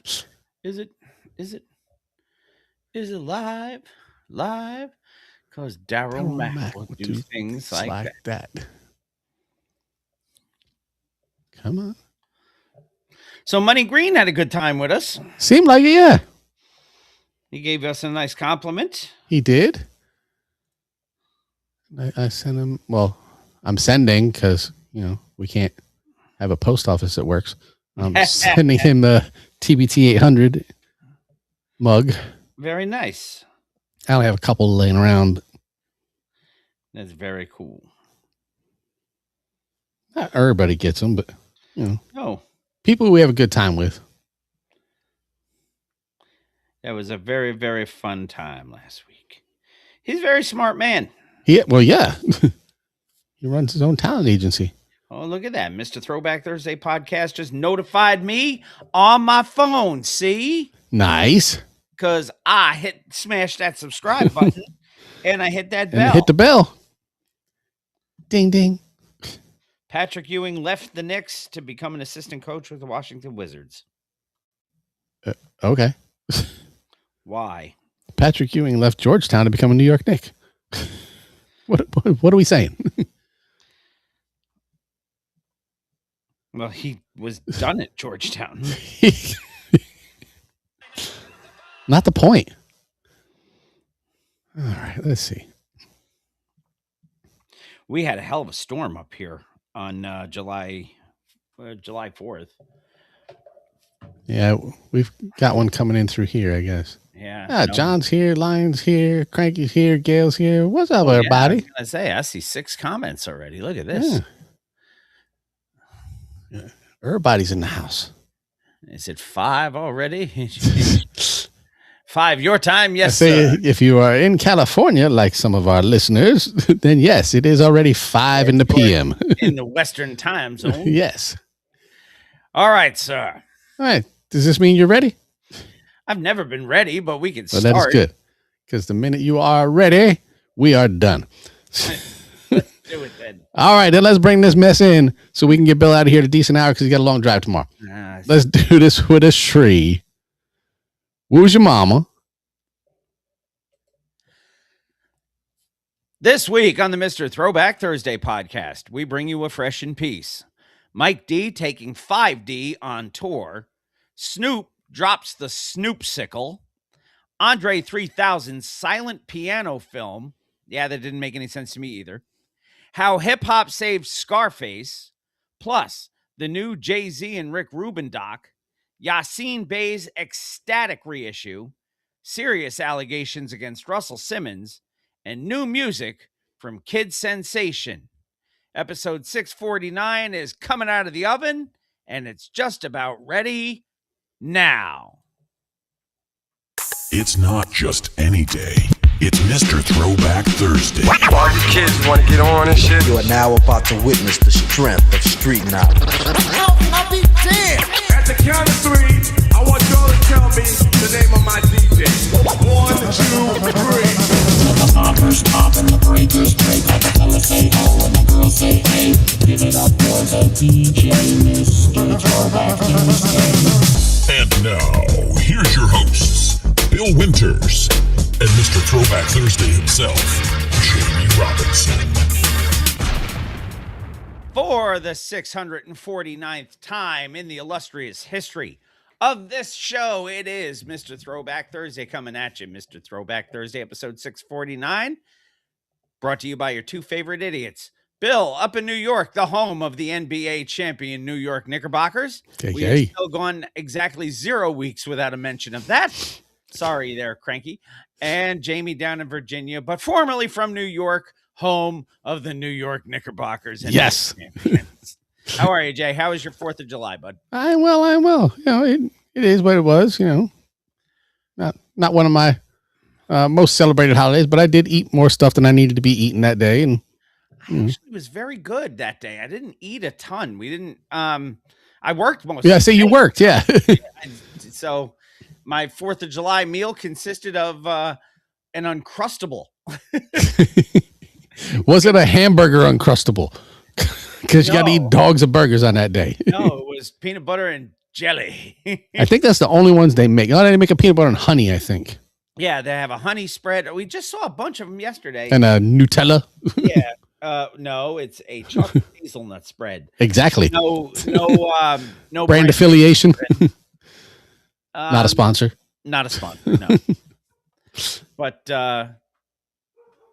live? Is it? Is it? Is it live? Live? Because Daryl Mack will do things like that. Come on. So Money Green had a good time with us. Seemed like it, yeah. He gave us a nice compliment. He did. I sent him. Well, I'm sending because, we can't have a post office that works. I'm sending him the TBT 800 mug. Very nice. I only have a couple laying around. But that's very cool. Not everybody gets them, but, Oh. People we have a good time with. That was a very, very fun time last week. He's a very smart man. Yeah, well, yeah. He runs his own talent agency. Oh, look at that. Mr. Throwback Thursday podcast just notified me on my phone. See? Nice. Because I smashed that subscribe button and I hit that bell. And hit the bell. Ding, ding. Patrick Ewing left the Knicks to become an assistant coach with the Washington Wizards. Okay. Why? Patrick Ewing left Georgetown to become a New York Knick. What are we saying? Well, he was done at Georgetown. Not the point. All right, let's see. We had a hell of a storm up here on July 4th. Yeah, we've got one coming in through here, I guess. Yeah. John's here, Lion's here, Cranky's here, Gail's here. What's up, everybody? I see 6 comments already. Look at this. Yeah. Everybody's in the house. Is it 5 already? 5 your time? Yes, sir. If you are in California, like some of our listeners, then yes, it is already 5 in the PM. In the Western time zone. Yes. All right, sir. All right. Does this mean you're ready? I've never been ready, but we can start. That is good. Because the minute you are ready, we are done. Let's do it then. All right, then let's bring this mess in so we can get Bill out of here at a decent hour because he's got a long drive tomorrow. Let's do this with a tree. Who's your mama? This week on the Mr. Throwback Thursday podcast, we bring you a fresh in piece. Mike D taking 5D on tour. Snoop drops the Snoop sickle. Andre 3000's silent piano film. Yeah, that didn't make any sense to me either. How hip-hop saved Scarface. Plus, the new Jay-Z and Rick Rubin doc. Yassine Bey's ecstatic reissue. Serious allegations against Russell Simmons. And new music from Kid Sensation. Episode 649 is coming out of the oven, and it's just about ready now. It's not just any day. It's Mr. Throwback Thursday. All you kids want to get on and shit? You are now about to witness the strength of street knowledge. I'll be damned. At the count of 3, I want y'all to tell me the name of my DJ. 1, 2, 3. The poppers pop and the breakers break. All the fellas say ho and the girls say hey. Give it up for the DJ, Mr. Throwback Thursday. And now, here's your hosts, Bill Winters and Mr. Throwback Thursday himself, Jamie Robinson. For the 649th time in the illustrious history of this show, it is Mr. Throwback Thursday coming at you. Mr. Throwback Thursday, episode 649, brought to you by your 2 favorite idiots. Bill, up in New York, the home of the NBA champion New York Knickerbockers. We have still gone exactly 0 weeks without a mention of that. Sorry there, Cranky. And Jamie down in Virginia, but formerly from New York, home of the New York Knickerbockers. And yes. How are you, Jay? How was your 4th of July, bud? I'm well. It is what it was, Not one of my most celebrated holidays, but I did eat more stuff than I needed to be eating that day. And I actually was very good that day. I didn't eat a ton. We didn't, I worked most. Yeah, so you worked, yeah. So my 4th of July meal consisted of an Uncrustable. Was it a hamburger Uncrustable? Because you got to eat dogs of burgers on that day. No, it was peanut butter and jelly. I think that's the only ones they make. Oh, they make a peanut butter and honey, I think. Yeah, they have a honey spread. We just saw a bunch of them yesterday. And Nutella. Yeah. No, it's a chocolate hazelnut spread. Exactly. No brand affiliation. Not a sponsor. Not a sponsor, no. But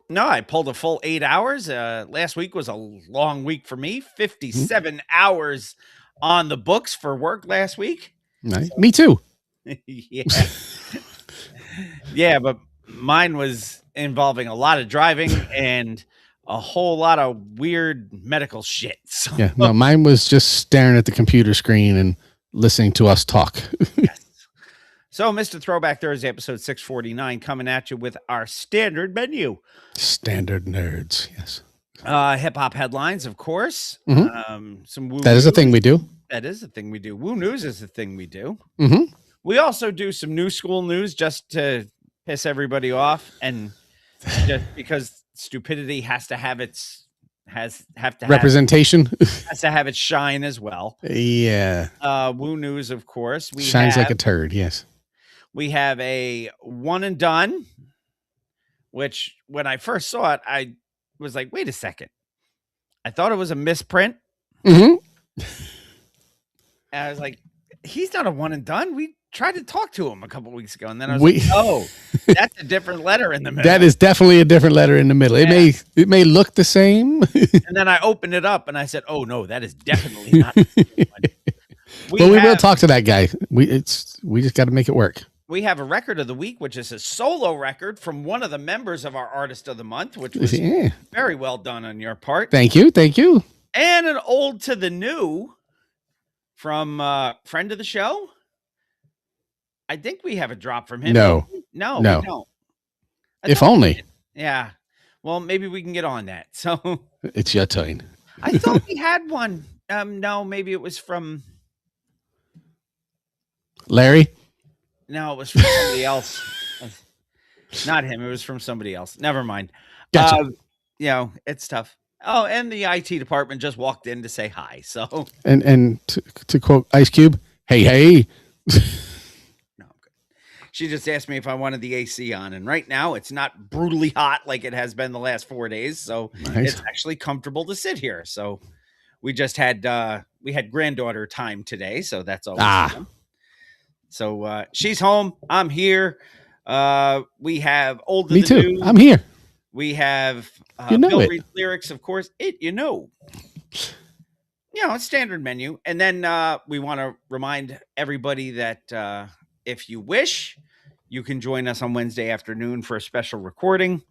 no, I pulled a full 8 hours. Last week was a long week for me. 57 hours on the books for work last week. Nice. Me too. Yeah. Yeah, but mine was involving a lot of driving and a whole lot of weird medical shit. So. Yeah, no, mine was just staring at the computer screen and listening to us talk. Yes. So, Mr. Throwback Thursday, episode 649, coming at you with our standard menu. Standard nerds, yes. Hip hop headlines, of course. Some woo That is a thing we do. That is a thing we do. Woo news is a thing we do. Mm-hmm. We also do some new school news just to piss everybody off, and just because stupidity has to have its representation. Has to have its shine as well. Yeah. Woo news, of course. Shines like a turd. Yes. We have a one and done, which when I first saw it, I was like, wait a second. I thought it was a misprint. Mm-hmm. And I was like, he's not a one and done. We tried to talk to him a couple weeks ago, and then I was like, oh, that's a different letter in the middle. That is definitely a different letter in the middle. Yeah. It may look the same. And then I opened it up and I said, oh no, that is definitely not the same one. We will talk to that guy. We just got to make it work. We have a record of the week, which is a solo record from one of the members of our Artist of the Month, which was very well done on your part. Thank you. Thank you. And an old to the new from friend of the show. I think we have a drop from him. No, we don't. If only. Yeah. Well, maybe we can get on that. So it's your turn. I thought we had one. No, maybe it was from Larry. No, it was from somebody else. Not him. It was from somebody else. Never mind. Gotcha. It's tough. Oh, and the IT department just walked in to say hi. So and to quote Ice Cube, hey. No, I'm good. She just asked me if I wanted the AC on, and right now it's not brutally hot like it has been the last 4 days. So It's actually comfortable to sit here. So we just had granddaughter time today, so that's always fun. So she's home. I'm here. We have old. Me too. New. I'm here. We have Bill reads lyrics, of course. It's standard menu. And then we want to remind everybody that if you wish, you can join us on Wednesday afternoon for a special recording,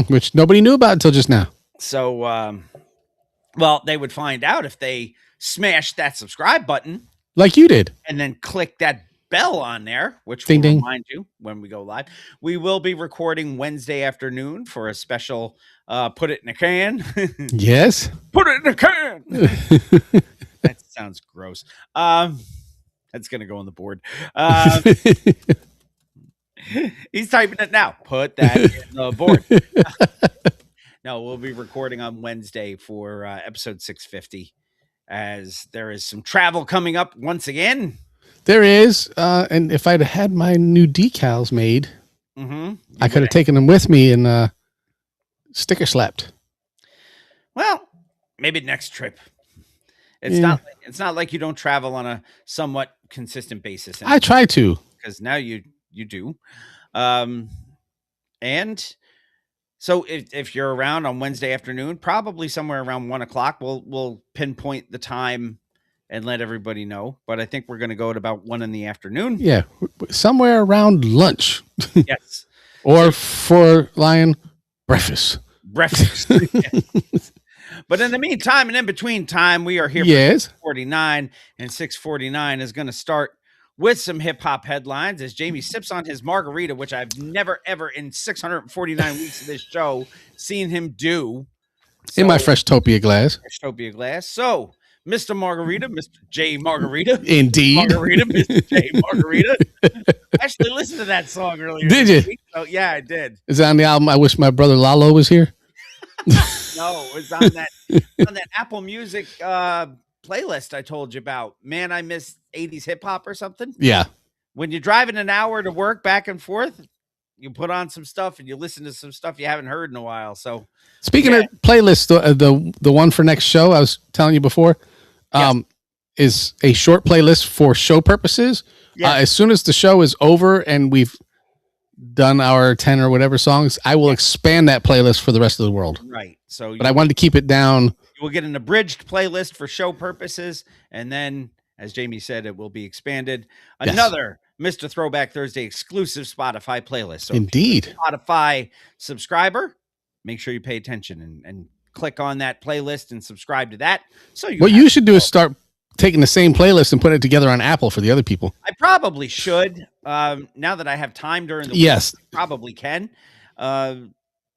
which nobody knew about until just now. So, they would find out if they smashed that subscribe button, like you did, and then click that bell on there, which ding, will ding. remind you when we go live. We will be recording Wednesday afternoon for a special put it in a can. Yes. Put it in a can. That sounds gross. That's going to go on the board. He's typing it now. Put that in the board. No, we'll be recording on Wednesday for episode 650, as there is some travel coming up once again. There is, and if I'd had my new decals made, I could have taken them with me and sticker slapped. Well, maybe next trip. It's not like you don't travel on a somewhat consistent basis. I try to, because now you do, and so if you're around on Wednesday afternoon, probably somewhere around 1:00, we'll pinpoint the time and let everybody know. But I think we're going to go at about 1 PM. Yeah. Somewhere around lunch. Yes. Or for Lion, breakfast. But in the meantime and in between time, we are here for 649, and 649 is going to start with some hip hop headlines as Jamie sips on his margarita, which I've never, ever in 649 weeks of this show seen him do. In my Freshtopia glass. So, Mr. Margarita, Mr. J Margarita. Indeed. Margarita, Mr. J Margarita. I actually listened to that song earlier. Did you? Week, so yeah, I did. Is it on the album I Wish My Brother Lalo Was Here? No, it was on that Apple Music playlist I told you about, man, I miss 80s hip hop or something. Yeah. When you're driving an hour to work back and forth, you put on some stuff and you listen to some stuff you haven't heard in a while. So Speaking of playlists, the one for next show I was telling you before, is a short playlist for show purposes. Yeah. As soon as the show is over and we've done our 10 or whatever songs, I will expand that playlist for the rest of the world. Right. So, but I wanted to keep it down. You will get an abridged playlist for show purposes, and then, as Jamie said, it will be expanded. Another Mr. Throwback Thursday exclusive Spotify playlist. So Indeed. if you're a Spotify subscriber, make sure you pay attention and click on that playlist and subscribe to that. So what you should do is start taking the same playlist and put it together on Apple for the other people. I probably should. Now that I have time during the week, I probably can.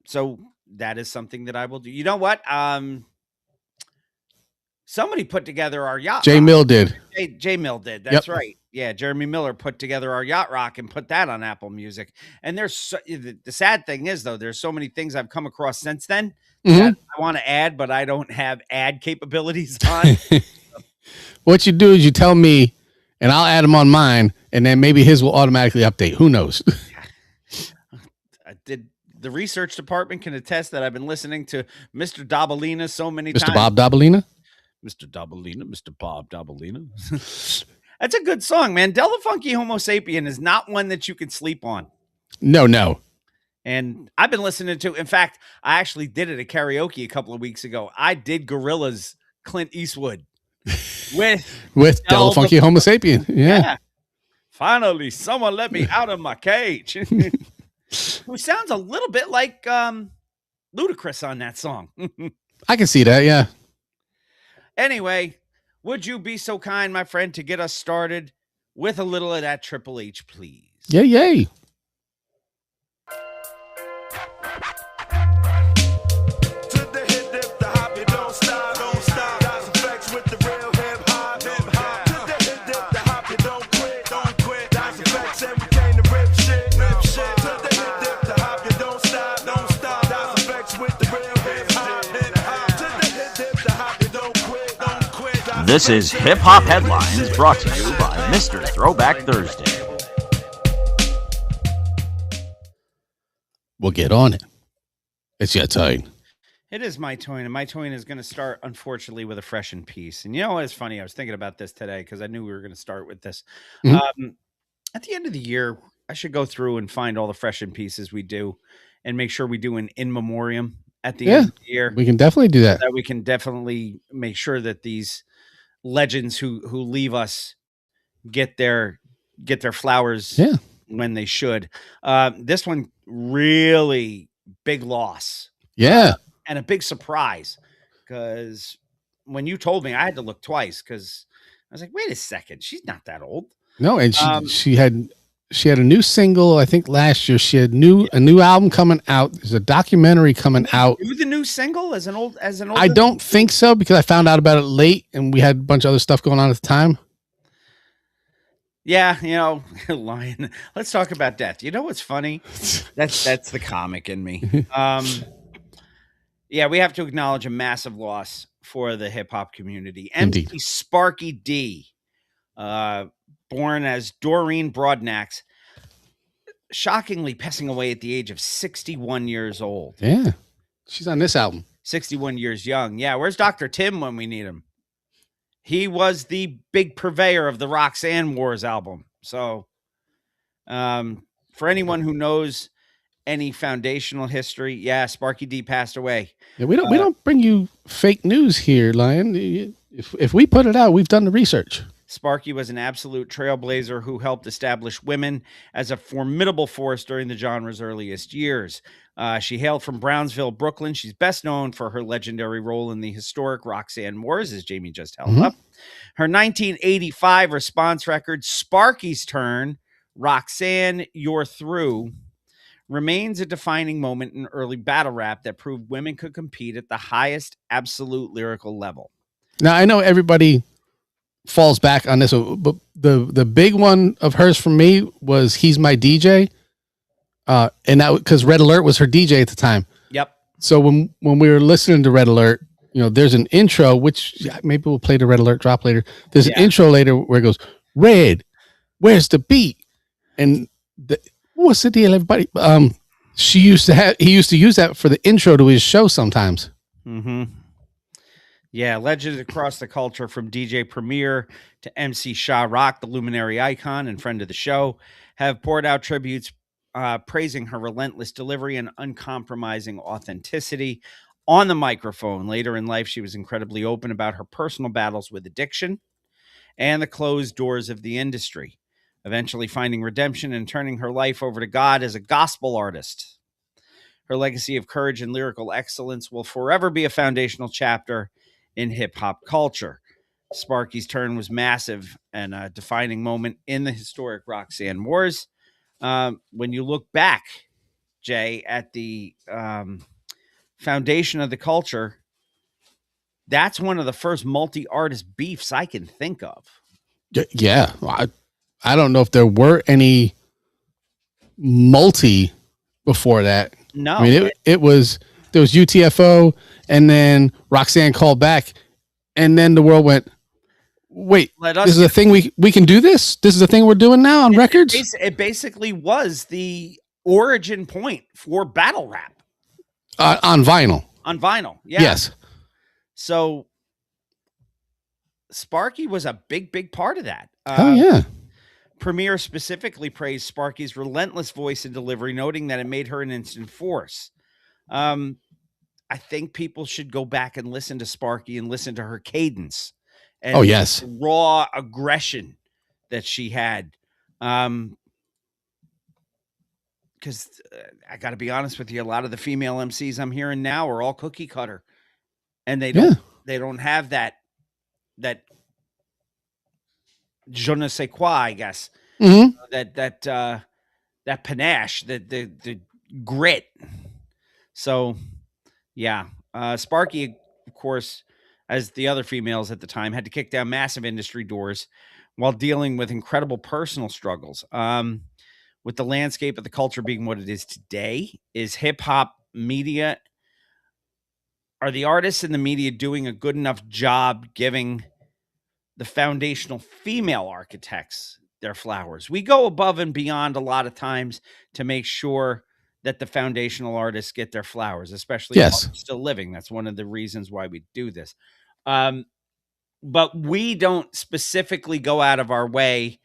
So that is something that I will do. You know what? Somebody put together our yacht. Jay Mill did. Jay Mill did. That's right. Yeah, Jeremy Miller put together our yacht rock and put that on Apple Music. And there's the sad thing is, though, there's so many things I've come across since then that I want to add, but I don't have ad capabilities on. What you do is you tell me, and I'll add them on mine, and then maybe his will automatically update. Who knows? The research department can attest that I've been listening to Mr. Dabalina so many Mr. times. Bob Dabalina? Mr. Dabalina, Mr. Bob Dabalina. That's a good song, man. Della Funky Homo Sapien is not one that you can sleep on. No. And I've been listening to, in fact, I actually did it at karaoke a couple of weeks ago. I did Gorillaz Clint Eastwood with Della Funky Homo Sapien. Yeah. Finally, someone let me out of my cage. Who sounds a little bit like Ludacris on that song. I can see that, yeah. Anyway, would you be so kind, my friend, to get us started with a little of that Triple H, please? Yay. This is Hip Hop Headlines, brought to you by Mr. Throwback Thursday. We'll get on it. It's your turn. It is my turn, and my turn is going to start, unfortunately, with a fresh in piece. And you know what is funny? I was thinking about this today because I knew we were going to start with this. At the end of the year, I should go through and find all the fresh in pieces we do and make sure we do an in memoriam at the end of the year. We can definitely do that. That we can definitely make sure that these legends who leave us get their flowers when they should. This one really big loss. Yeah. And a big surprise, because when you told me, I had to look twice because I was like, wait a second, she's not that old. No, and she had a new single, I think last year. She had a new album coming out. There's a documentary coming out. You the new single as an old I don't think so, because I found out about it late and we had a bunch of other stuff going on at the time. Yeah, Lion. Let's talk about death. You know what's funny? That's the comic in me. Yeah, we have to acknowledge a massive loss for the hip hop community. Indeed. MC Sparky D, born as Doreen Broadnax, shockingly passing away at the age of 61 years old. Yeah, she's on this album. 61 years young. Yeah, where's Dr. Tim when we need him? He was the big purveyor of the Roxanne Wars album. So for anyone who knows any foundational history, Sparky D passed away. Yeah, we don't bring you fake news here, Lion. If we put it out, we've done the research. Sparky was an absolute trailblazer who helped establish women as a formidable force during the genre's earliest years. She hailed from Brownsville, Brooklyn. She's best known for her legendary role in the historic Roxanne Wars, as Jamie just held up. Her 1985 response record, Sparky's Turn, Roxanne, You're Through, remains a defining moment in early battle rap that proved women could compete at the highest absolute lyrical level. Now, I know everybody falls back on this one, but the big one of hers for me was He's My DJ. And that because Red Alert was her DJ at the time. Yep. So when we were listening to Red Alert, there's an intro, which maybe we'll play the Red Alert drop later. There's an Yeah. intro later where it goes, Red, where's the beat? And what's the deal, everybody? He used to use that for the intro to his show sometimes. Mm-hmm. Yeah, legends across the culture from DJ Premier to MC Shah Rock, the luminary icon and friend of the show, have poured out tributes praising her relentless delivery and uncompromising authenticity on the microphone. Later in life, she was incredibly open about her personal battles with addiction and the closed doors of the industry, eventually finding redemption and turning her life over to God as a gospel artist. Her legacy of courage and lyrical excellence will forever be a foundational chapter in hip-hop culture. Sparky's turn was massive and a defining moment in the historic Roxanne Wars. When you look back, Jay, at the foundation of the culture, that's one of the first multi-artist beefs I can think of. Yeah. I don't know if there were any multi before that. No. I mean, there was UTFO, and then Roxanne called back, and then the world went, wait, this is a thing we can do this? This is a thing we're doing now on records? It basically was the origin point for battle rap. On vinyl. On vinyl, yeah. Yes. So Sparky was a big part of that. Oh, yeah. Premier specifically praised Sparky's relentless voice and delivery, noting that it made her an instant force. I think people should go back and listen to Sparky and listen to her cadence. And yes. Raw aggression that she had. Because I got to be honest with you, a lot of the female MCs I'm hearing now are all cookie cutter, and they don't have that je ne sais quoi, I guess. Mm-hmm. That panache, the grit. So, yeah, Sparky, of course, as the other females at the time, had to kick down massive industry doors while dealing with incredible personal struggles. With the landscape of the culture being what it is today, is hip hop media, are the artists in the media doing a good enough job giving the foundational female architects their flowers? We go above and beyond a lot of times to make sure that the foundational artists get their flowers, especially while they're still living. That's one of the reasons why we do this. But we don't specifically go out of our way,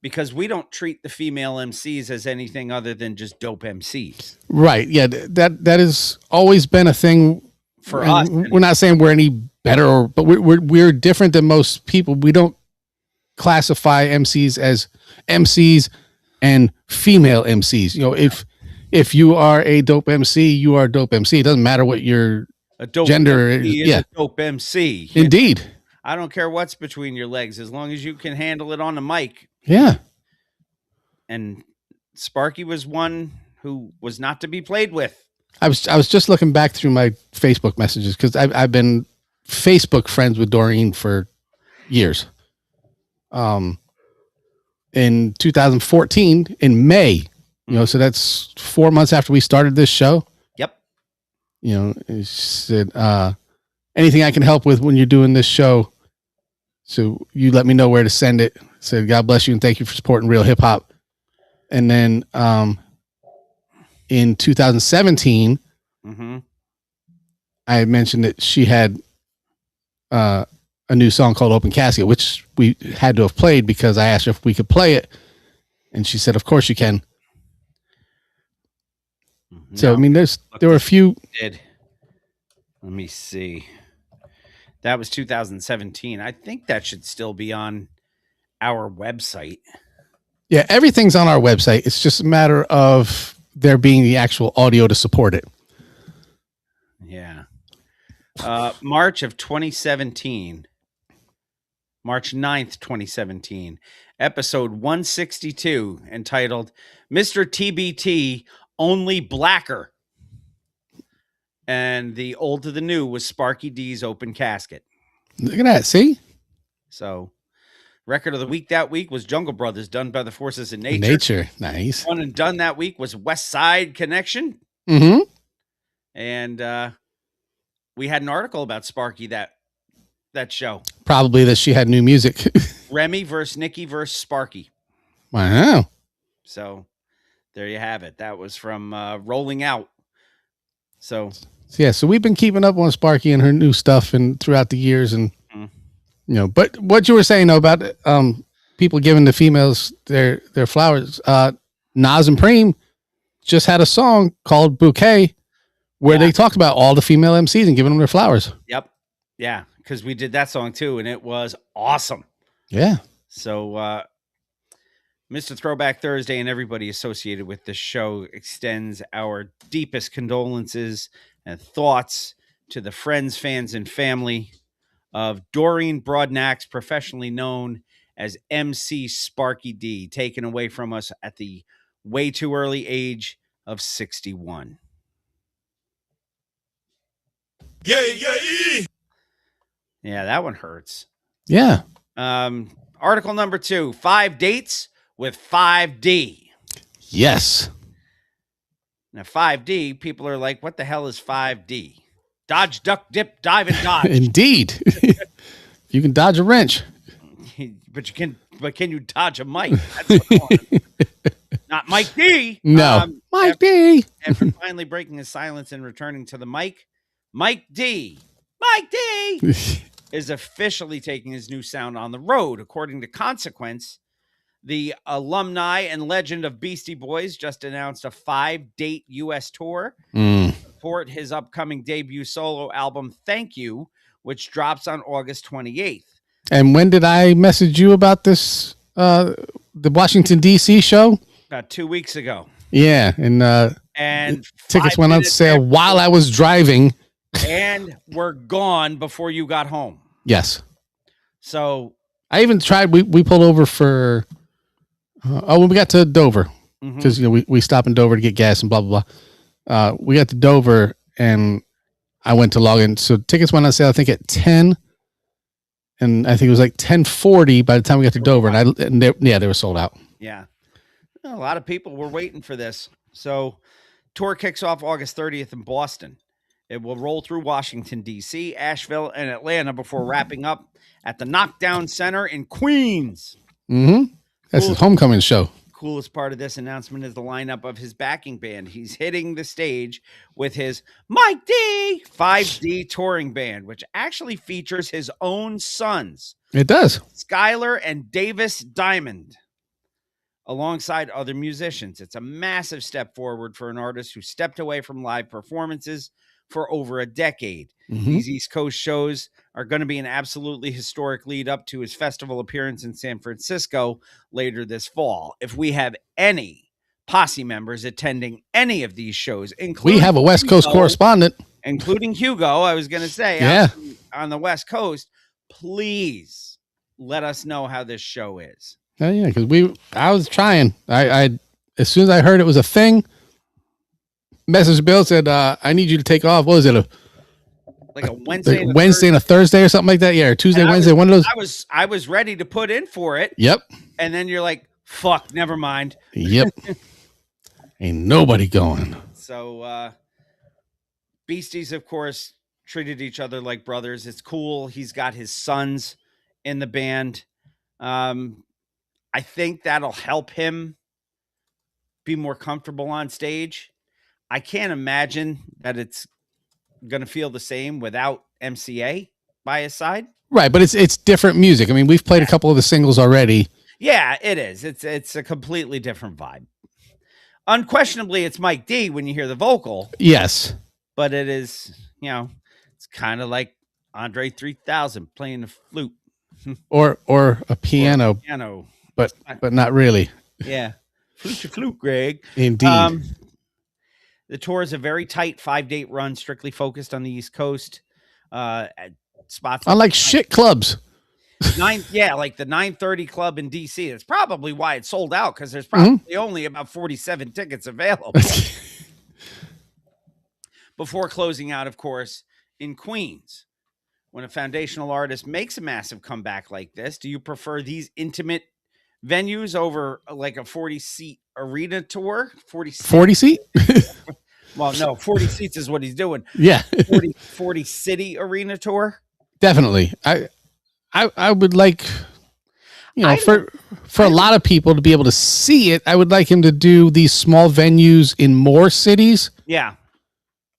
because we don't treat the female MCs as anything other than just dope MCs. Right. Yeah. That has always been a thing for us. We're not saying we're any better, but we're different than most people. We don't classify MCs as MCs and female MCs. If you are a dope MC, you are a dope MC. It doesn't matter what your gender is. Yeah. A dope MC. Indeed. I don't care what's between your legs, as long as you can handle it on the mic. Yeah. And Sparky was one who was not to be played with. I was just looking back through my Facebook messages, because I've been Facebook friends with Doreen for years. In 2014, in May, so that's 4 months after we started this show. Yep. She said, anything I can help with when you're doing this show, so you let me know where to send it. Said, God bless you and thank you for supporting real hip hop. And then in 2017, I had mentioned that she had a new song called Open Casket, which we had to have played because I asked her if we could play it. And she said, of course you can. So, I mean, there were a few. Let me see. That was 2017. I think that should still be on our website. Yeah, everything's on our website. It's just a matter of there being the actual audio to support it. Yeah. March of 2017. March 9th, 2017. Episode 162, entitled Mr. TBT Only Blacker. And the old to the new was Sparky D's Open Casket. Look at that. See? So, record of the week that week was Jungle Brothers, Done by the Forces of Nature. Nature. Nice. One and done that week was West Side Connection. Mm-hmm. And We had an article about Sparky that show. Probably that she had new music. Remy versus Nikki versus Sparky. Wow. So there you have it. That was from Rolling Out. So Yeah, so we've been keeping up on Sparky and her new stuff and throughout the years, and but what you were saying though, about people giving the females their flowers. Nas and Preem just had a song called Bouquet where they talked about all the female MCs and giving them their flowers. Yep. Yeah, because we did that song too, and it was awesome. Yeah. So Mr. Throwback Thursday and everybody associated with this show extends our deepest condolences and thoughts to the friends, fans, and family of Doreen Broadnax, professionally known as MC Sparky D, taken away from us at the way too early age of 61. Yeah. Yeah, that one hurts. Yeah. Article number 2, 5 dates with 5D. Yes. Now, 5D, people are like, what the hell is 5D? Dodge, duck, dip, dive, and dodge. Indeed. You can dodge a wrench. But can you dodge a mic? That's what I want. Not Mike D. No. Mike D. After finally breaking his silence and returning to the mic, Mike D is officially taking his new sound on the road. According to Consequence, the alumni and legend of Beastie Boys just announced a 5-date U.S. tour to support his upcoming debut solo album, Thank You, which drops on August 28th. And when did I message you about this, the Washington, D.C. show? About 2 weeks ago. Yeah. And tickets went on sale while I was driving. And were gone before you got home. Yes. So I even tried, we pulled over for, when we got to Dover, because we stopped in Dover to get gas and blah, blah, blah. We got to Dover and I went to log in. So tickets went on sale, I think at 10. And I think it was like 10:40 by the time we got to Dover. And they were sold out. Yeah. A lot of people were waiting for this. So tour kicks off August 30th in Boston. It will roll through Washington, D.C., Asheville, and Atlanta before wrapping up at the Knockdown Center in Queens. That's his homecoming show. Coolest part of this announcement is the lineup of his backing band. He's hitting the stage with his Mike D 5D touring band, which actually features his own sons. It does. Skylar and Davis Diamond, alongside other musicians. It's a massive step forward for an artist who stepped away from live performances for over a decade. These East Coast shows are going to be an absolutely historic lead up to his festival appearance in San Francisco later this fall. If we have any posse members attending any of these shows, including we have a West Coast correspondent, including Hugo, I was going to say, yeah, on the West Coast, please let us know how this show is. Oh, yeah, because I was trying. I as soon as I heard it was a thing, message Bill said, I need you to take off. What was it? Like a Wednesday, and a Thursday or something like that. Yeah, or Tuesday, Wednesday, one of those. I was ready to put in for it. Yep. And then you're like, fuck, never mind. Yep. Ain't nobody going. So Beasties, of course, treated each other like brothers. It's cool. He's got his sons in the band. I think that'll help him be more comfortable on stage. I can't imagine that it's going to feel the same without MCA by his side. Right, but it's different music. I mean, we've played a couple of the singles already. Yeah, it is. It's a completely different vibe. Unquestionably, it's Mike D when you hear the vocal. Yes. But it is, it's kind of like Andre 3000 playing the flute. or a piano. But not really. Yeah. Flute to flute, Greg. Indeed. The tour is a very tight 5-date run, strictly focused on the East Coast. At spots unlike shit clubs. like the 930 Club in DC. That's probably why it sold out, because there's probably only about 47 tickets available. Before closing out, of course, in Queens. When a foundational artist makes a massive comeback like this, do you prefer these intimate venues over like a 40-seat arena tour? 40 seat? Well, no, 40 seats is what he's doing. Yeah, 40 city arena tour. definitely. I would like, I for a lot of people to be able to see it. I would like him to do these small venues in more cities. Yeah.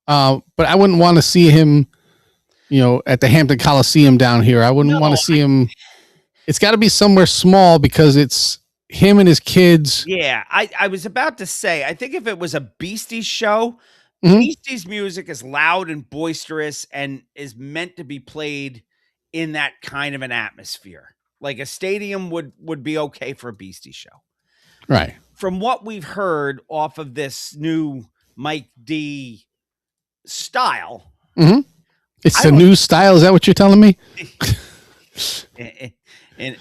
But I wouldn't want to see him, at the Hampton Coliseum down here. I wouldn't want to see him. It's got to be somewhere small because it's him and his kids. Yeah, I was about to say, I think if it was a Beasties show, Mhm. Beasties music is loud and boisterous and is meant to be played in that kind of an atmosphere. Like a stadium would be okay for a Beasties show. Right. From what we've heard off of this new Mike D style, It's a new style. Is that what you're telling me? in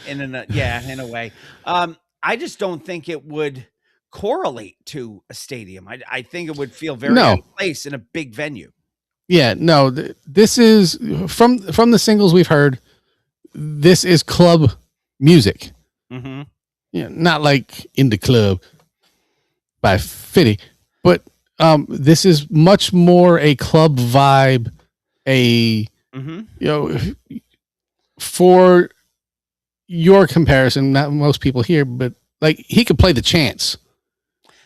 a way. I just don't think it would correlate to a stadium. I think it would feel very out of place in a big venue. Yeah, no. This is from the singles we've heard. This is club music. Mm-hmm. Yeah, not like In the Club by Fitty, but this is much more a club vibe. For your comparison, not most people here, but like he could play the Chance.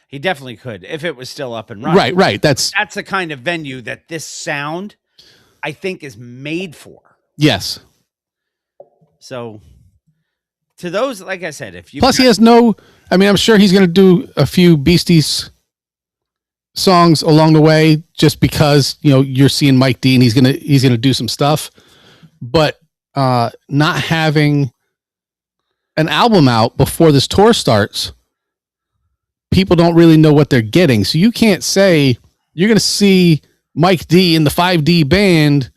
He definitely could if it was still up and running. Right. That's the kind of venue that this sound, I think, is made for. yes. So, to those, like I said, if you Plus, he has no. I mean, I'm sure he's going to do a few Beasties songs along the way, just because you're seeing Mike D and he's gonna do some stuff, but not having an album out before this tour starts, people don't really know what they're getting. So you can't say you're going to see Mike D and the 5D band,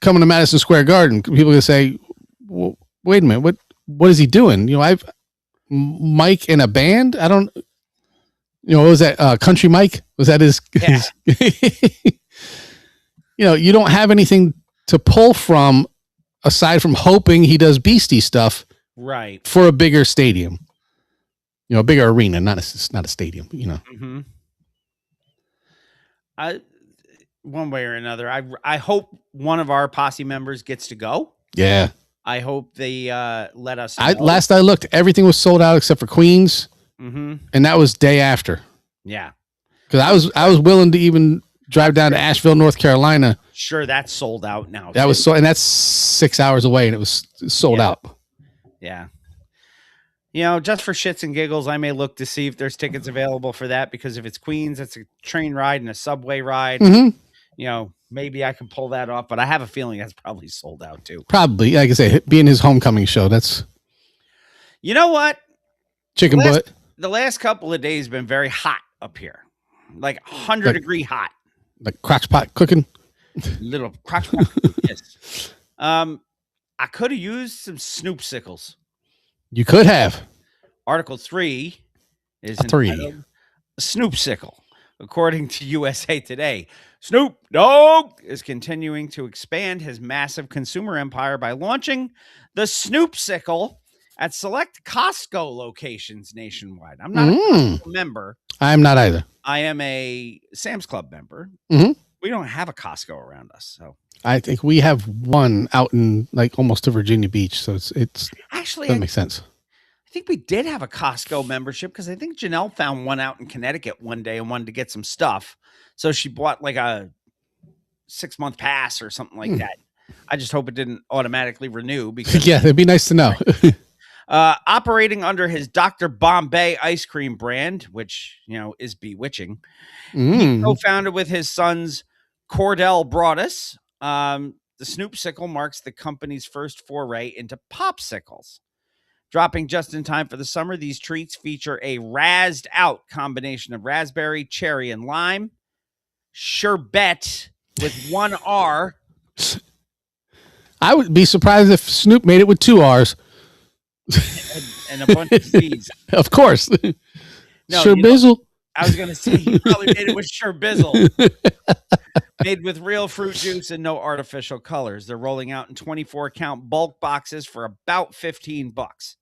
coming to Madison Square Garden. People are going to say, well, wait a minute, what is he doing? I've Mike in a band. I don't, what was that? Country Mike? Was that his? Yeah. You don't have anything to pull from aside from hoping he does Beastie stuff, right, for a bigger stadium, a bigger arena, not a stadium. Mm-hmm. One way or another, I hope one of our posse members gets to go. Yeah, I hope they let us know. Last I looked, everything was sold out except for Queens, and that was day after. Yeah, because I was willing to even drive down to Asheville, North Carolina. Sure, that's sold out now. That was and that's 6 hours away, and it was sold out. Yeah. Just for shits and giggles, I may look to see if there's tickets available for that, because if it's Queens, it's a train ride and a subway ride. Mm-hmm. Maybe I can pull that off, but I have a feeling that's probably sold out too. Probably, like I say, being his homecoming show, that's. You know what? Chicken butt. The last couple of days been very hot up here, like 100-degree hot. Like crotch pot cooking. Little crotch pot. Yes. I could have used some Snoop sickles. You could have. Article 3 is entitled Snoop sickle. According to USA Today, Snoop Dogg is continuing to expand his massive consumer empire by launching the Snoop sickle at select Costco locations nationwide. I'm not a Costco member. I am not either. I am a Sam's Club member. Mm-hmm. We don't have a Costco around us, so I think we have one out in like almost to Virginia Beach, so it's actually doesn't make sense. I think we did have a Costco membership, because I think Janelle found one out in Connecticut one day and wanted to get some stuff, so she bought like a 6-month pass or something like that. I just hope it didn't automatically renew, because yeah, it'd be nice to know. Operating under his Dr. Bombay ice cream brand, which is bewitching. He co-founded with his sons Cordell Broadus. The Snoop sickle marks the company's first foray into popsicles. Dropping just in time for the summer, these treats feature a razzed out combination of raspberry, cherry, and lime. Sherbet with one R. I would be surprised if Snoop made it with 2 R's. and a bunch of C's. Of course. No, Sherbizzle. I was going to say he probably made it with Sherbizzle. Made with real fruit juice and no artificial colors. They're rolling out in 24-count bulk boxes for about $15.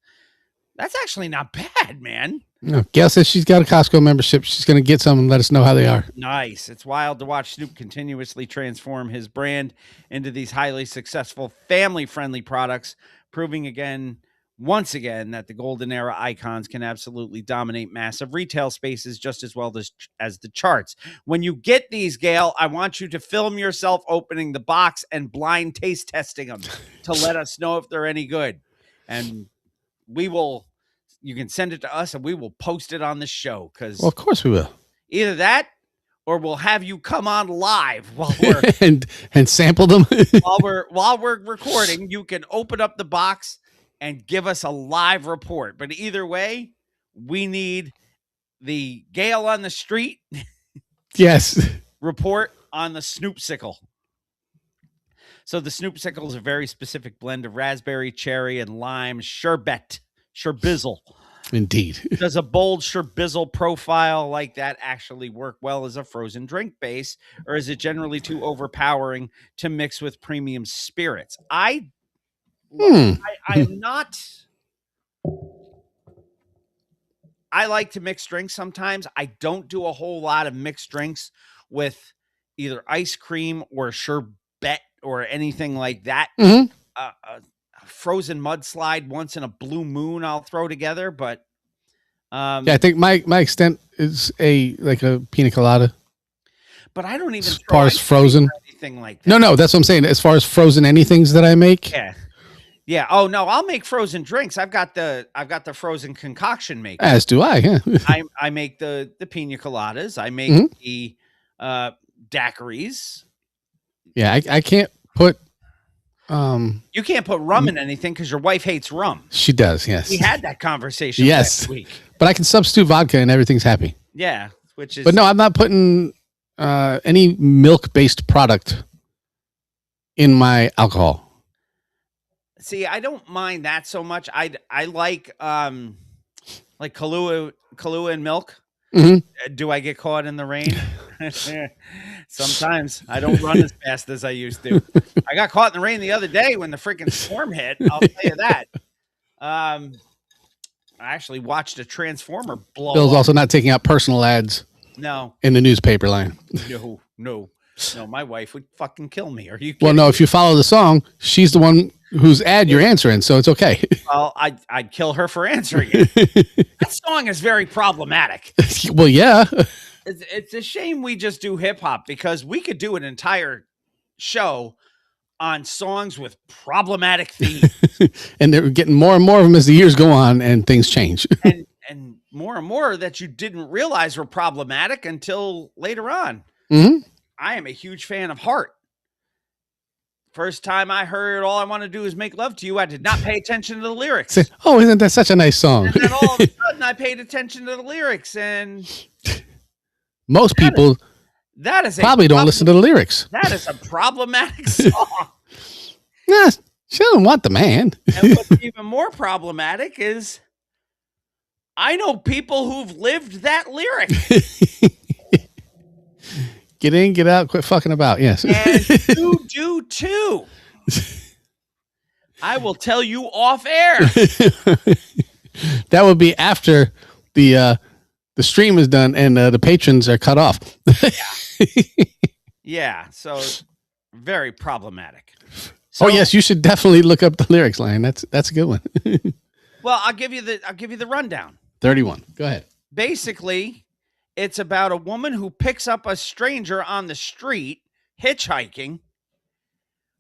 That's actually not bad, man. No, Gail says she's got a Costco membership. She's going to get some and let us know how they are. Nice. It's wild to watch Snoop continuously transform his brand into these highly successful, family-friendly products, proving once again, that the golden era icons can absolutely dominate massive retail spaces just as well as the charts. When you get these, Gail, I want you to film yourself opening the box and blind taste testing them to let us know if they're any good. And you can send it to us and we will post it on the show, because Well, of course we will. either that or we'll have you come on live while we're and sample them. while we're recording. You can open up the box and give us a live report. But either way, we need the Gale on the Street Yes. report on the Snoopsicle. So the Snoopsicle is a very specific blend of raspberry, cherry, and lime sherbizzle. Indeed. Does a bold sherbizzle profile like that actually work well as a frozen drink base, or is it generally too overpowering to mix with premium spirits? I am not. I like to mix drinks sometimes. I don't do a whole lot of mixed drinks with either ice cream or sherbet or anything like that. Mhm. A frozen mudslide once in a blue moon I'll throw together, but Yeah, I think my extent is a pina colada. But I don't even As throw far as ice cream frozen? or anything like that. No, that's what I'm saying. As far as frozen anythings that I make, Yeah. Oh no, I'll make frozen drinks. I've got the frozen concoction maker. as do I. Yeah. I make the pina coladas. I make Mhm. the daiquiris. Yeah, I can't put. You can't put rum in anything because your wife hates rum. She does. Yes. We had that conversation Yes. last week. But I can substitute vodka and everything's happy. Yeah, which is. But no, I'm not putting any milk-based product in my alcohol. See, I don't mind that so much. I like Kahlua and milk. Mhm. Do I get caught in the rain? Sometimes. I don't run as fast as I used to. I got caught in the rain the other day when the freaking storm hit. I'll tell you that. I actually watched a transformer blow Bill's up. also not taking out personal ads No. in the newspaper line. No. My wife would fucking kill me. Are you kidding? Well, no, if you follow the song, she's the one whose ad you're answering, so it's okay. Well, I'd kill her for answering it. That song is very problematic. Well, yeah. It's a shame we just do hip hop, because we could do an entire show on songs with problematic themes. And they're getting more and more of them as the years go on and things change. and more that you didn't realize were problematic until later on. Mhm. I am a huge fan of Heart. First time I heard All I Want to Do Is Make Love to You, I did not pay attention to the lyrics. Say, oh, isn't that such a nice song? And then all of a sudden I paid attention to the lyrics, and Most people that is probably don't listen to the lyrics. That is a problematic song. Nah, she doesn't want the man. And what's even more problematic is I know people who've lived that lyric. Get in, get out, quit fucking about. Yes. And you do too. I will tell you off air. That would be after the stream is done and the patrons are cut off. Yeah, so very problematic. Oh yes, you should definitely look up the lyrics line. That's a good one. Well, I'll give you the rundown. 31. Go ahead. Basically, it's about a woman who picks up a stranger on the street hitchhiking.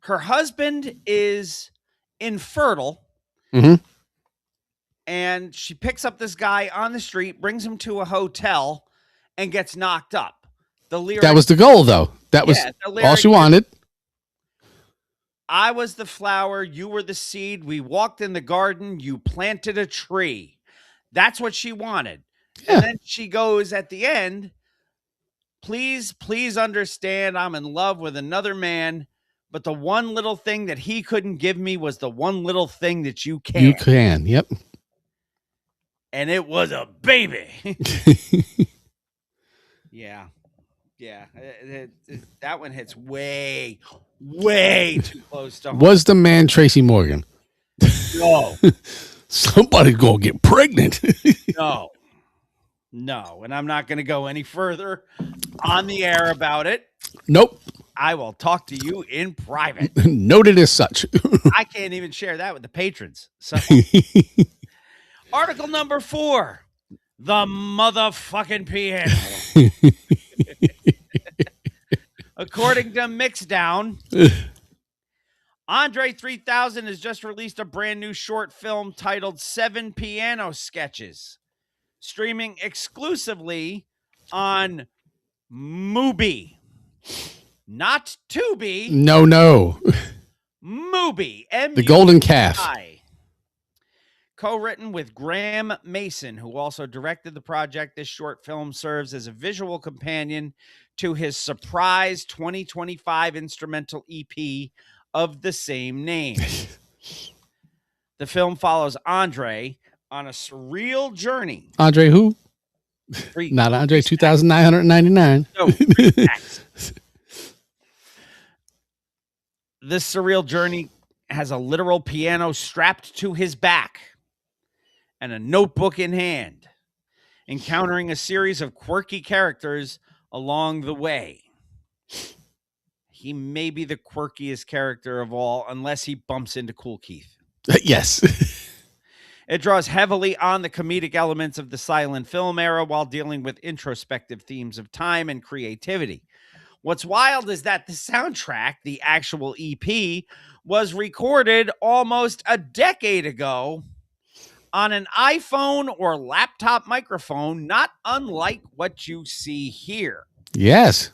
Her husband is infertile. Mm-hmm. And she picks up this guy on the street, brings him to a hotel, and gets knocked up. The lyric, That was the goal, though. That was the all lyric she wanted. I was the flower, you were the seed. We walked in the garden, you planted a tree. That's what she wanted. Yeah. And then she goes at the end, please understand I'm in love with another man, but the one little thing that he couldn't give me was the one little thing that you can. You can. Yep. And it was a baby. Yeah. That one hits way too close to home. Was the man Tracy Morgan? No. Somebody's gonna get pregnant. No. And I'm not going to go any further on the air about it. Nope. I will talk to you in private. Noted as such. I can't even share that with the patrons. So, article number 4, the motherfucking piano. According to Mixdown, Andre 3000 has just released a brand new short film titled 7 Piano Sketches, streaming exclusively on Mubi. Not Tubi. No. Mubi. The golden calf. Co-written with Graham Mason, who also directed the project. This short film serves as a visual companion to his surprise 2025 instrumental EP of the same name. The film follows Andre on a surreal journey. Andre who? Not Andre 2,999. No. This surreal journey has a literal piano strapped to his back and a notebook in hand, encountering a series of quirky characters along the way. He may be the quirkiest character of all, unless he bumps into Cool Keith. Yes. It draws heavily on the comedic elements of the silent film era while dealing with introspective themes of time and creativity. What's wild is that the soundtrack, the actual EP, was recorded almost a decade ago on an iPhone or laptop microphone, not unlike what you see here. Yes.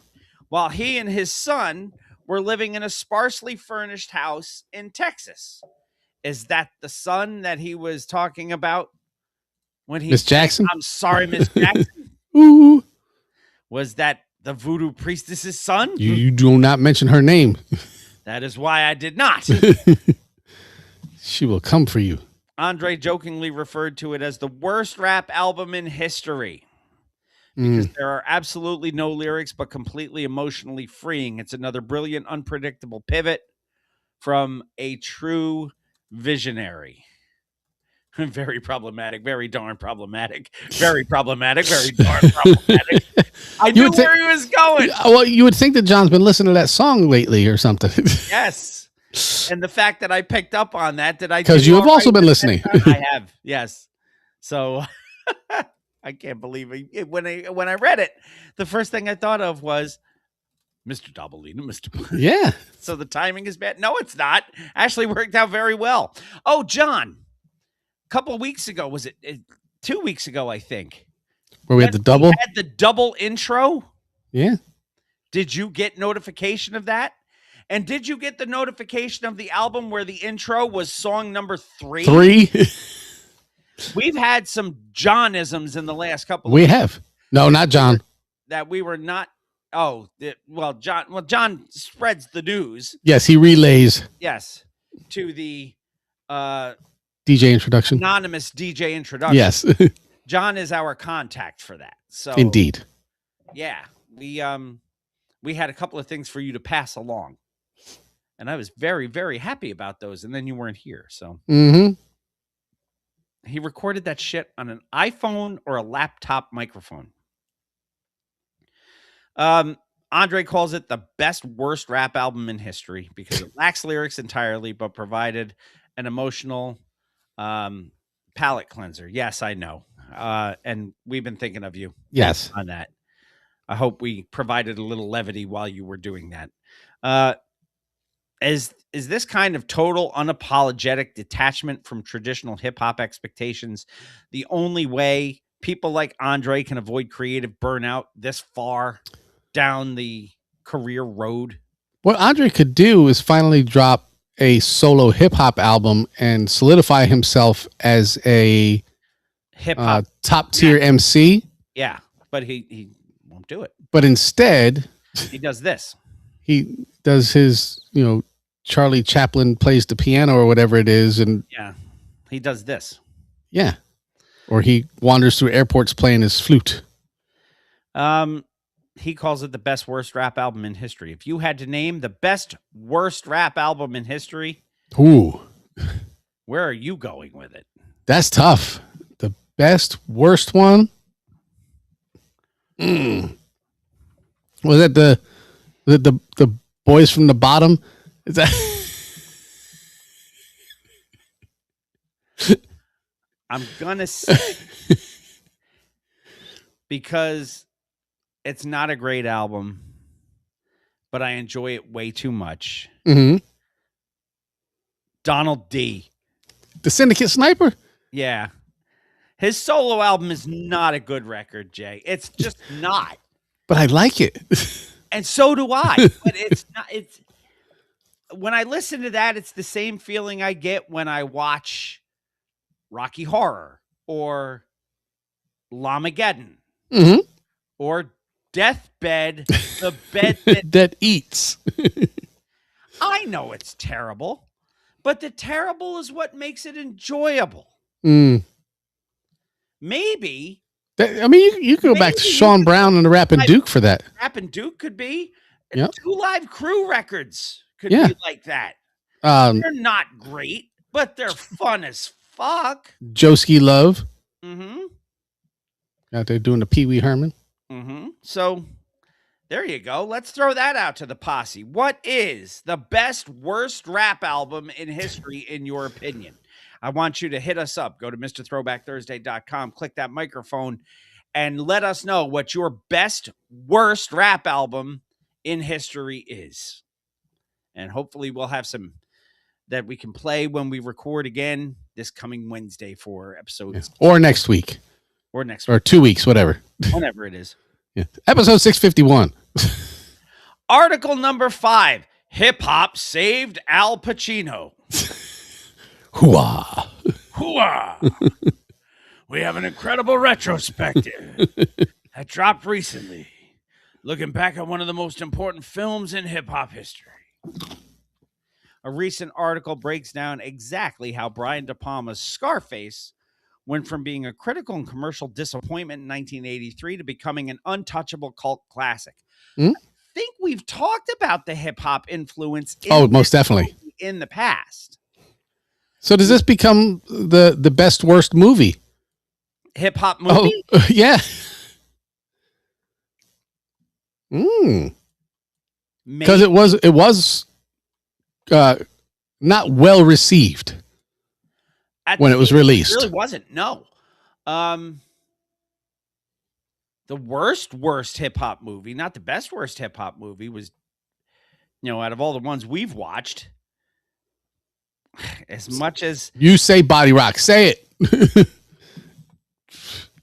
While he and his son were living in a sparsely furnished house in Texas. Is that the son that he was talking about when he Miss Jackson? I'm sorry, Miss Jackson. Ooh. Was that the voodoo priestess's son? You do not mention her name. That is why I did not. She will come for you. Andre jokingly referred to it as the worst rap album in history because there are absolutely no lyrics, but completely emotionally freeing. It's another brilliant, unpredictable pivot from a true visionary. Very problematic, very darn problematic, very problematic, very darn problematic. I knew where he was going. Well, you would think that John's been listening to that song lately or something. Yes. And the fact that I picked up on that, because you have also been listening. I have, yes. So I can't believe it. When I read it, the first thing I thought of was Mr. Dabalina, Mr. Yeah. So the timing is bad. No, it's not. Actually worked out very well. Oh, John, a couple of weeks ago, was it 2 weeks ago, I think. Where we had the double? We had the double intro. Yeah. Did you get notification of that? And did you get the notification of the album where the intro was song number 3? 3? We've had some Johnisms in the last couple of weeks. We have. No, not John. That we were not. Oh, John spreads the news. Yes, he relays. Yes, to the DJ introduction. Anonymous DJ introduction. Yes. John is our contact for that. So indeed. Yeah, we had a couple of things for you to pass along. And I was very, very happy about those. And then you weren't here. So he recorded that shit on an iPhone or a laptop microphone. Andre calls it the best, worst rap album in history because it lacks lyrics entirely, but provided an emotional palate cleanser. Yes, I know. And we've been thinking of you. Yes. On that. I hope we provided a little levity while you were doing that. Is this kind of total unapologetic detachment from traditional hip hop expectations the only way people like Andre can avoid creative burnout this far down the career road? What Andre could do is finally drop a solo hip hop album and solidify himself as a hip hop top tier MC. Yeah, but he won't do it. But instead, he does this. He does his, Charlie Chaplin plays the piano or whatever it is. And yeah, he does this. Yeah. Or he wanders through airports playing his flute. He calls it the best, worst rap album in history. If you had to name the best, worst rap album in history, ooh, where are you going with it? That's tough. The best, worst one. Was that the boys from the bottom? Is that? I'm gonna say because it's not a great album, but I enjoy it way too much. Mm-hmm. Donald D. The Syndicate Sniper? Yeah. His solo album is not a good record, Jay. It's just not. But I like it. And so do I. But it's not. It's when I listen to that, it's the same feeling I get when I watch Rocky Horror or Lamageddon Mm-hmm. or Deathbed, the bed that That eats. I know it's terrible, but the terrible is what makes it enjoyable. Mm. Maybe I mean, you could go back to Maybe you Sean could- Brown and the Rapping Duke for that. Rappin' Duke could be. Yep. 2 Live Crew records could Yeah. be like that. Um, They're not great, but they're fun as fuck. Joski Love Mm-hmm. out there doing the Pee Wee Herman. Mm-hmm. So there you go. Let's throw that out to the posse. What is the best, worst rap album in history, in your opinion? I want you to hit us up. Go to MrThrowbackThursday.com, click that microphone, and let us know what your best, worst rap album in history is. And hopefully we'll have some that we can play when we record again this coming Wednesday for episodes Or next week. or next Or week, 2 weeks, whatever. whenever it is. Yeah. Episode 651. Article number 5, hip hop saved Al Pacino. Hooah. Hooah! We have an incredible retrospective that dropped recently, looking back at one of the most important films in hip hop history. A recent article breaks down exactly how Brian De Palma's Scarface went from being a critical and commercial disappointment in 1983 to becoming an untouchable cult classic. Hmm? I think we've talked about the hip hop influence Oh, in most this definitely. movie in the past. So does this become the best, worst movie? Hip hop movie? Oh, yeah. Because Maybe. it was not well received At when the it was time, released. It really wasn't. No. The worst hip hop movie, not the best worst hip hop movie, was, out of all the ones we've watched, as much as You say Body Rock. Say it.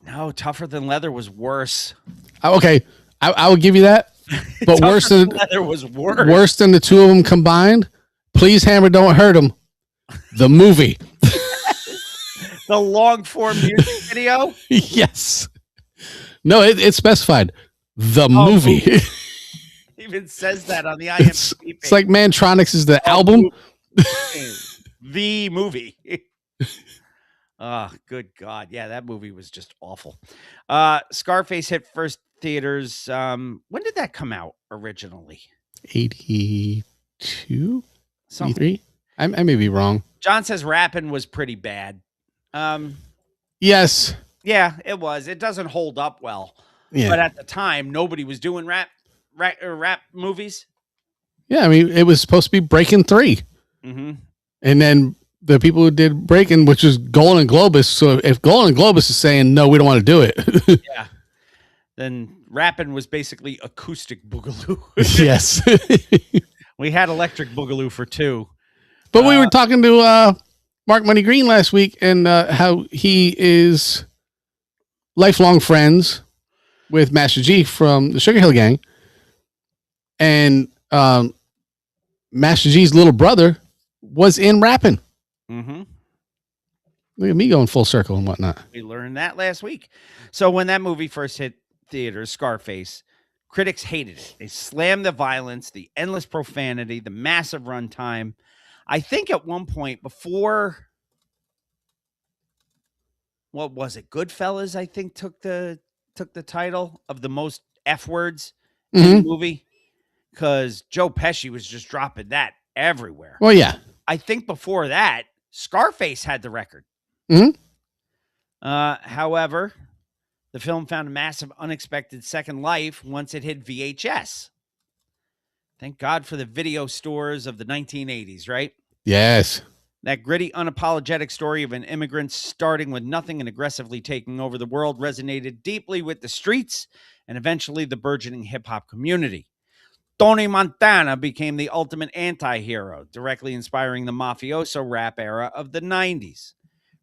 no, Tougher Than Leather was worse. Okay, I will give you that. But Tougher worse Than than Leather was worse. worse than the two of them combined. Please, Hammer, don't hurt him. The movie. The long form music video. Yes. No, it's specified. The movie. Even says that on the It's, IMDb it's like Mantronics is the album. The movie. Oh, good God. Yeah, that movie was just awful. Scarface hit first theaters. When did that come out originally? 82? Something. 83? I may be wrong. John says Rappin' was pretty bad. Yes. Yeah, it was. It doesn't hold up well. Yeah. But at the time, nobody was doing rap movies. Yeah, I mean, it was supposed to be Breaking 3. Mm-hmm. And then the people who did Breaking, which was Golden Globus. So if Golden Globus is saying, no, we don't want to do it. Yeah. Then Rappin' was basically acoustic boogaloo. Yes. We had electric boogaloo for 2. But we were talking to Mark Money Green last week and how he is lifelong friends with Master G from the Sugar Hill Gang. And Master G's little brother was in Rappin'. Mm-hmm. Look at me going full circle and whatnot. We learned that last week. So when that movie first hit theaters, Scarface, critics hated it. They slammed the violence, the endless profanity, the massive runtime. I think at one point before, what was it? Goodfellas, I think, took the title of the most F words in the movie, because Joe Pesci was just dropping that everywhere. Well, yeah. I think before that, Scarface had the record. Mhm. However, the film found a massive, unexpected second life once it hit VHS. Thank God for the video stores of the 1980s, right? Yes. That gritty, unapologetic story of an immigrant starting with nothing and aggressively taking over the world resonated deeply with the streets and eventually the burgeoning hip hop community. Tony Montana became the ultimate anti-hero, directly inspiring the mafioso rap era of the 90s.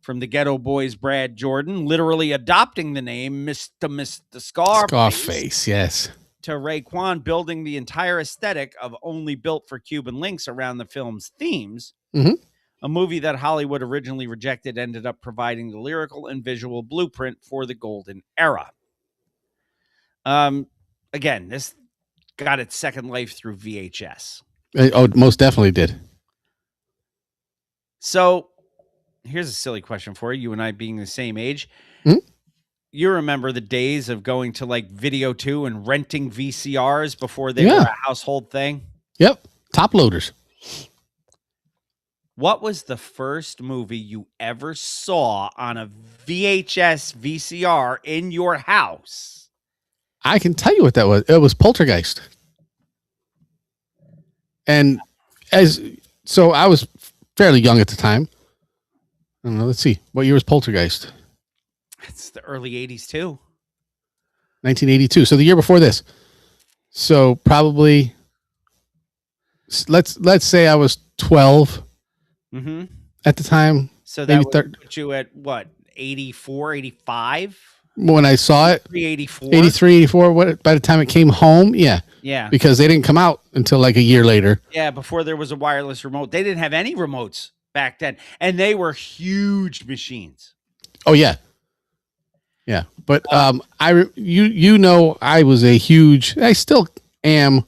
From the Ghetto Boys' Brad Jordan, literally adopting the name Mr. Scarface, yes. to Raekwon building the entire aesthetic of Only Built for Cuban Links around the film's themes. Mhm. A movie that Hollywood originally rejected ended up providing the lyrical and visual blueprint for the golden era. Again, this got its second life through VHS. Oh, most definitely did. So here's a silly question for you. You and I being the same age. Hmm? You remember the days of going to like Video 2 and renting VCRs before they were Yeah. a household thing? Yep. Top loaders. What was the first movie you ever saw on a VHS VCR in your house? I can tell you what that was. It was Poltergeist. And so I was fairly young at the time. I don't know. Let's see. What year was Poltergeist? It's the early 80s too. 1982. So the year before this. So probably let's say I was 12 Mm-hmm. at the time. So that Maybe would put you at what, 84, 85? When I saw it. 384? 83, 84. What, by the time it came home? Yeah. Yeah. Because they didn't come out until like a year later. Yeah, before there was a wireless remote. They didn't have any remotes back then. And they were huge machines. Oh yeah. Yeah. But you know I was I still am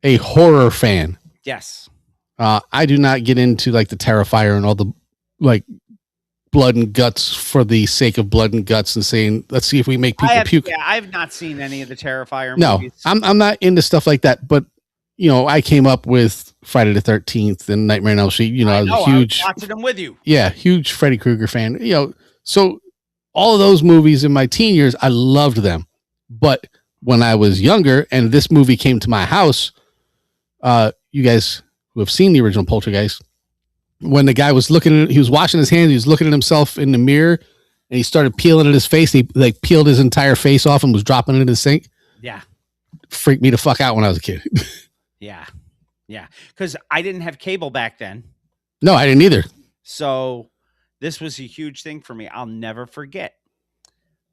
a horror fan. Yes. I do not get into like the Terrifier and all the like blood and guts for the sake of blood and guts and saying, let's see if we make people puke. Yeah, I've not seen any of the Terrifier No, movies. I'm not into stuff like that. But you know, I came up with Friday the 13th and Nightmare on Elm Street. You know, I was a huge, watching them with you. yeah, huge Freddy Krueger fan. You know, so all of those movies in my teen years, I loved them. But when I was younger and this movie came to my house, you guys who have seen the original Poltergeist, when the guy was he was washing his hands, he was looking at himself in the mirror and he started peeling at his face. He like peeled his entire face off and was dropping it in the sink. Yeah. Freaked me the fuck out when I was a kid. Yeah. Yeah. Because I didn't have cable back then. No, I didn't either. So this was a huge thing for me. I'll never forget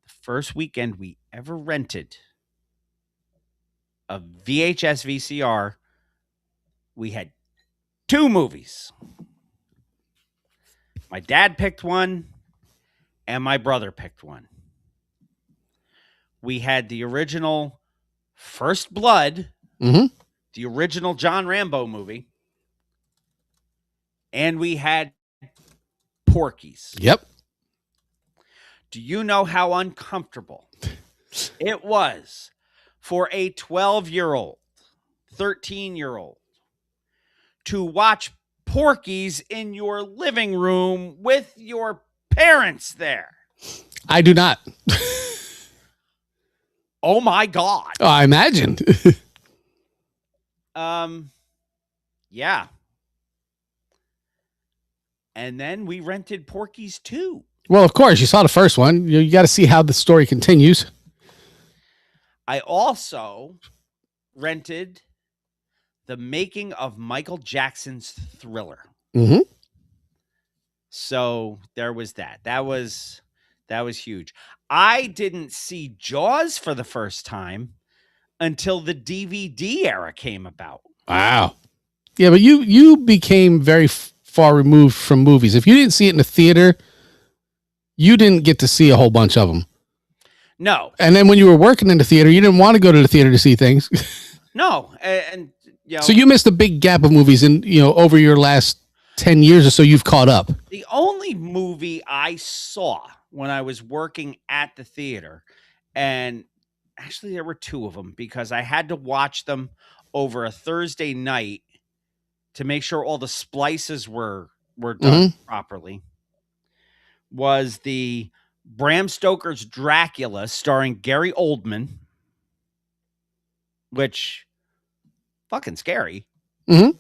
the first weekend we ever rented a VHS VCR. We had 2 movies. My dad picked one and my brother picked one. We had the original First Blood, Mm-hmm. the original John Rambo movie, and we had Porky's. Yep. Do you know how uncomfortable it was for a 12-year-old, 13-year-old to watch Porky's in your living room with your parents there? I do not. Oh my God. Oh, I imagine. Yeah. And then we rented Porky's 2. Well, of course, you saw the first one. You got to see how the story continues. I also rented The Making of Michael Jackson's Thriller. Mm-hmm. So there was that. That was huge. I didn't see Jaws for the first time until the DVD era came about. Wow. Yeah, but you became very far removed from movies. If you didn't see it in the theater, you didn't get to see a whole bunch of them. No. And then when you were working in the theater, you didn't want to go to the theater to see things. No. And you know, so you missed a big gap of movies and over your last 10 years or so you've caught up. the only movie I saw when I was working at the theater, and actually there were 2 of them because I had to watch them over a Thursday night to make sure all the splices were done properly, was the Bram Stoker's Dracula, starring Gary Oldman, which fucking scary. Mhm.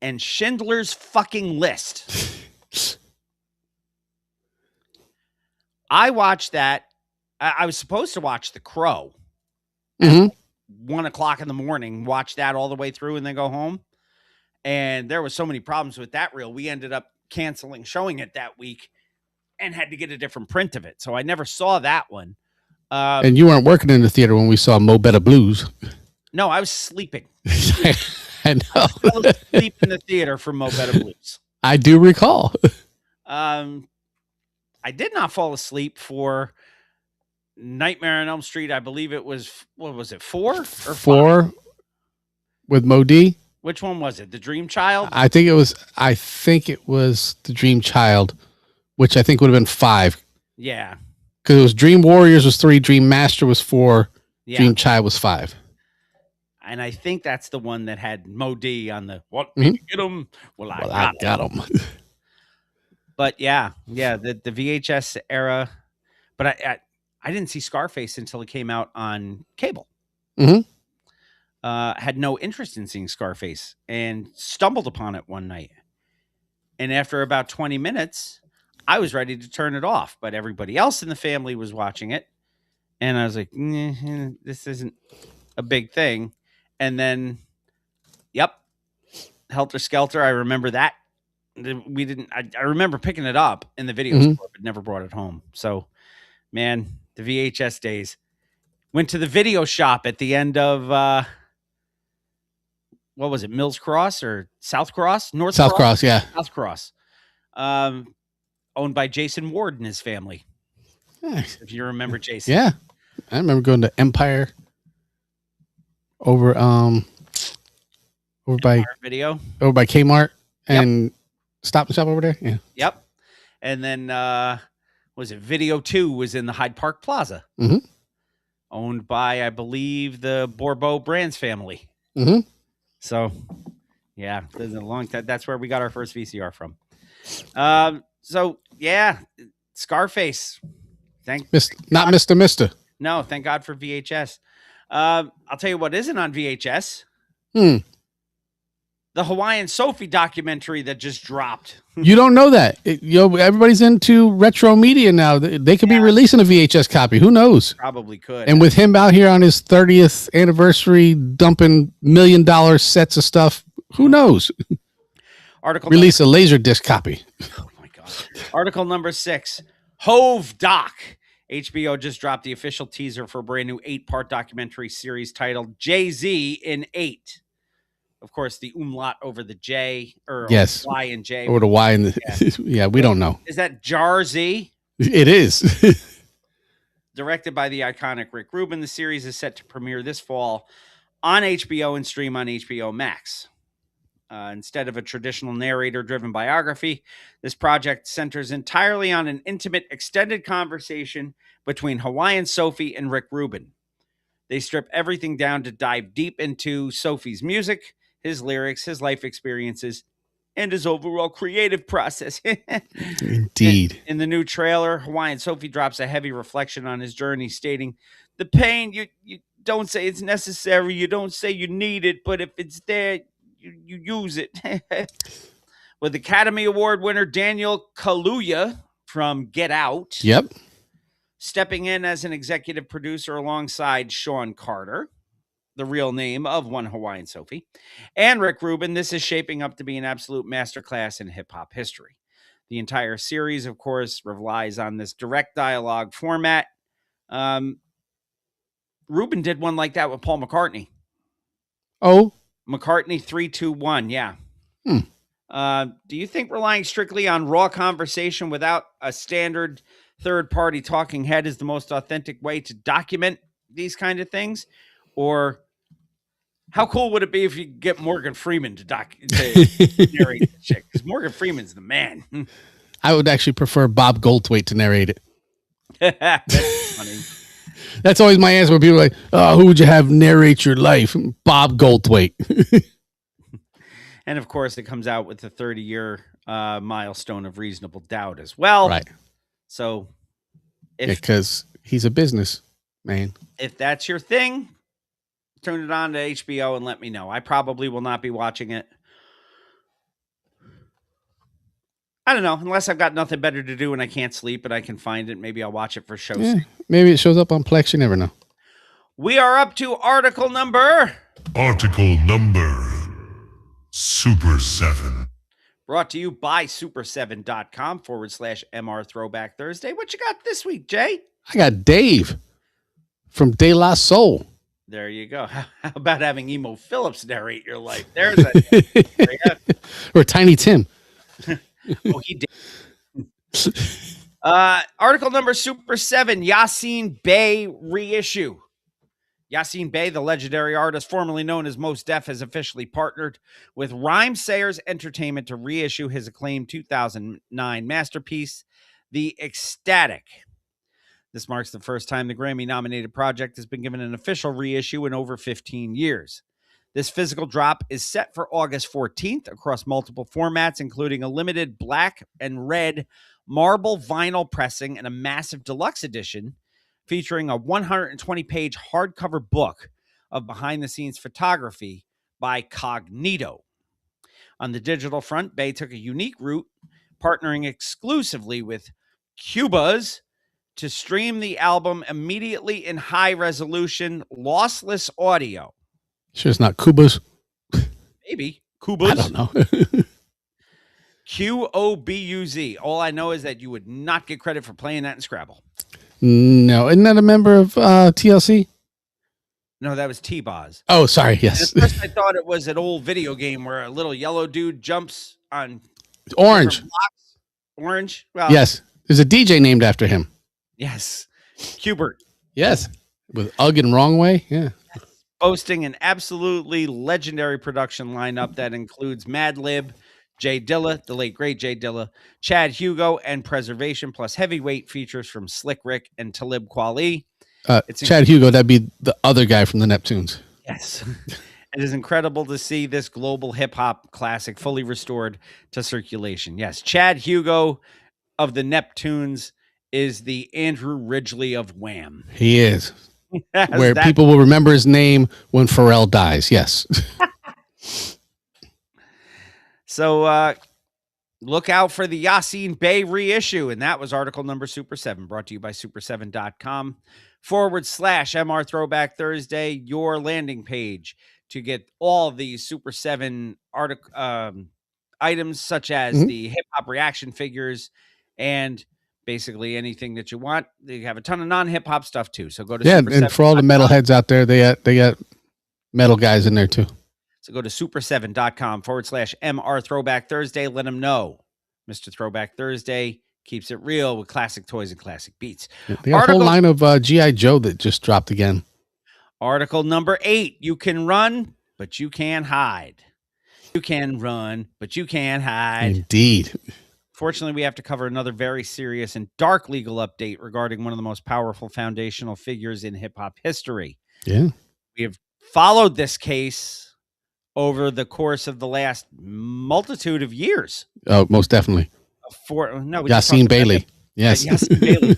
And Schindler's fucking List. I watched that. I was supposed to watch The Crow. Mhm. 1 o'clock in the morning, watch that all the way through and then go home. And there was so many problems with that reel. We ended up canceling showing it that week and had to get a different print of it. So I never saw that one. And you weren't working in the theater when we saw Mo Better Blues. No, I was sleeping. I know. I fell asleep in the theater for Mo Better Blues. I do recall. I did not fall asleep for Nightmare on Elm Street. I believe it was, what was it, 4 or 5? 4 with Mo D. Which one was it? The Dream Child? I think it was the Dream Child, which I think would have been 5. Yeah. Because it was Dream Warriors was 3, Dream Master was 4, Yeah. Dream Child was 5. And I think that's the one that had Mo D on the, what, Mhm. get him? Well, Well, I I got them. But yeah, the VHS era. But I didn't see Scarface until it came out on cable. Mhm. Had no interest in seeing Scarface and stumbled upon it one night. And after about 20 minutes, I was ready to turn it off, but everybody else in the family was watching it. And I was like, this isn't a big thing. And then, yep, Helter Skelter. I remember that. We didn't, I remember picking it up in the video store, but never brought it home. So, man, the VHS days. Went to the video shop at the end of, what was it, Mills Cross or South Cross? South Cross, yeah. South Cross. Owned by Jason Ward and his family. Nice. If you remember Jason. Yeah. I remember going to Empire over by Video. over by Kmart and Stop and Shop over there. Yeah. Yep. And then was it Video 2 was in the Hyde Park Plaza. Mhm. Owned by, I believe, the Bourbeau Brands family. Mhm. So, yeah, there's a long time. That's where we got our first VCR from. So, yeah, Scarface. Not Mr. Mister. No, thank God for VHS. I'll tell you what isn't on VHS. The Hawaiian Sophie documentary that just dropped. You don't know that. Everybody's into retro media now. They could be releasing a VHS copy. Who knows? Probably could. And with him out here on his 30th anniversary, dumping $1 million sets of stuff, who knows? Release a laser disc copy. Oh my God. Article number 6. Hove Doc. HBO just dropped the official teaser for a brand new 8-part documentary series titled Jay-Z in 8. Of course, the umlaut over the J, or yes, Y and J. Or the Y and the, yeah, we don't know. Is that Jar Z? It is. Directed by the iconic Rick Rubin, the series is set to premiere this fall on HBO and stream on HBO Max. Instead of a traditional narrator-driven biography, this project centers entirely on an intimate, extended conversation between Hawaiian Sophie and Rick Rubin. They strip everything down to dive deep into Sophie's music, his lyrics, his life experiences, and his overall creative process. Indeed. In the new trailer, Hawaiian Sophie drops a heavy reflection on his journey, stating, "The pain, you don't say it's necessary, you don't say you need it, but if it's there, you use it." With Academy Award winner Daniel Kaluuya from Get Out. Yep. Stepping in as an executive producer alongside Sean Carter, the real name of one Hawaiian Sophie, and Rick Rubin, this is shaping up to be an absolute masterclass in hip-hop history. The entire series, of course, relies on this direct dialogue format. Rubin did one like that with Paul McCartney. Oh. McCartney 3-2-1, yeah. Do you think relying strictly on raw conversation without a standard third-party talking head is the most authentic way to document these kind of things? Or how cool would it be if you get Morgan Freeman to narrate this shit? Because Morgan Freeman's the man. I would actually prefer Bob Goldthwait to narrate it. That's funny. That's always my answer when people are like, "Oh, who would you have narrate your life?" Bob Goldthwait. And of course, it comes out with the 30-year milestone of Reasonable Doubt as well. Right. So Because he's a business man. if that's your thing, turn it on to HBO and let me know. I probably will not be watching it. I don't know, unless I've got nothing better to do and I can't sleep and I can find it. Maybe I'll watch it for show's Yeah, sake. maybe it shows up on Plex. You never know. We are up to article number, Article number Super 7. brought to you by super7.com/MR Throwback Thursday. What you got this week, Jay? I got Dave from De La Soul. There you go. How about having Emo Phillips narrate your life? There's a Or Tiny Tim. oh, he did. Article number Super 7, Yasin Bey reissue. Yasin Bey, the legendary artist formerly known as Mos Def, has officially partnered with Rhymesayers Entertainment to reissue his acclaimed 2009 masterpiece, The Ecstatic. This marks the first time the Grammy-nominated project has been given an official reissue in over 15 years. This physical drop is set for August 14th across multiple formats, including a limited black and red marble vinyl pressing and a massive deluxe edition featuring a 120-page hardcover book of behind-the-scenes photography by Cognito. On the digital front, Bey took a unique route, partnering exclusively with Cubas to stream the album immediately in high-resolution, lossless audio. Sure, it's not Kubas. Maybe. I Cubas. don't know. Qobuz. All I know is that you would not get credit for playing that in Scrabble. No, isn't that a member of TLC? No, that was T-Boz. Oh, sorry. And Yes. at first I thought it was an old video game where a little yellow dude jumps on Orange. different blocks. Orange? Well, Yes. There's a DJ named after him. Yes. Cubert. Yes. With Ugg and Wrong Way. Yeah. Boasting an absolutely legendary production lineup that includes Madlib, Jay Dilla, the late great Jay Dilla, Chad Hugo, and Preservation, plus heavyweight features from Slick Rick and Talib Kweli. Chad Hugo, that'd be the other guy from the Neptunes. Yes. It is incredible to see this global hip-hop classic fully restored to circulation. Yes, Chad Hugo of the Neptunes is the Andrew Ridgely of Wham. He is. Yes, Where people will remember his name when Pharrell dies. Yes. So look out for the Yasin Bey reissue. And that was article number Super 7, brought to you by super7.com/MR Throwback Thursday, your landing page to get all these Super 7 items, such as the hip hop reaction figures and basically anything that you want. They have a ton of non-hip hop stuff too. So go to and for all the metalheads out there, they got metal guys in there too. So go to super7.com/MR Throwback Thursday. Let them know Mr. Throwback Thursday keeps it real with classic toys and classic beats. They got a whole line of G.I. Joe that just dropped again. Article number 8. You can run, but you can't hide. You can run, but you can't hide. Indeed. Fortunately, we have to cover another very serious and dark legal update regarding one of the most powerful foundational figures in hip-hop history. Yeah. We have followed this case over the course of the last multitude of years. Oh, most definitely. Yasin Bailey. Yes. Yasin Bailey.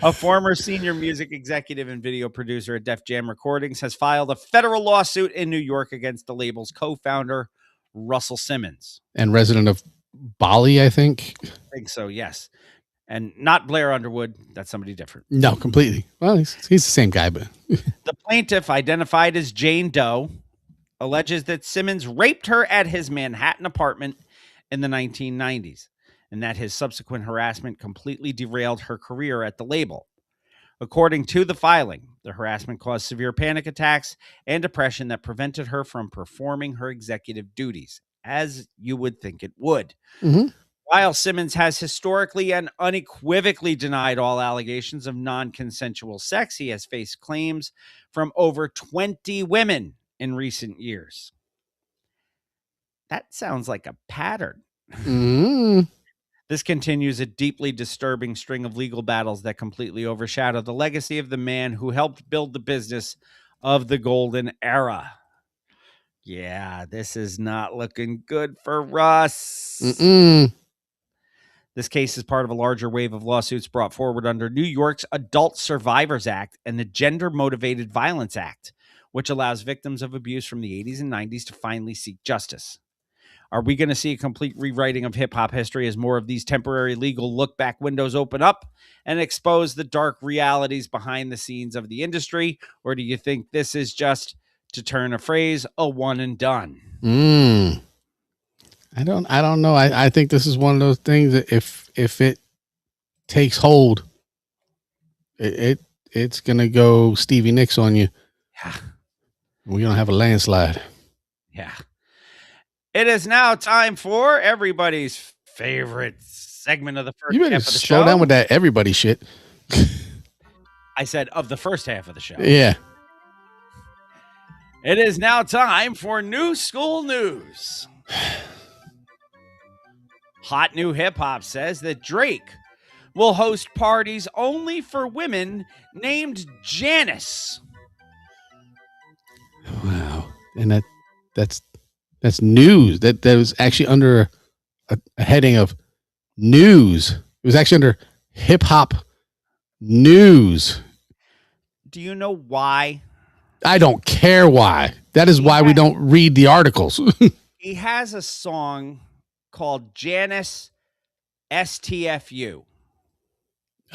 A former senior music executive and video producer at Def Jam Recordings has filed a federal lawsuit in New York against the label's co-founder, Russell Simmons. And resident of Bali, I think. I think so, yes. And not Blair Underwood. That's somebody different. No, completely. Well, he's the same guy, but the plaintiff, identified as Jane Doe, alleges that Simmons raped her at his Manhattan apartment in the 1990s, and that his subsequent harassment completely derailed her career at the label. According to the filing, the harassment caused severe panic attacks and depression that prevented her from performing her executive duties, as you would think it would. Mm-hmm. While Simmons has historically and unequivocally denied all allegations of non-consensual sex, he has faced claims from over 20 women in recent years. That sounds like a pattern. Mm-hmm. This continues a deeply disturbing string of legal battles that completely overshadow the legacy of the man who helped build the business of the golden era. Yeah, this is not looking good for Russ. Mm-mm. This case is part of a larger wave of lawsuits brought forward under New York's Adult Survivors Act and the Gender Motivated Violence Act, which allows victims of abuse from the 80s and 90s to finally seek justice. Are we going to see a complete rewriting of hip-hop history as more of these temporary legal look-back windows open up and expose the dark realities behind the scenes of the industry? Or do you think this is just, to turn a phrase, a one and done? I don't know. I think this is one of those things that if it takes hold, it's gonna go Stevie Nicks on you. Yeah. We're gonna have a landslide. Yeah. It is now time for everybody's favorite segment of the first You better half of the slow show. down with that everybody shit. I said of the first half of the show. Yeah. It is now time for New School News. Hot New Hip Hop says that Drake will host parties only for women named Janice. Wow. And that's news. That was actually under a heading of news. It was actually under hip hop news. Do you know why? I don't care why. That is why we don't read the articles. He has a song called Janice STFU.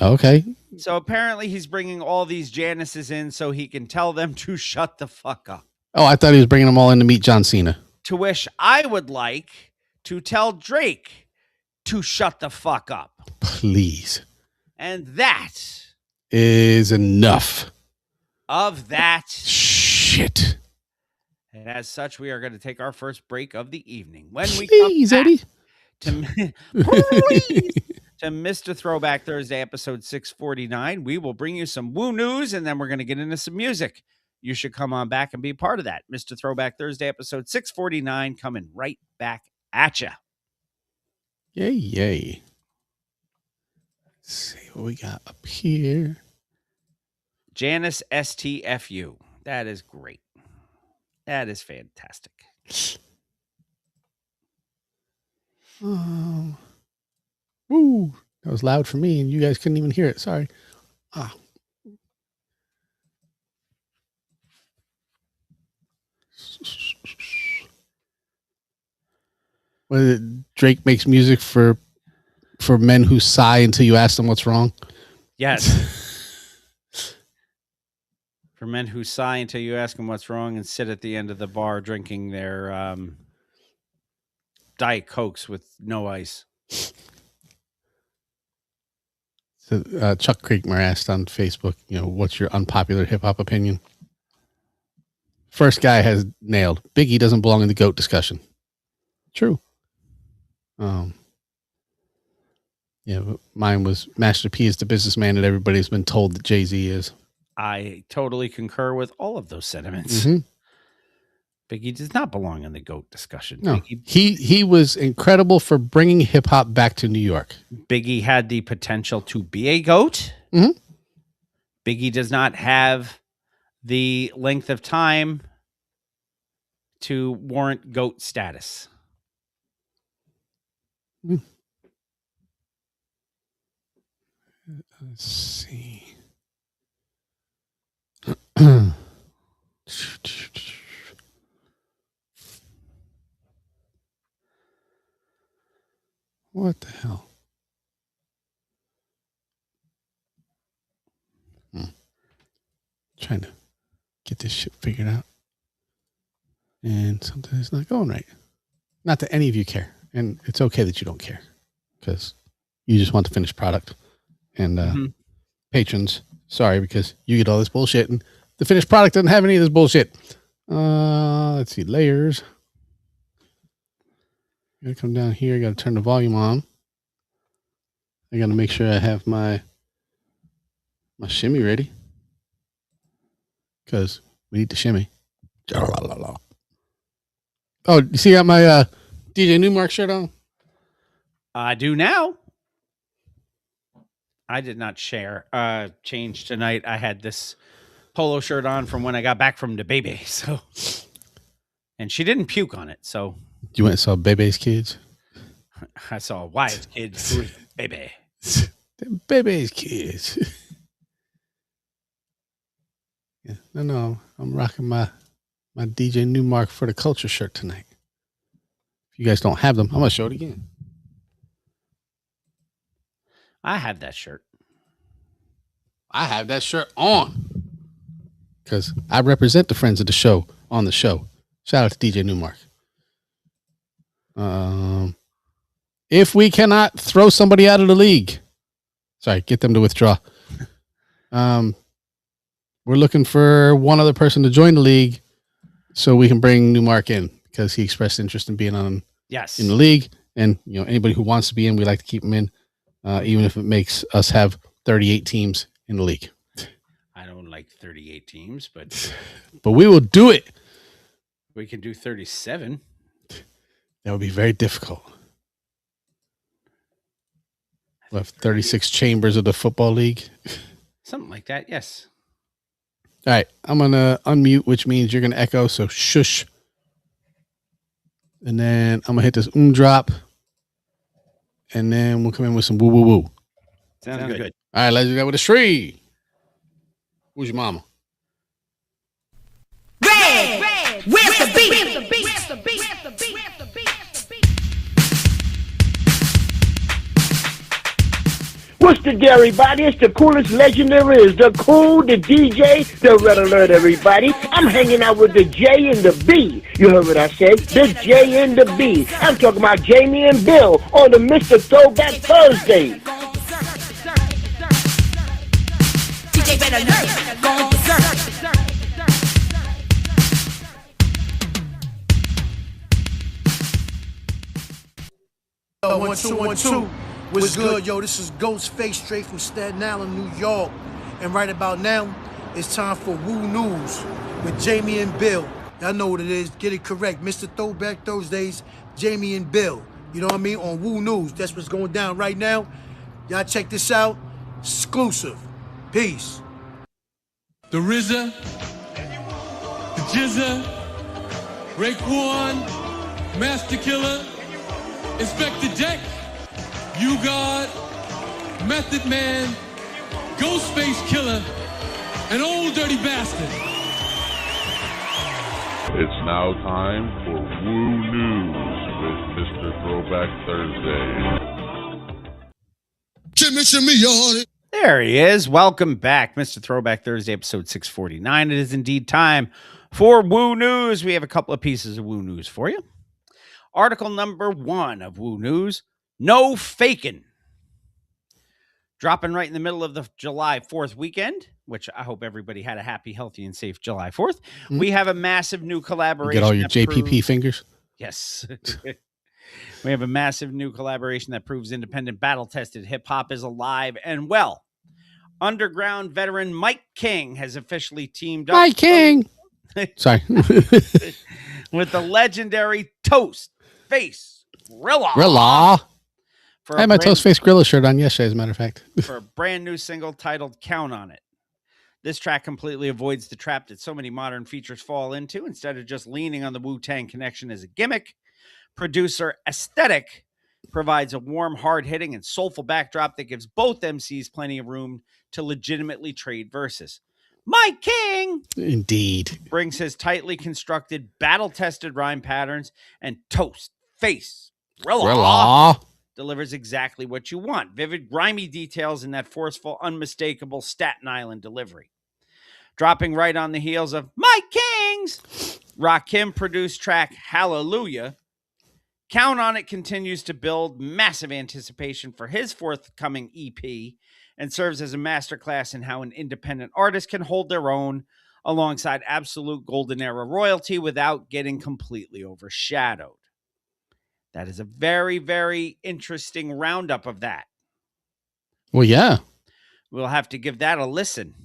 Okay. So apparently he's bringing all these Janices in so he can tell them to shut the fuck up. Oh, I thought he was bringing them all in to meet John Cena. To which I would like to tell Drake to shut the fuck up. Please. And that Is enough. of that. Shit. And as such, we are going to take our first break of the evening. When we Please, come back Eddie. to Mr. Throwback Thursday, episode 649, we will bring you some woo news, and then we're going to get into some music. You should come on back and be a part of that. Mr. Throwback Thursday, episode 649, coming right back at you. Yay, yay. Let's see what we got up here. Janice STFU. That is great. That is fantastic. Woo. That was loud for me, and you guys couldn't even hear it. Sorry. Ah. What is it? Drake makes music for men who sigh until you ask them what's wrong. Yes. For men who sigh until you ask them what's wrong and sit at the end of the bar drinking their Diet Cokes with no ice. So, Chuck Creekmer asked on Facebook, what's your unpopular hip hop opinion? First guy has nailed. Biggie doesn't belong in the GOAT discussion. True. Mine was Master P is the businessman that everybody's been told that Jay-Z is. I totally concur with all of those sentiments. Mm-hmm. Biggie does not belong in the GOAT discussion. No, he was incredible for bringing hip hop back to New York. Biggie had the potential to be a GOAT. Mm-hmm. Biggie does not have the length of time to warrant GOAT status. Let's see. What the hell? Trying to get this shit figured out. And something is not going right. Not that any of you care. And it's okay that you don't care. Because you just want the finished product. And patrons, sorry, because you get all this bullshit. And the finished product doesn't have any of this bullshit. Let's see. Layers. I gotta come down here. I gotta turn the volume on. I gotta make sure I have my shimmy ready. Because we need to shimmy. Oh, you see I got my DJ Newmark shirt on? I do now. I did not change tonight. I had this polo shirt on from when I got back from the baby. So, and she didn't puke on it. So You went and saw Bebe's Kids? I saw Wyatt's kids who was baby. Them baby's kids. Yeah, no, I'm rocking my DJ Newmark for the culture shirt tonight. If you guys don't have them, I'm gonna show it again. I have that shirt. I have that shirt on because I represent the friends of the show on the show. Shout out to DJ Newmark. If we cannot throw somebody out of the league, get them to withdraw. We're looking for one other person to join the league so we can bring Newmark in because he expressed interest in being in the league. And anybody who wants to be in, we like to keep them in, even if it makes us have 38 teams in the league. I don't like 38 teams, but we will do it. We can do 37. That would be very difficult. We'll have 36 chambers of the football league. Something like that, yes. All right, I'm going to unmute, which means you're going to echo, so shush. And then I'm going to hit this drop. And then we'll come in with some woo, woo, woo. Sounds good. All right, let's do that with a Shree. Who's your mama? Red, where's the beat? What's the deal, everybody? It's the coolest legend there is. The cool, the DJ, the red alert, everybody. I'm hanging out with the J and the B. You heard what I said? The J and the B. I'm talking about Jamie and Bill on the Mr. Throwback Thursday. DJ red alert, going berserk. Yo, 1 2 1 2. What's good, yo? This is Ghostface straight from Staten Island, New York. And right about now, it's time for Woo News with Jamie and Bill. Y'all know what it is. Get it correct. Mr. Throwback Thursdays, Jamie and Bill. You know what I mean? On Woo News. That's what's going down right now. Y'all check this out. Exclusive. Peace. The RZA, the Jizza, Raekwon, Master Killer, Inspector Deck, You God, Method Man, Ghostface Killer, and Old Dirty Bastard. It's now time for Woo News with Mr. Throwback Thursday. Shimmy on it. There he is. Welcome back, Mr. Throwback Thursday, episode 649. It is indeed time for Woo News. We have a couple of pieces of Woo News for you. Article number 1 of Woo News, no faking. Dropping right in the middle of the July 4th weekend, which I hope everybody had a happy, healthy, and safe July 4th. Mm-hmm. We have a massive new collaboration. Get all your JPP fingers? Yes. We have a massive new collaboration that proves independent, battle-tested hip-hop is alive and well. Underground veteran Mike King has officially teamed up. Mike King! Sorry. With the legendary Toast Face Grilla. I had my Toast Face Grilla shirt on yesterday, as a matter of fact. For a brand new single titled Count on It. This track completely avoids the trap that so many modern features fall into. Instead of just leaning on the Wu-Tang connection as a gimmick, producer Aesthetic provides a warm, hard-hitting, and soulful backdrop that gives both MCs plenty of room to legitimately trade verses. Mike King, indeed, brings his tightly constructed, battle-tested rhyme patterns, and Toast Face Grilla delivers exactly what you want. Vivid, grimy details in that forceful, unmistakable Staten Island delivery. Dropping right on the heels of Mike King's Rakim produced track Hallelujah, Count on It continues to build massive anticipation for his forthcoming EP and serves as a masterclass in how an independent artist can hold their own alongside absolute golden era royalty without getting completely overshadowed. That is a very, very interesting roundup of that. Well, yeah. We'll have to give that a listen.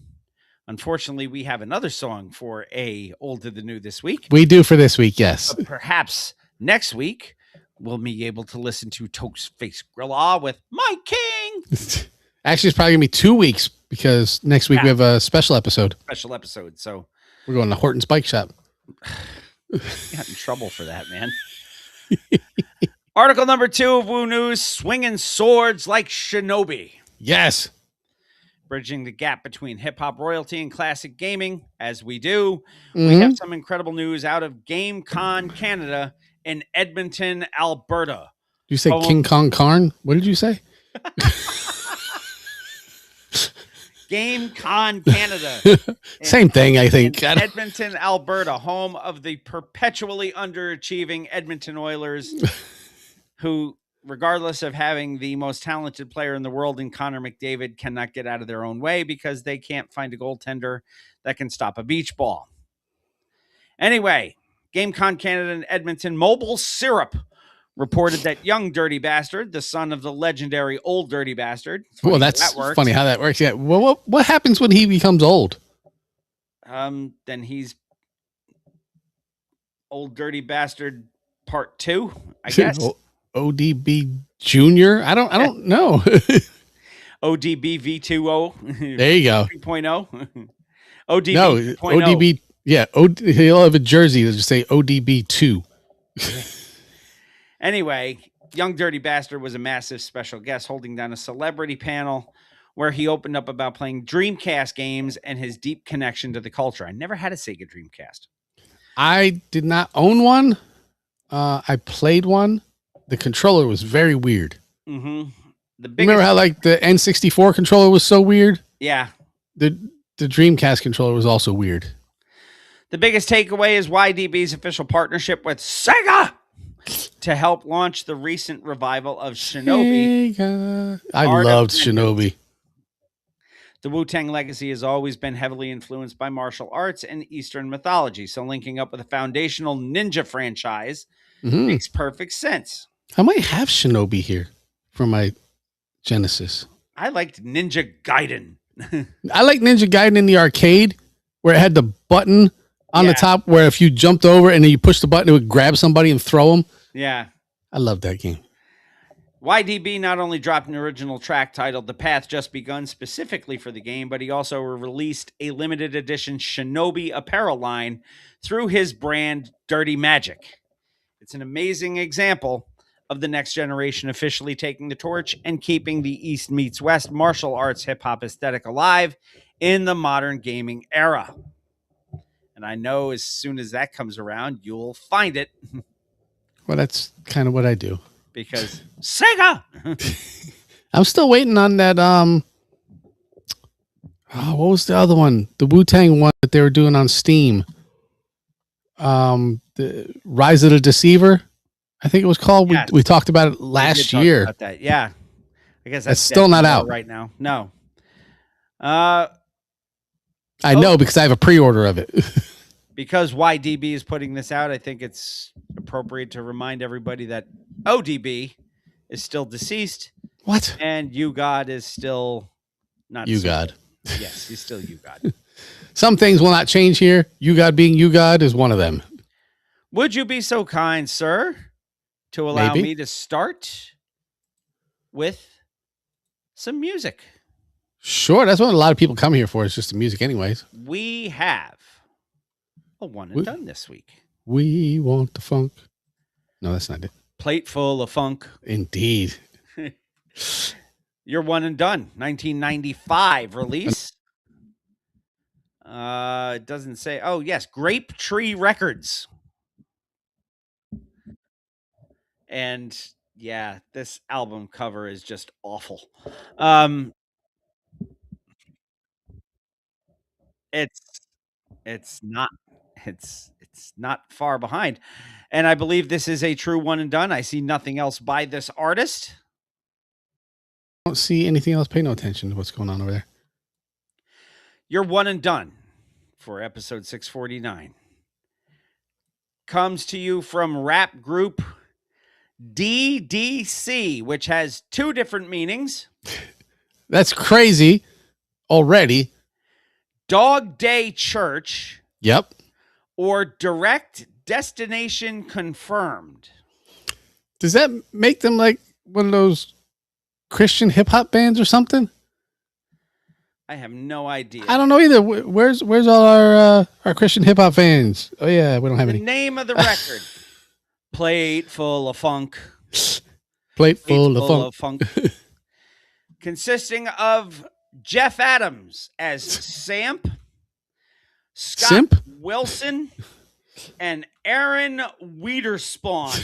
Unfortunately, we have another song for a Old to the New this week. We do for this week, yes. But perhaps next week, we'll be able to listen to Toast Face Grilla with Mike King. Actually, it's probably going to be 2 weeks because next week we have a special episode. So we're going to Horton's Bike Shop. Got in trouble for that, man. Article number 2 of Woo News, swinging swords like shinobi. Yes. Bridging the gap between hip-hop royalty and classic gaming, as we do. Mm-hmm. We have some incredible news out of GameCon Canada in Edmonton, Alberta. Did you say King Kong Karn? What did you say? GameCon Canada. Same thing, I think. Edmonton, Alberta, home of the perpetually underachieving Edmonton Oilers, who, regardless of having the most talented player in the world in Connor McDavid, cannot get out of their own way because they can't find a goaltender that can stop a beach ball. Anyway, GameCon Canada in Edmonton, Mobile Syrup reported that young Dirty Bastard, the son of the legendary Old Dirty Bastard. Well, that's funny how that works. Yeah. Well, what happens when he becomes old? Then he's Old Dirty Bastard Part 2, I guess. ODB Junior? I don't know. ODB V2O. There you go. 2.0. ODB no, 2.0. ODB. Yeah, he'll have a jersey that'll just say ODB 2. Anyway, young Dirty Bastard was a massive special guest holding down a celebrity panel where he opened up about playing Dreamcast games and his deep connection to the culture. I never had a Sega Dreamcast. I did not own one. I played one. The controller was very weird. Mm-hmm. Remember how like the N64 controller was so weird? Yeah. The Dreamcast controller was also weird. The biggest takeaway is YDB's official partnership with Sega to help launch the recent revival of Shinobi. Sega. I loved Shinobi. The Wu-Tang legacy has always been heavily influenced by martial arts and Eastern mythology, so linking up with a foundational ninja franchise makes perfect sense. I might have Shinobi here for my Genesis. I liked Ninja Gaiden. I like Ninja Gaiden in the arcade where it had the button on the top where if you jumped over and then you push the button, it would grab somebody and throw them. Yeah. I love that game. YDB not only dropped an original track titled The Path Just Begun specifically for the game, but he also released a limited edition Shinobi apparel line through his brand Dirty Magic. It's an amazing example of the next generation officially taking the torch and keeping the East meets West martial arts hip-hop aesthetic alive in the modern gaming era. And I know as soon as that comes around, you'll find it. Well, that's kind of what I do. Because Sega! I'm still waiting on that. What was the other one? The Wu-Tang one that they were doing on Steam. The Rise of the Deceiver, I think it was called. Yes. We talked about it last year. About that. Yeah. I guess that's still not out right now. No. I know because I have a pre-order of it. Because YDB is putting this out, I think it's appropriate to remind everybody that ODB is still deceased. What? And YouGod is still not. YouGod. Yes, he's still YouGod. Some things will not change here. YouGod being YouGod is one of them. Would you be so kind, sir, to allow me to start with some music? Sure, that's what a lot of people come here for. It's just the music anyways. We have a one and done this week. We want the funk. No, that's not it. Plate full of funk. Indeed. Your one and done. 1995 release. It doesn't say. Oh, yes. Grape Tree Records. And yeah, this album cover is just awful. It's not far behind. And I believe this is a true one and done. I see nothing else by this artist. I don't see anything else. Pay no attention to what's going on over there. Your one and done for episode 649 comes to you from rap group DDC, which has two different meanings. That's crazy already. Dog Day Church. Yep. Or Direct Destination Confirmed. Does that make them like one of those Christian hip hop bands or something? I have no idea. I don't know either. Where's all our Christian hip hop fans? Oh yeah, we don't have any. The name of the record. Plate full of funk. Plate full of funk. Consisting of Jeff Adams as Samp, Scott Simp? Wilson, and Aaron Wiederspawn.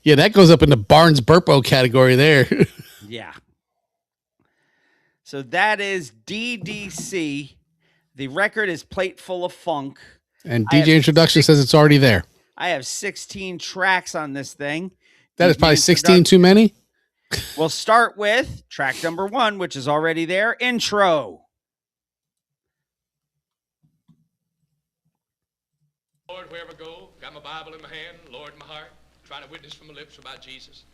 Yeah, that goes up in the Barnes Burpo category there. Yeah. So that is DDC. The record is Plate Full of Funk. And DJ Introduction says it's already there. I have 16 tracks on this thing. That is probably 16 too many. We'll start with track number 1, which is already there. Intro. Lord, wherever I go, got my Bible in my hand, Lord in my heart, trying to witness from my lips about Jesus.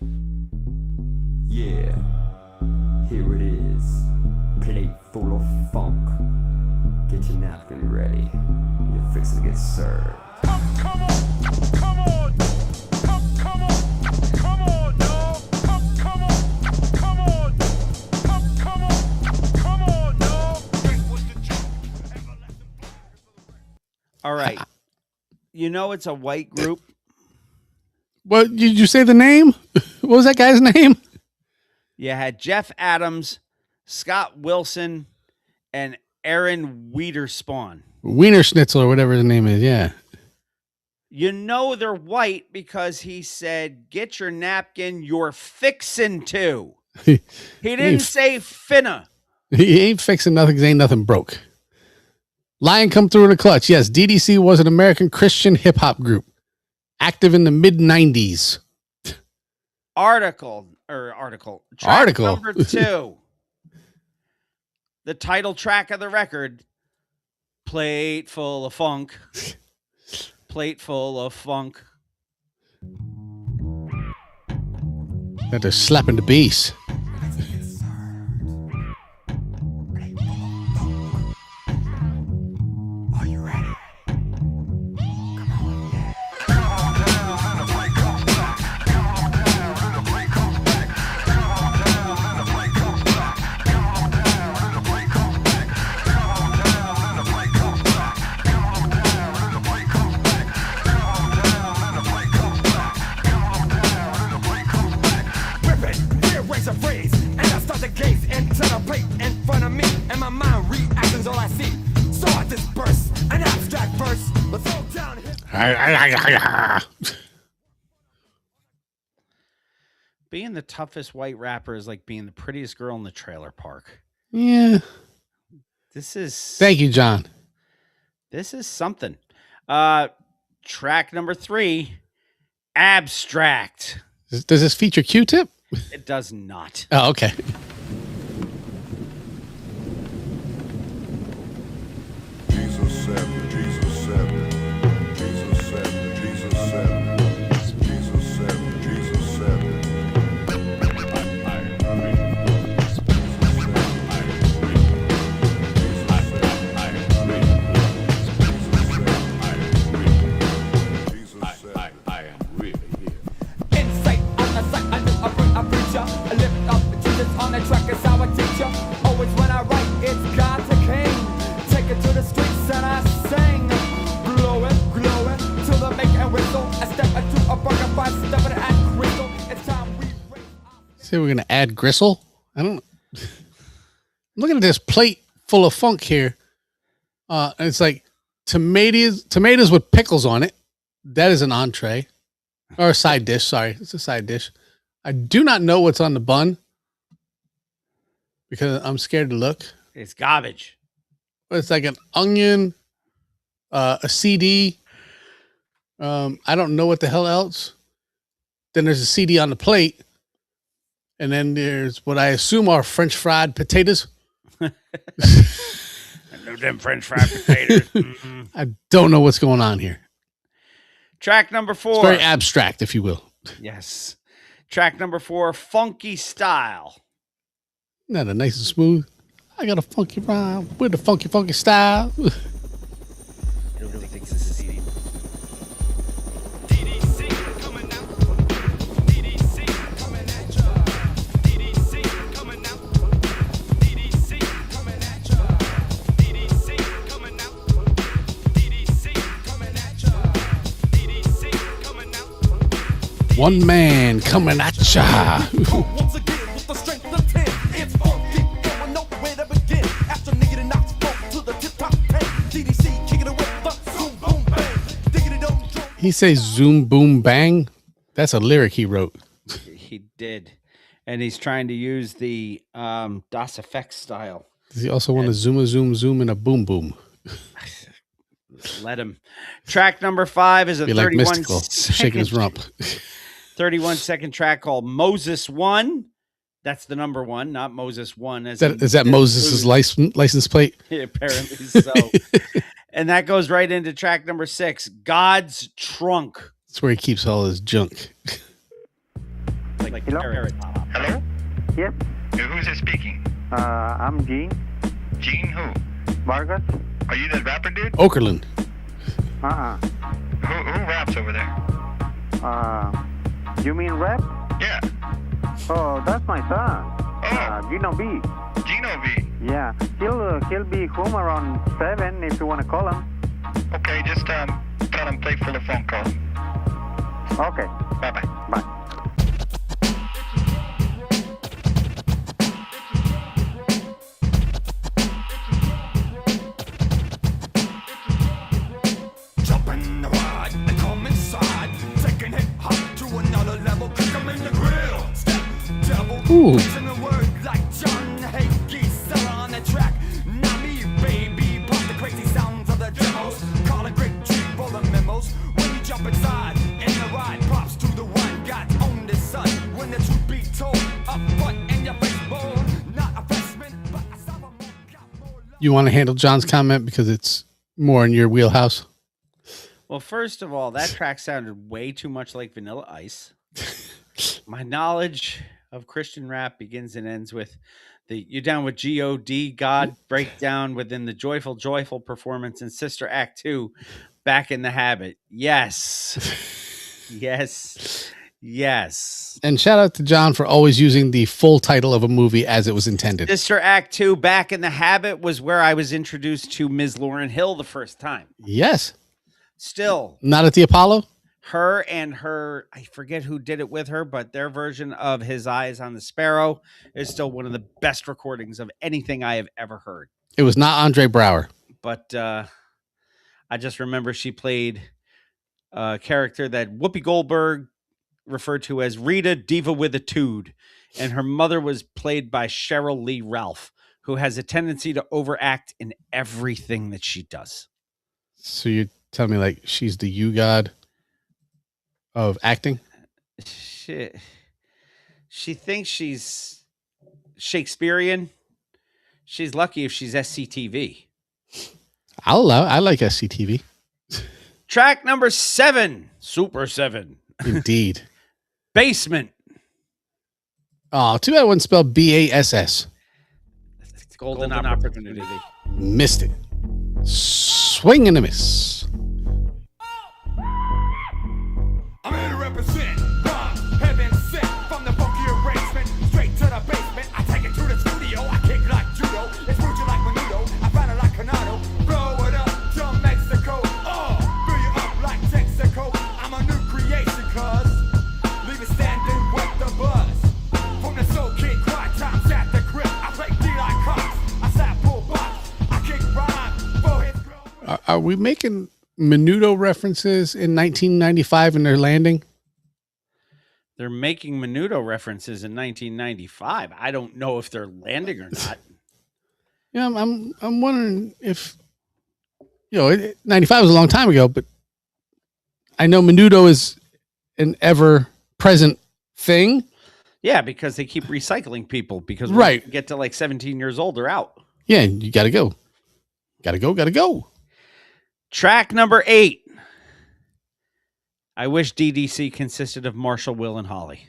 Yeah, here it is. Plate full of funk. Get your napkin ready. You're fixing to get served. Come on, come on, come on, come on, dog. Come on, come on, come on, dog. All right. You know it's a white group. What did you say the name? What was that guy's name? You had Jeff Adams, Scott Wilson, and Aaron Wiederspawn. Wiener Schnitzel or whatever his name is, yeah. You know they're white because he said, get your napkin, you're fixin' to. He didn't say finna. He ain't fixing nothing because ain't nothing broke. Lion come through in a clutch. Yes, DDC was an American Christian hip-hop group. Active in the mid-90s. Article. Track number 2. The title track of the record, Plate Full of Funk. Plate Full of Funk. That they're slapping the bass. Being the toughest white rapper is like being the prettiest girl in the trailer park. Yeah. Thank you, John. This is something. Track number 3, Abstract. Does this feature Q-Tip? It does not. Oh, okay. Jesus said, Jesus said, Jesus said, Jesus said, Jesus said, Jesus said. I am really here. Insight on the sight, I knew I bring a preacher. I lift up Jesus on the track is our teacher. Always when I write, it's God the King. Take it to the streets and I sing. Glowing, till the make and whistle. I step into a burger by stepping at crystal. It's time we raise. Say we're going to add gristle? I don't know. I'm looking at this plate full of funk here. And it's like tomatoes with pickles on it. That is an entree. Or a side dish, sorry. It's a side dish. I do not know what's on the bun because I'm scared to look. It's garbage. But it's like an onion, a CD. I don't know what the hell else. Then there's a CD on the plate. And then there's what I assume are French fried potatoes. I know them French fried potatoes. Mm-hmm. I don't know what's going on here. Track number 4. It's very abstract, if you will. Yes. Track number 4, Funky Style. Isn't that a nice and smooth? I got a funky rhyme with a funky style. I don't really think this is easy. One man coming at ya. Once again with the strength of 10. It's funky, going nowhere to begin. After nigga the knocks folk to the tip top 10. DDC kicking it with the zoom boom bang. Diggity don't drum. He says zoom boom bang. That's a lyric he wrote. He did. And he's trying to use the DOS effects style. Does he also want to zoom a zoom zoom and a boom boom? Let him. Track number 5 is a Be like 31 Mystical, shaking his rump. 31-second track called Moses 1. That's the number 1, not Moses 1. Is that Moses' license plate? Apparently so. And that goes right into track number 6, God's Trunk. That's where he keeps all his junk. Like Hello? Hello? Yep. Who's this speaking? I'm Gene. Gene who? Vargas. Are you that rapper dude? Okerlund. Who raps over there? You mean rap? Yeah. Oh, that's my son. Gino B. Gino B. Yeah. He'll be home around 7 if you want to call him. Okay, just tell him play full of phone calls. Okay. Bye-bye. Bye. Jumping the ride and come inside. Taking hip hop to another level. Kick 'em in the grill. Step, devil. Ooh. Using the word like John Hagee. Seller on the track. Not me, baby. Pop the crazy sounds of the demos. Call a great G for the memos. When you jump inside in the ride, props to the one God's own this son. When the truth be told, up front in your face, born. Not a freshman, but a sophomore. You want to handle John's comment because it's more in your wheelhouse? Well, first of all, that track sounded way too much like Vanilla Ice. My knowledge of Christian rap begins and ends with the "You Down with G.O.D. God" breakdown within the joyful performance in Sister Act 2, Back in the Habit. Yes. Yes. And shout out to John for always using the full title of a movie as it was intended. Sister Act 2, Back in the Habit was where I was introduced to Ms. Lauryn Hill the first time. Yes. Still. Not at the Apollo? Her and her, I forget who did it with her, but their version of His Eyes on the Sparrow is still one of the best recordings of anything I have ever heard. It was not Andre Brower. But I just remember she played a character that Whoopi Goldberg referred to as Rita Diva with a Tude, and her mother was played by Cheryl Lee Ralph, who has a tendency to overact in everything that she does. So you tell me like she's the you god of acting? She thinks she's Shakespearean. She's lucky if she's SCTV. I'll allow it. I like SCTV. Track number 7, Super 7. Indeed. Basement. Oh, too bad it wasn't spelled BASS. Golden opportunity. Missed it. Swing and a miss. I'm here to represent heaven sent from the funky arrangement straight to the basement. I take it to the studio. I kick like judo. It's Ruja like Menudo. I find it like Canado. Blow it up to Mexico. Fill you up like Texaco. I'm a new creation, cuz leave it standing with the buzz. From the soul kid, quiet times at the grip. I play D like Cox. I slap full box. I kick rhyme for his girl. Are we making Menudo references in 1995 in their landing? They're making Menudo references in 1995. I don't know if they're landing or not. Yeah, I'm wondering if 95 was a long time ago, but I know Menudo is an ever present thing. Yeah, because they keep recycling people because right. When you get to like 17 years old, they're out. Yeah, you got to go. Got to go. Track number 8. I wish DDC consisted of Marshall, Will, and Holly.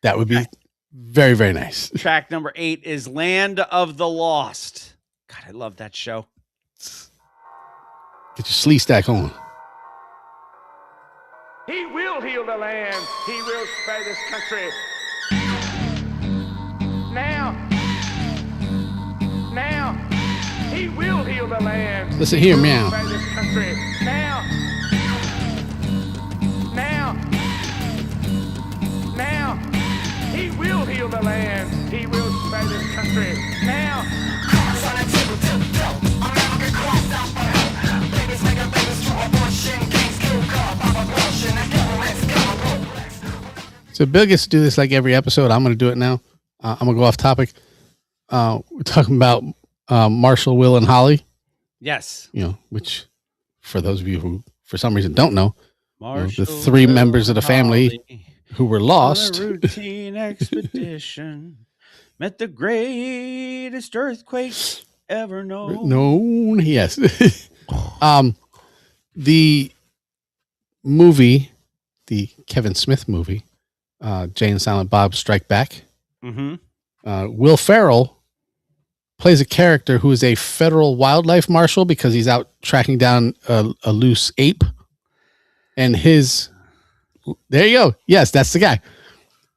That would be very, very nice. Track number 8 is Land of the Lost. God, I love that show. Get your sleeve stack on. He will heal the land. He will spare this country. Now, he will heal the land. Listen here, meow. Spare this country. Now, atmosphere. Now, So Bill gets to do this like every episode. I'm going to do it now. I'm going to go off topic. We're talking about Marshall, Will, and Holly. Yes. Which for those of you who for some reason don't know, Marshall, the three members of the family Holly, who were lost. on a routine expedition met the greatest earthquake ever known. Yes. The movie, the Kevin Smith movie, Jay and Silent Bob Strike Back. Mm-hmm. Will Ferrell plays a character who is a federal wildlife marshal because he's out tracking down a loose ape. And there you go. Yes, that's the guy.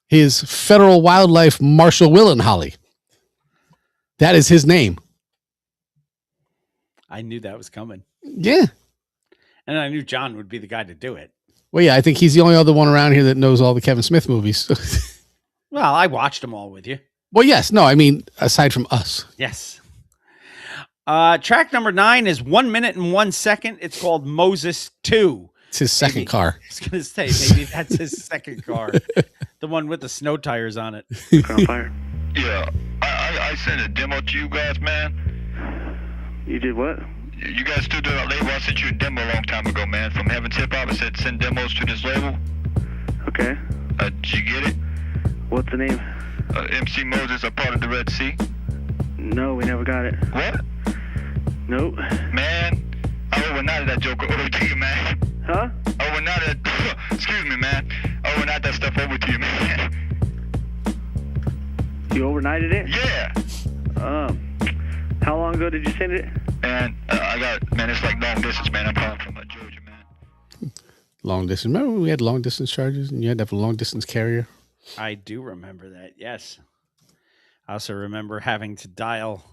His federal wildlife marshal, Will and Holly. That is his name. I knew that was coming. Yeah. And I knew John would be the guy to do it. Well, yeah, I think he's the only other one around here that knows all the Kevin Smith movies. Well, I watched them all with you. Well, yes. No, I mean, aside from us. Yes. Track number 9 is 1 minute and 1 second. It's called Moses 2. It's his second car. I was going to say, maybe that's his second car. The one with the snow tires on it. On fire. Yeah, I sent a demo to you guys, man. You did what? You guys still do that label? I sent you a demo a long time ago, man. From Heaven's Hip Hop, I said send demos to this label. Okay. Did you get it? What's the name? MC Moses, a part of the Red Sea. No, we never got it. What? Nope. Man, I overnighted that joker over to you, man. Huh? Excuse me, man. I overnighted that stuff over to you, man. You overnighted it? Yeah. How long ago did you send it? Man, it's like long distance, man. I'm calling from Georgia, man. Long distance. Remember when we had long distance charges and you had to have a long distance carrier? I do remember that, yes. I also remember having to dial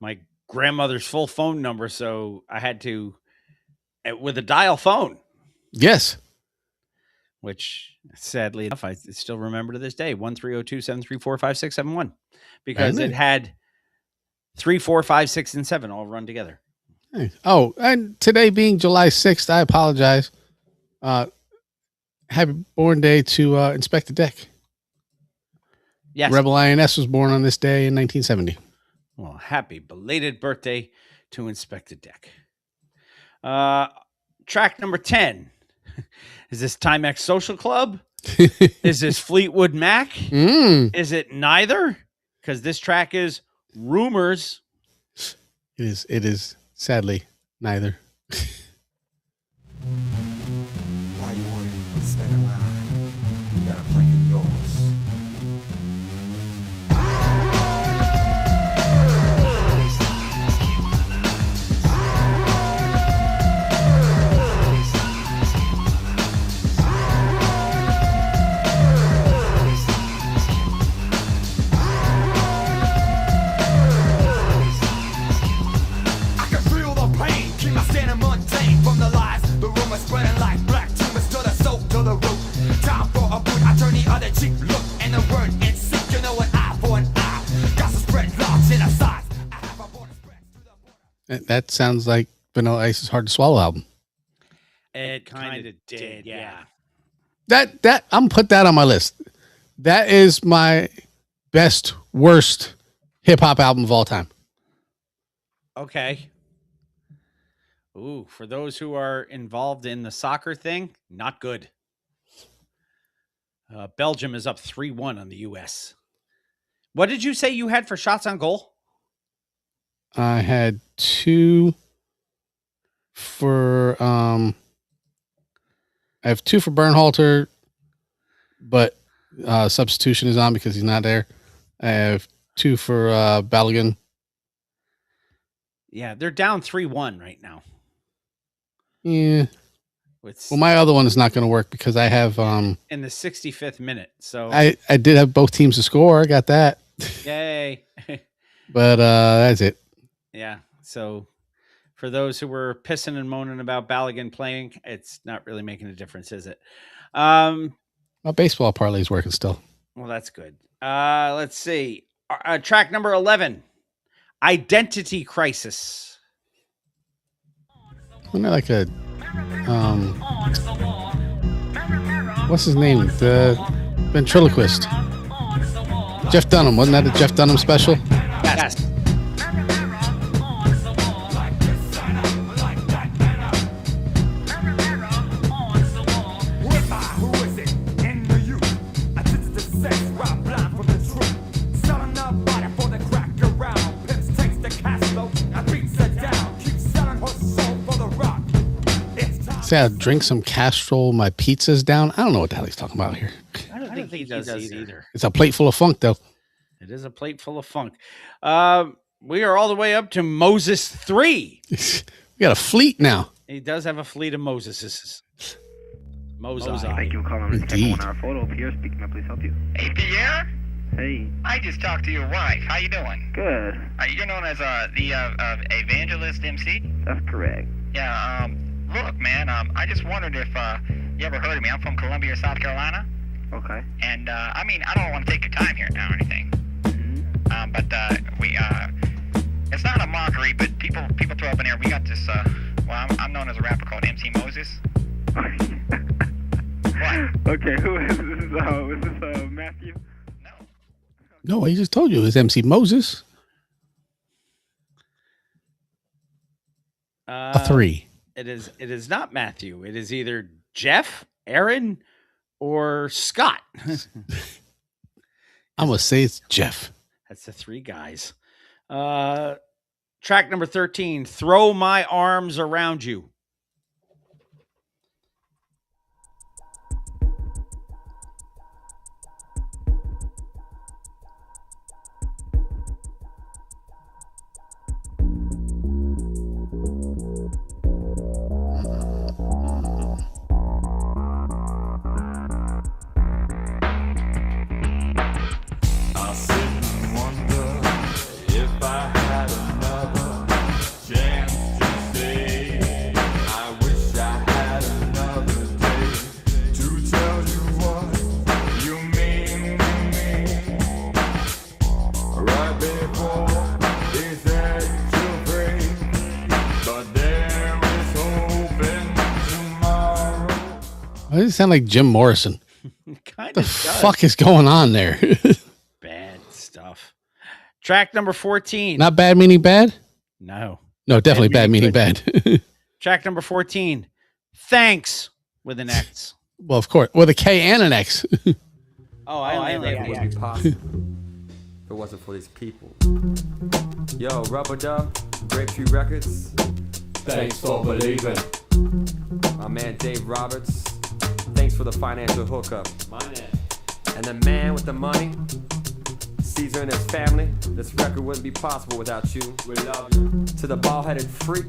my grandmother's full phone number, so I had to, with a dial phone. Yes. Which, sadly enough, I still remember to this day, 1-302-734-5671. Because it had 3, 4, 5, 6, and 7 all run together. Hey. Oh, and today being July 6th, I apologize. Happy born day to Inspector Deck. Yes. Rebel INS was born on this day in 1970. Well, happy belated birthday to Inspector Deck. Track number 10. Is this Timex Social Club? Is this Fleetwood Mac? Is it neither? Because this track is Rumors. It is sadly neither. Why you want to spin around? You gotta play it yours. That sounds like Vanilla Ice's Hard to Swallow album. It kind of did, yeah. That I'm gonna put that on my list. That is my best, worst hip hop album of all time. Okay. Ooh, for those who are involved in the soccer thing, not good. Belgium is up 3-1 on the U.S. What did you say you had for shots on goal? I had 2 for I have 2 for Bernhalter, but substitution is on because he's not there. I have 2 for Balogun. Yeah, they're down 3-1 right now. Yeah. Well, my other one is not going to work because I have in the 65th minute. So I did have both teams to score. I got that. Yay. But that's it. Yeah. So for those who were pissing and moaning about Balogun playing, it's not really making a difference, is it? My baseball parlay is working still. Well, that's good. Let's see. Track number 11, Identity Crisis. Wasn't that like a what's his name? The ventriloquist. Jeff Dunham. Wasn't that a Jeff Dunham special? Yes. Say I'll drink some Castrol, my pizza's down. I don't know what the hell he's talking about here. I don't think he does either. It's a plate full of funk, though. It is a plate full of funk. We are all the way up to Moses 3. We got a fleet now. He does have a fleet of Moseses. Moses. Thank you for calling Mr. Indeed. 1 hour photo. Pierre speaking. May I please help you? Hey, Pierre? Hey. I just talked to your wife. How you doing? Good. You're known as the evangelist MC? That's correct. Yeah, look, man, I just wondered if you ever heard of me. I'm from Columbia, South Carolina. Okay. And, I mean, I don't want to take your time here now or anything. Mm-hmm. But it's not a mockery, but people throw up in here. We got this, I'm known as a rapper called MC Moses. What? Okay, who is this? Is this Matthew? No, he just told you it was MC Moses. A 3. It is not Matthew. It is either Jeff, Aaron, or Scott. I'm going to say it's Jeff. That's the 3 guys. Track number 13, Throw My Arms Around You. Why does it sound like Jim Morrison? Kind What the of fuck is going on there? Bad stuff. Track number 14. Not bad meaning bad? No. No, definitely bad meaning bad. Track number 14. Thanks with an X. Well, of course. With a K and an X. Oh, I only That wouldn't be possible if it wasn't for these people. Yo, Rubber Dub, Breakthrough Records. Thanks for believing. My man Dave Roberts. Thanks for the financial hookup. My man. And the man with the money, Caesar and his family. This record wouldn't be possible without you. We love you. To the bald-headed freak,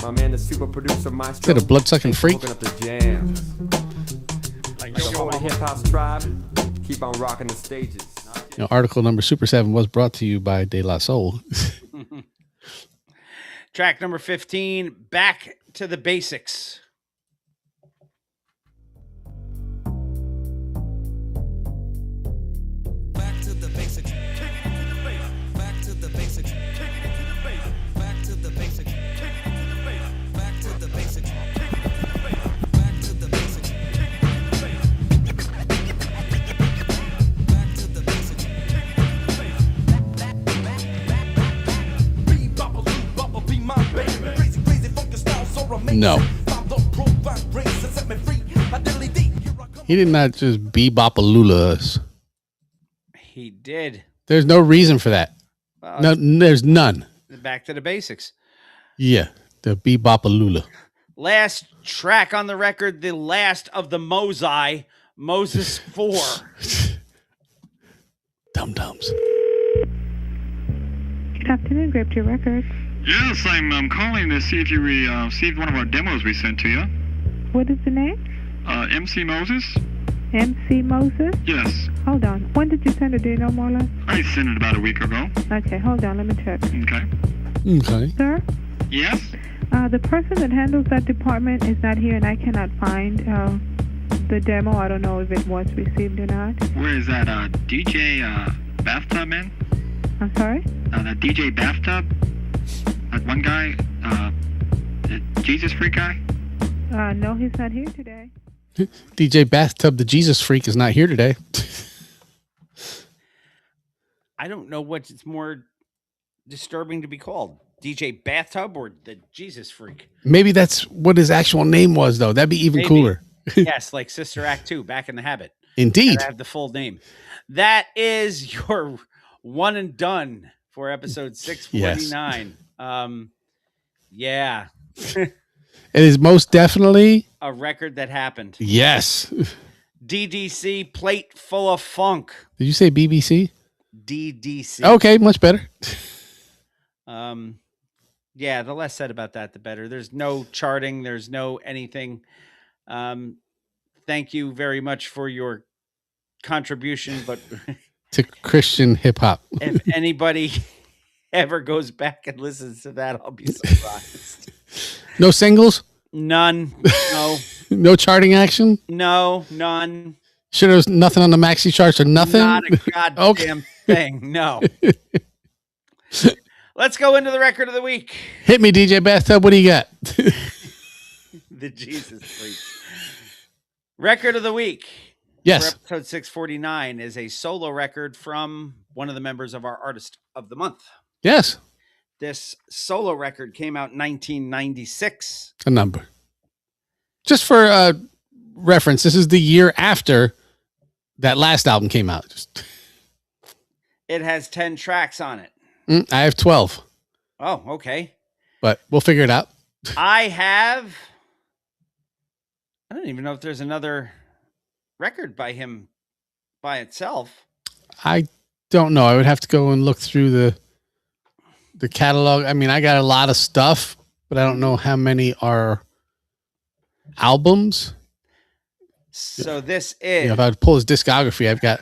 my man, the super producer Maestro. Is it a blood-sucking freak? Hooking up the jams. Like the whole hip-hop tribe, keep on rocking the stages. You know, article number Super 7 was brought to you by De La Soul. Track number 15, Back to the Basics. Back to the basics. Take it to the basics. Back to the basics. Take it to the basics. Back to the basics. Take it to the basics. Back to the basics. Take it to the basics. Back to the basics. Take it to the basics. Back to the basics. Take it to the basics. Be bubble, bubble, be my baby. Crazy, crazy, focus style, so amazing. No. He did not just bebop-a-lula us. He did. There's no reason for that. No, there's none. Back to the basics. Yeah, the bebop-a-lula. Last track on the record, the last of the Mosai, Moses 4. Dum-dums. Good afternoon, Grapevine Records. Yes, I'm calling to see if you received one of our demos we sent to you. What is the name? MC Moses? MC Moses? Yes. Hold on. When did you send it? Do you know more or less? I sent it about a week ago. Okay, hold on. Let me check. Okay. Okay. Sir? Yes? The person that handles that department is not here, and I cannot find the demo. I don't know if it was received or not. Where is that? DJ Bathtub Man? I'm sorry? The DJ Bathtub? That one guy? The Jesus Freak guy? No, he's not here today. DJ Bathtub, the Jesus Freak, is not here today. I don't know what it's more disturbing to be called. DJ Bathtub or the Jesus Freak? Maybe that's what his actual name was, though. That'd be even cooler. Yes, like Sister Act 2, Back in the Habit. Indeed. I have the full name. That is your one and done for episode 649. Yeah. It is most definitely a record that happened. Yes. DDC, Plate Full of Funk. Did you say BBC? DDC. Okay, much better. Yeah, the less said about that, the better. There's no charting. There's no anything. Thank you very much for your contribution, but to Christian hip hop. If anybody ever goes back and listens to that, I'll be surprised. No singles? None. No. No charting action? No, none. Sure, there's nothing on the maxi charts or nothing? Not a goddamn thing. No. Let's go into the record of the week. Hit me, DJ Bathtub. What do you got? The Jesus Freak. Record of the week. Yes. For episode 649 is a solo record from one of the members of our Artist of the Month. Yes. This solo record came out in 1996. A number. Just for reference, this is the year after that last album came out. It has 10 tracks on it. I have 12. Oh, okay. But we'll figure it out. I don't even know if there's another record by him by itself. I don't know. I would have to go and look through the catalog. I mean, I got a lot of stuff, but I don't know how many are albums. So this is... if I would pull his discography, I've got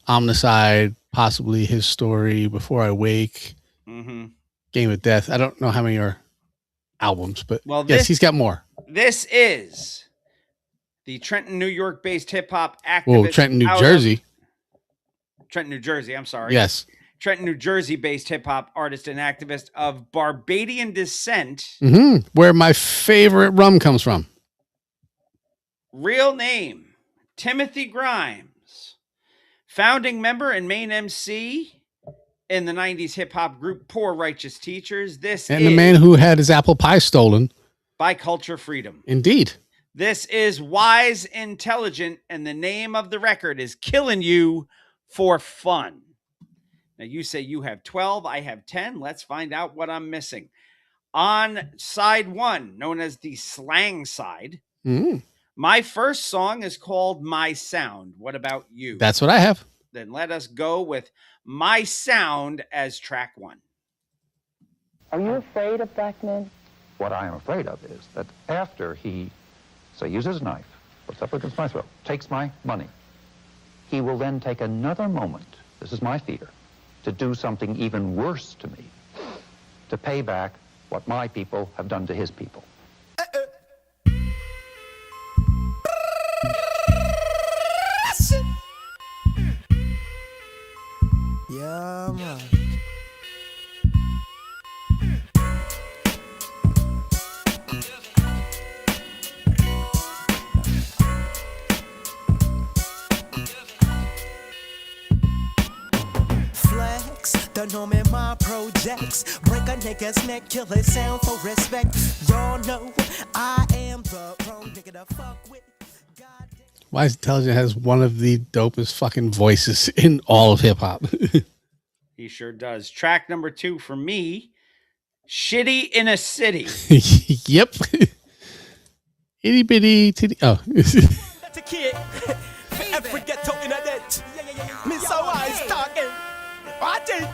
Omnicide, possibly His Story, Before I Wake, Game of Death. I don't know how many are albums, but yes, he's got more. This is the Trenton, New York-based hip-hop activist. Whoa, Trenton, New Jersey. Trenton, New Jersey, I'm sorry. Yes. Trenton, New Jersey-based hip-hop artist and activist of Barbadian descent. Where my favorite rum comes from. Real name, Timothy Grimes. Founding member and main MC in the 90s hip-hop group Poor Righteous Teachers. This And is the man who had his apple pie stolen. by Culture Freedom. Indeed. This is Wise Intelligent, and the name of the record is Killing You for Fun. Now, you say you have 12, I have 10. Let's find out what I'm missing. On side one, known as the slang side, my first song is called My Sound. What about you? That's what I have. Then let us go with My Sound as track one. Are you afraid of black men? What I am afraid of is that after he, say, uses a knife, puts up against my throat, takes my money, he will then take another moment, this is my fear, to do something even worse to me, to pay back what my people have done to his people. Yeah, man. Flex, the norm in my projects. Break a nigga's neck, kill his sound for respect. Y'all know I am the wrong nigga to fuck with. Wise Intelligent has one of the dopest fucking voices in all of hip hop. He sure does. Track number 2 for me, Shitty in a City. Yep. Itty bitty titty. Oh. That's a kid. For every ghetto in a net. Miss Wise talking. Watch it.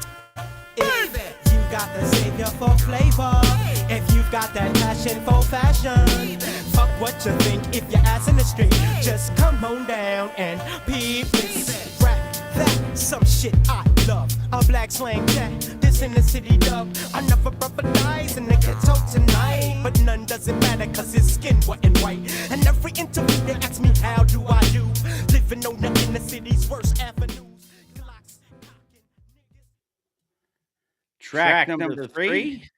If you got the savior for flavor, if you've got that passion for fashion, fuck what you think if you're ass in the street. Just come on down and peep this rap. That some shit I love. A black slang cat, this in the city dub. Another brother dies in the ghetto tonight, but none doesn't matter cause his skin wasn't white. And every interview they ask me how do I do, living on the inner city's worst avenues. Track number 3,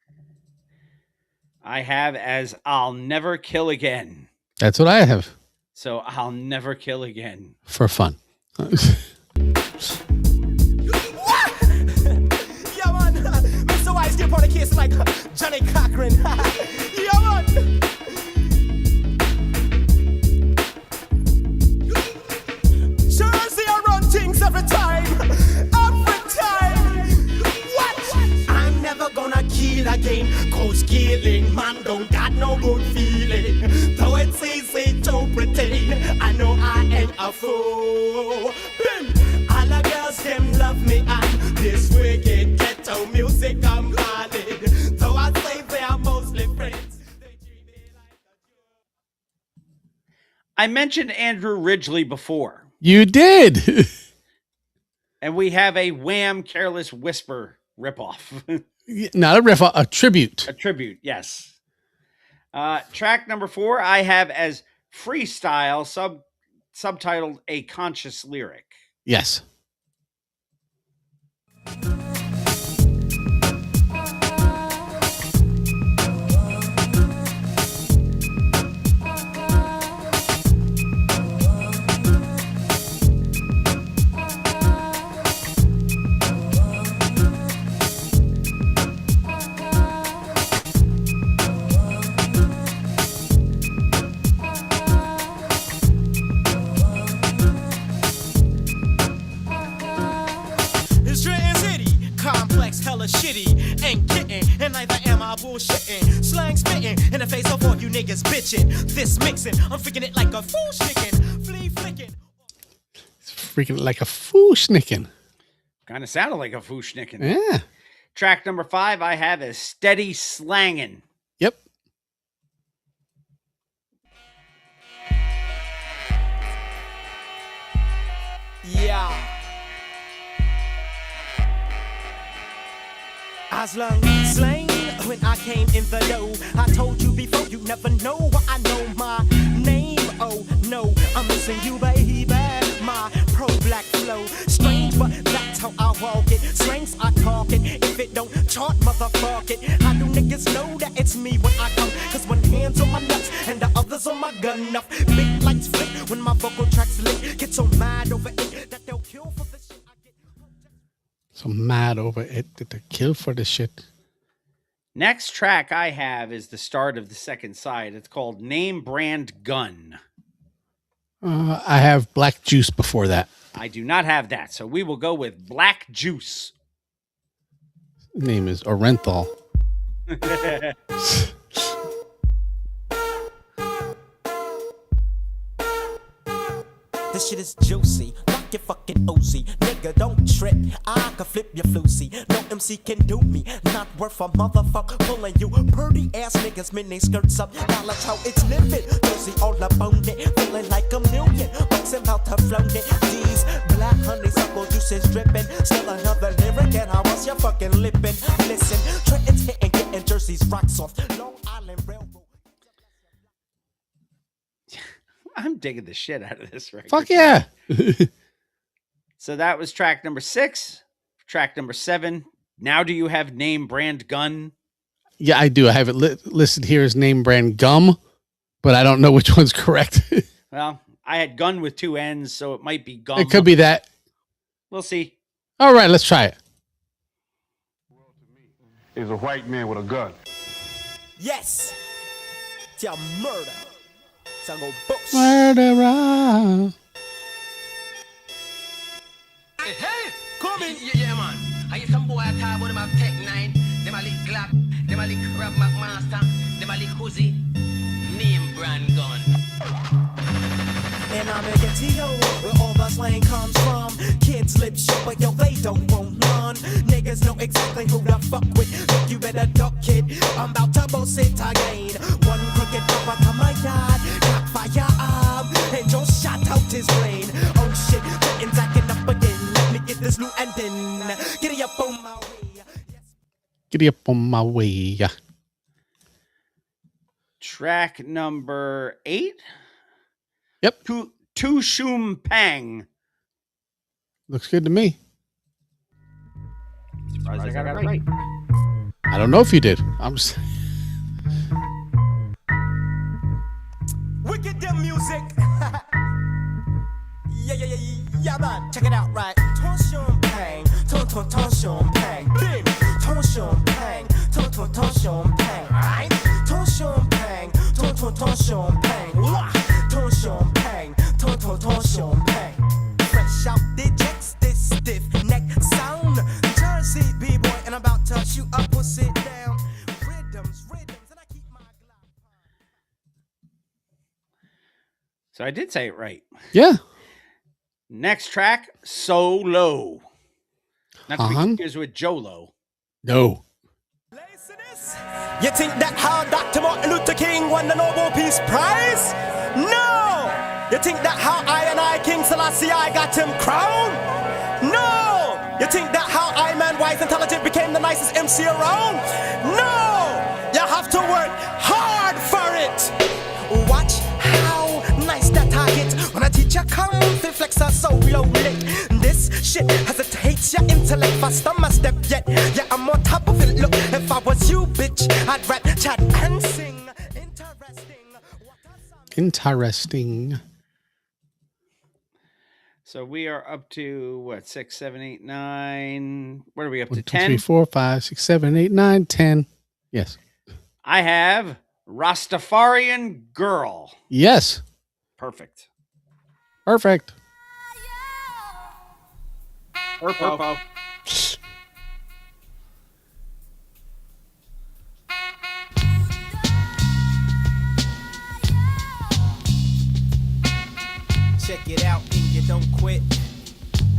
I have as I'll Never Kill Again. That's what I have. So I'll never kill again. For fun. Yeah, man. Mr. Wise, get on the case like Johnny Cochran. Yeah, man. Jersey, I run things every time. Every time. What? I'm never gonna kill again. Cause killing, man, don't got no good feeling. Though it's easy to pretend, I know I ain't a fool. All the girls, them love me, and this wicked ghetto music I'm calling. Though I say they are mostly friends. I mentioned Andrew Ridgely before. You did. And we have a Wham! Careless Whisper ripoff. Not a riff, a tribute. A tribute, yes. Track number 4, I have as Freestyle, subtitled A Conscious Lyric. Yes. Hella shitty, ain't kidding, and neither am I bullshitting. Slang spitting in the face of all you niggas bitching. This mixing, I'm freaking it like a fool schnicking. Flea flicking. It's freaking like a fooshnicking. Kind of sounded like a fooshnicking. Yeah. Track number 5, I have as Steady Slangin'. Yep. Yeah. As long slang when I came in the dough. I told you before, you never know what I know my name. Oh no, I'm missing you, baby. My pro black flow, strange, but that's how I walk it. Slangs I talk it. If it don't chart, motherfuck it. How do niggas know that it's me when I come? Cause one hand's on my nuts and the other's on my gun. Enough big lights flick when my vocal tracks lick. Get so mad over it that they'll kill for the shit I get. So mad over it that they kill for the shit. Next track I have is the start of the second side. It's called Name Brand Gun. I have Black Juice before that. I do not have that, so we will go with Black Juice. His name is Orenthal. This shit is juicy, knock your fucking OZ. Nigga, don't trip, I can flip your floozy. No MC can do me, not worth a motherfucker. Pulling you pretty ass niggas, mini skirts up. Knowledge how it's living, Josie all up on it. Feeling like $1 million, bucks about to flown it. These black honeysuckle juices dripping. Still another lyric and I was your fucking lippin'. Listen, Trenton's hitting, getting Jersey's rocks off. Long Island Railroad. I'm digging the shit out of this record. Fuck yeah. So that was track number 6. Track number 7. Now do you have Name Brand Gun? Yeah, I do. I have it listed here as Name Brand Gum, but I don't know which one's correct. Well, I had gun with 2 N's, so it might be gum. It could be that. We'll see. All right, let's try it. Is a white man with a gun. Yes. It's a murder. It's a go books. Murderer. Hey, come in. Yeah, man. I hear some boy talk about them have Tech 9. Them a lick Glock. Them a lick Rob McMaster. Them a lick Uzi. Name Brand Gun. And I'm in Gatineau, where all the slang comes from. Kids lip shit, but yo, they don't want none. Niggas know exactly who to fuck with. Look, you better duck, kid. I'm about to boss it again. One crooked papa to my yard. Got firearm. And just shot out his brain. Oh shit, getting zacking up again. Let me get this loot and then get up on my way. Get up on my way. Track number 8. Yep. Tu Shum Pang. Looks good to me. Surprised I got it right. don't know if you did. I'm just. Wicked them music. Yeah, man. Check it out, right? Tension pang, tension pang, bim. Tension pang, tension pang, right? Tension pang, tension pang, wah. Tension pang, tension pang. Fresh out the jets, this stiff neck sound. Jersey B-boy, and I'm about to shoot up or sit down. Rhythms, and I keep my. So I did say it right. Yeah. Next track, Solo. Not to be confused with Jolo. No. You think that how Dr. Martin Luther King won the Nobel Peace Prize? No! You think that how I King Selassie I got him crowned? No! You think that how I Man Wise Intelligent became the nicest MC around? No! You have to work hard for it. Watch how nice that I hit when a teacher come to flex her solo lit. This shit hesitates your intellect faster my step yet. Yeah, I'm on top of it. Look, if I was you, bitch, I'd rap, chat, and sing. Interesting. So we are up to what, 6, 7, 8, 9. What are we up 1, to? 2, 10? 3, 4, 5, 6, 7, 8, 9, 10. Yes. I have Rastafarian Girl. Yes. Perfect. Perfect. Purple. Check it out and you don't quit.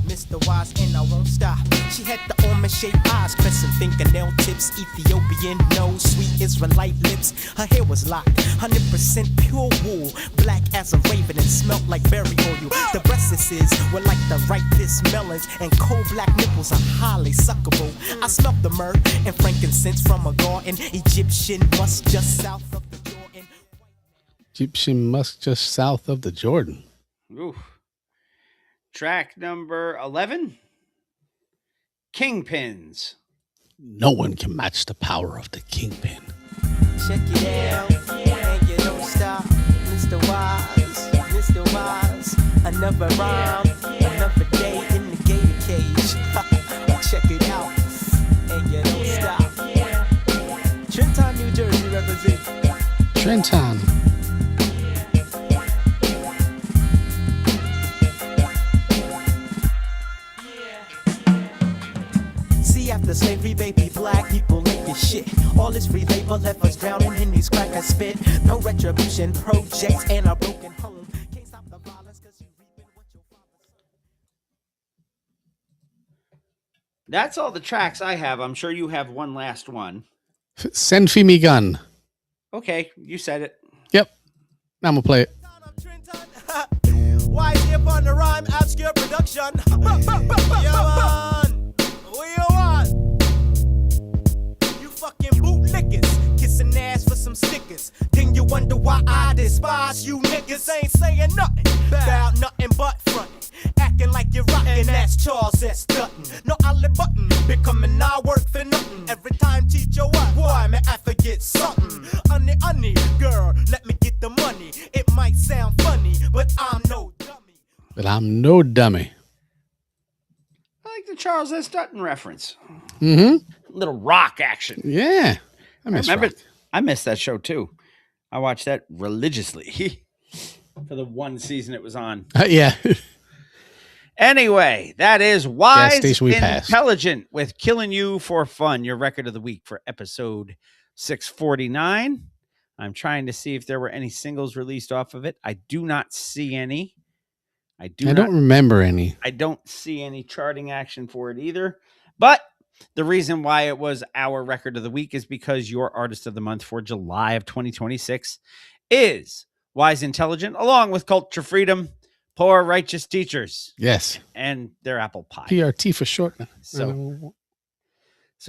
Mr. Wise and I won't stop. She had the almond-shaped eyes, crescent fingernail tips, Ethiopian nose, sweet Israelite lips. Her hair was locked, 100% pure wool, black as a raven and smelt like berry oil. The breasts were like the ripest melons, and cold black nipples are highly suckable. I smelt the myrrh and frankincense from a garden, Egyptian musk just south of the Jordan. Egyptian musk just south of the Jordan. Ooh. Track number 11, Kingpins. No one can match the power of the Kingpin. Check it out, and you don't stop, Mr. Wise, another rhyme, another day in the gator cage. Check it out, and you don't stop. Trenton, New Jersey represent. Trenton. After slavery, baby, black people make this shit. All this free labor left us drowning in these crackers spit. No retribution, projects, and a broken home. Can't stop the violence cause you reaping what your That's all the tracks I have. I'm sure you have one last one. Send Femi Gun. Okay, you said it. Yep. Now I'm going to play it. Why is here on the rhyme, obscure production? Yeah, man. What you want? You fucking bootlickers, kissing ass for some stickers. Then you wonder why I despise you niggas. Ain't saying nothing about nothing but frontin'. Acting like you're rockin', that's Charles S. Dutton. No olive button, becoming I work for nothing. Every time teacher what? Boy, man, I forget something. Honey, girl, let me get the money. It might sound funny, but I'm no dummy. But I'm no dummy. I like the Charles S. Dutton reference. Mm-hmm. Little rock action. Yeah. I missed that show too. I watched that religiously for the one season it was on. Yeah. Anyway, that is Wise Intelligent Intelligent with Killing You for Fun, your record of the week for episode 649. I'm trying to see if there were any singles released off of it. I do not see any. I don't remember any. I don't see any charting action for it either. But the reason why it was our record of the week is because your artist of the month for July of 2026 is Wise Intelligent, along with Culture Freedom, Poor Righteous Teachers. Yes. And their apple pie. PRT for short. So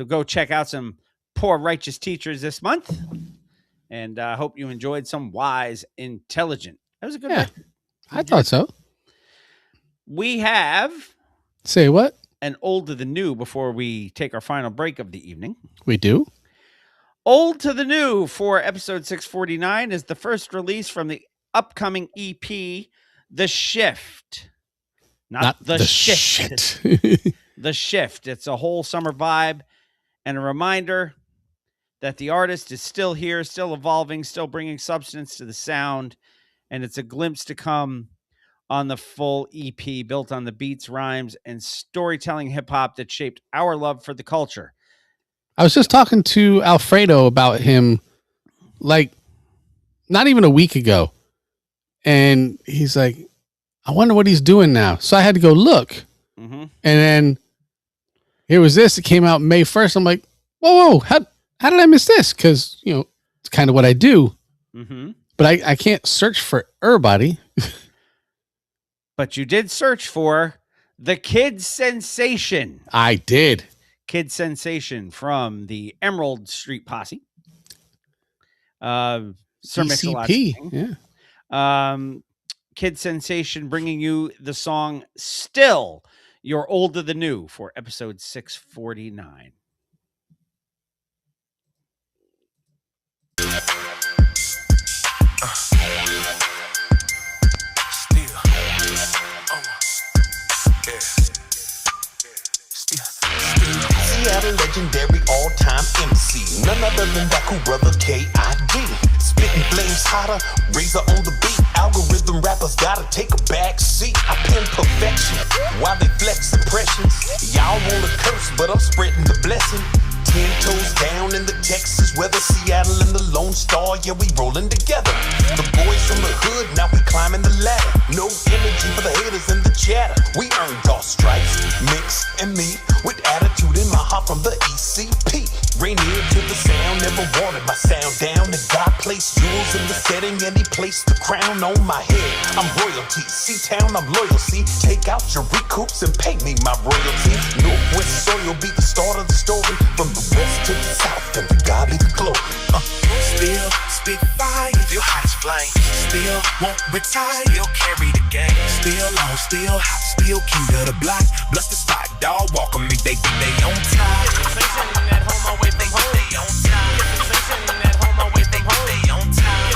go check out some Poor Righteous Teachers this month. And I hope you enjoyed some Wise Intelligent. That was a good record. I thought so. We have... Say what? An old to the new before we take our final break of the evening. We do? Old to the New for episode 649 is the first release from the upcoming EP, The Shift. Not the Shift. The Shift. It's a whole summer vibe and a reminder that the artist is still here, still evolving, still bringing substance to the sound, and it's a glimpse to come on the full EP built on the beats, rhymes, and storytelling hip-hop that shaped our love for the culture. I was just talking to Alfredo about him, like, not even a week ago. And he's like, I wonder what he's doing now. So I had to go look. Mm-hmm. And then here was this. It came out May 1st. I'm like, whoa, how did I miss this? Because, you know, it's kind of what I do. Mm-hmm. But I can't search for everybody. But you did search for the Kid Sensation. I did. Kid Sensation from the Emerald Street Posse. Sir Mix-a-Lot's ECP. Yeah. Kid Sensation bringing you the song Still, You're Old to the New for episode 649. Seattle legendary all-time MC, none other than that cool brother K.I.D. Spitting flames hotter, razor on the beat. Algorithm rappers gotta take a back seat. I pin perfection while they flex impressions. Y'all wanna curse, but I'm spreading the blessing. 10 toes down in the Texas weather, Seattle and the Lone Star, yeah, we rolling together. The boys from the hood, now we climbing the ladder. No energy for the haters and the chatter. We earned our stripes, Mix and me, with attitude in my heart from the ECP. Rainier to the sound, never wanted my sound down. And God placed jewels in the setting and he placed the crown on my head. I'm royalty, C-Town, I'm loyalty. Take out your recoups and pay me my royalty. Northwest soil be the start of the story. From the west to the south, and the God be the glory. Still spit fire, still hot as flame. Still won't retire, still carry the game. Still on, still hot, still king of the block. Bless the spot, dog walk on me, they think they on time. At home, away from home, they on time. At home, away from home, they on time.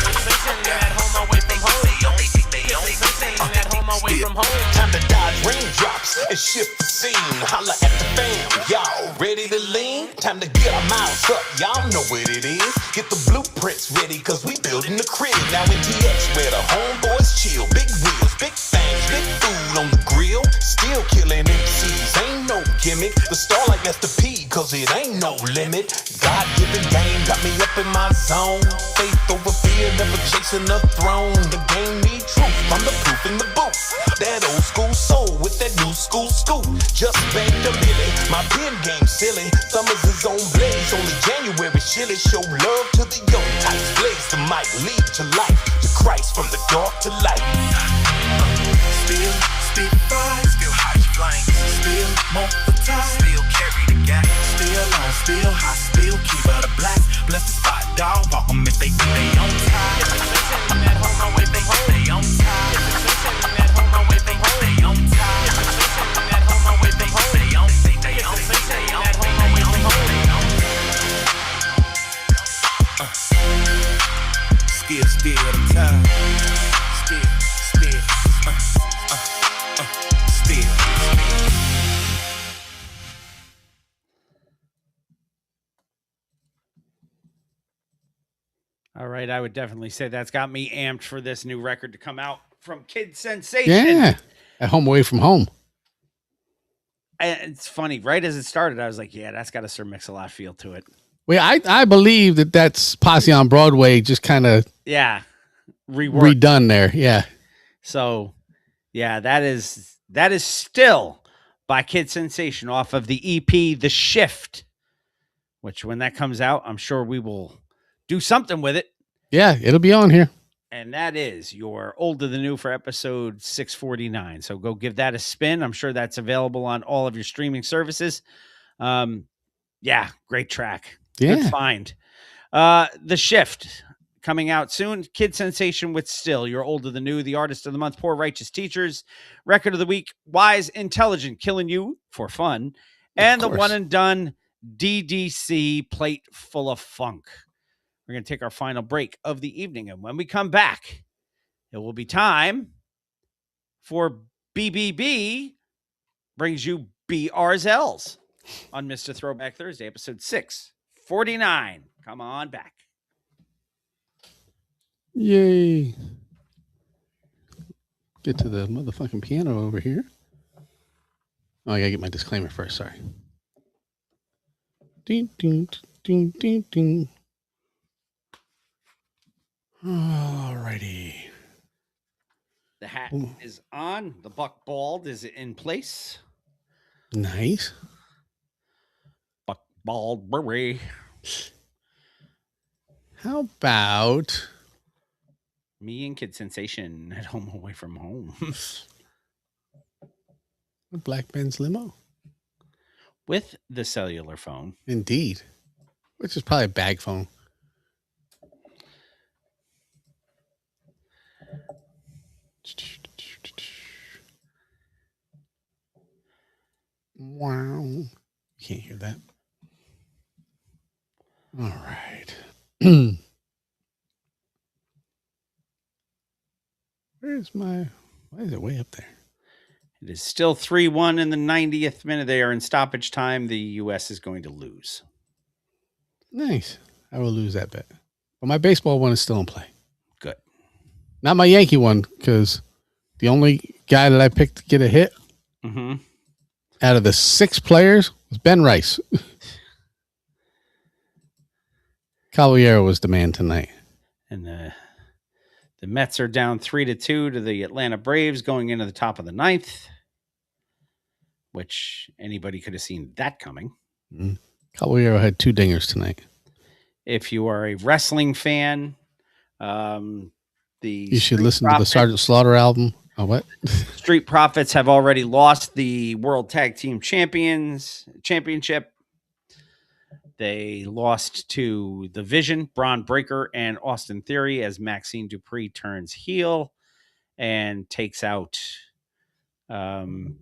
At home, away from home, they on time. At home, away from home. Time to dodge raindrops and shift the scene. Holla at the fam, y'all ready to lean? Time to get our mouths up, y'all know what it is. Get the blueprints ready, cause we building the crib. Now in TX where the homeboys chill. Big wheels, big things, big food on the grill. Still killing MCs, ain't no gimmick. The star like that's the P, cause it ain't no limit. God-given game got me up in my zone. Faith over fear, never chasing the throne. The game need truth, I'm the proof in the booth. That old school soul with that new school scoop. Just banked a milli, my pen game silly. Summers is on blaze, only January chilly. Show love to the young types, blaze the mic, lead to life, to Christ from the dark to light. Still spit fire, still hot as flame. Still want the time, still carry the gap. Still on, still hot, still keep out the black. Bless the spot, dog walk 'em if they think they on time. At home, away from home, they on time. At home, away from home, they on time. At home, away from home, they on. They on. At home, away from home, they on. Still the time. Still. All right, I would definitely say that's got me amped for this new record to come out from Kid Sensation. Yeah. At home, away from home. And it's funny, right as it started, I was like, yeah, that's got a Sir Mix-a-Lot feel to it. Well, I believe that's Posse on Broadway just kind of Yeah. Reworked. redone there. Yeah. So, yeah, that is Still by Kid Sensation off of the EP The Shift, which when that comes out, I'm sure we will do something with it. Yeah, it'll be on here. And that is your Old to the New for episode 649. So go give that a spin. I'm sure that's available on all of your streaming services. Yeah, great track. Yeah. Good find. The Shift coming out soon. Kid Sensation with Still, your Old to the New, the Artist of the Month, Poor Righteous Teachers, Record of the Week, Wise Intelligent, Killing You for Fun, and the one and done DDC Plate Full of Funk. We're going to take our final break of the evening. And when we come back, it will be time for BBB brings you BRZLs on Mr. Throwback Thursday, episode 649. Come on back. Yay. Get to the motherfucking piano over here. Oh, I gotta get my disclaimer first. Sorry. Ding, ding, ding, ding, ding. Alrighty. The hat is on. The buck bald is in place. Nice. Buck bald beret. How about me and Kid Sensation at home away from home? A Black Benz limo. With the cellular phone. Indeed. Which is probably a bag phone. Wow. You can't hear that. All right. Why is it way up there? It is still 3-1 in the 90th minute. They are in stoppage time. The U.S. is going to lose. Nice. I will lose that bet. But my baseball one is still in play. Good. Not my Yankee one, because the only guy that I picked to get a hit out of the 6 players was Ben Rice. Caballero was the man tonight. And the Mets are down 3-2 to the Atlanta Braves going into the top of the 9th, which anybody could have seen that coming. Caballero had 2 dingers tonight. If you are a wrestling fan, you should listen to the Sergeant Slaughter album. Oh, what? Street Profits have already lost the World Tag Team Championship. They lost to The Vision, Braun Breaker, and Austin Theory as Maxine Dupree turns heel and takes out Angelo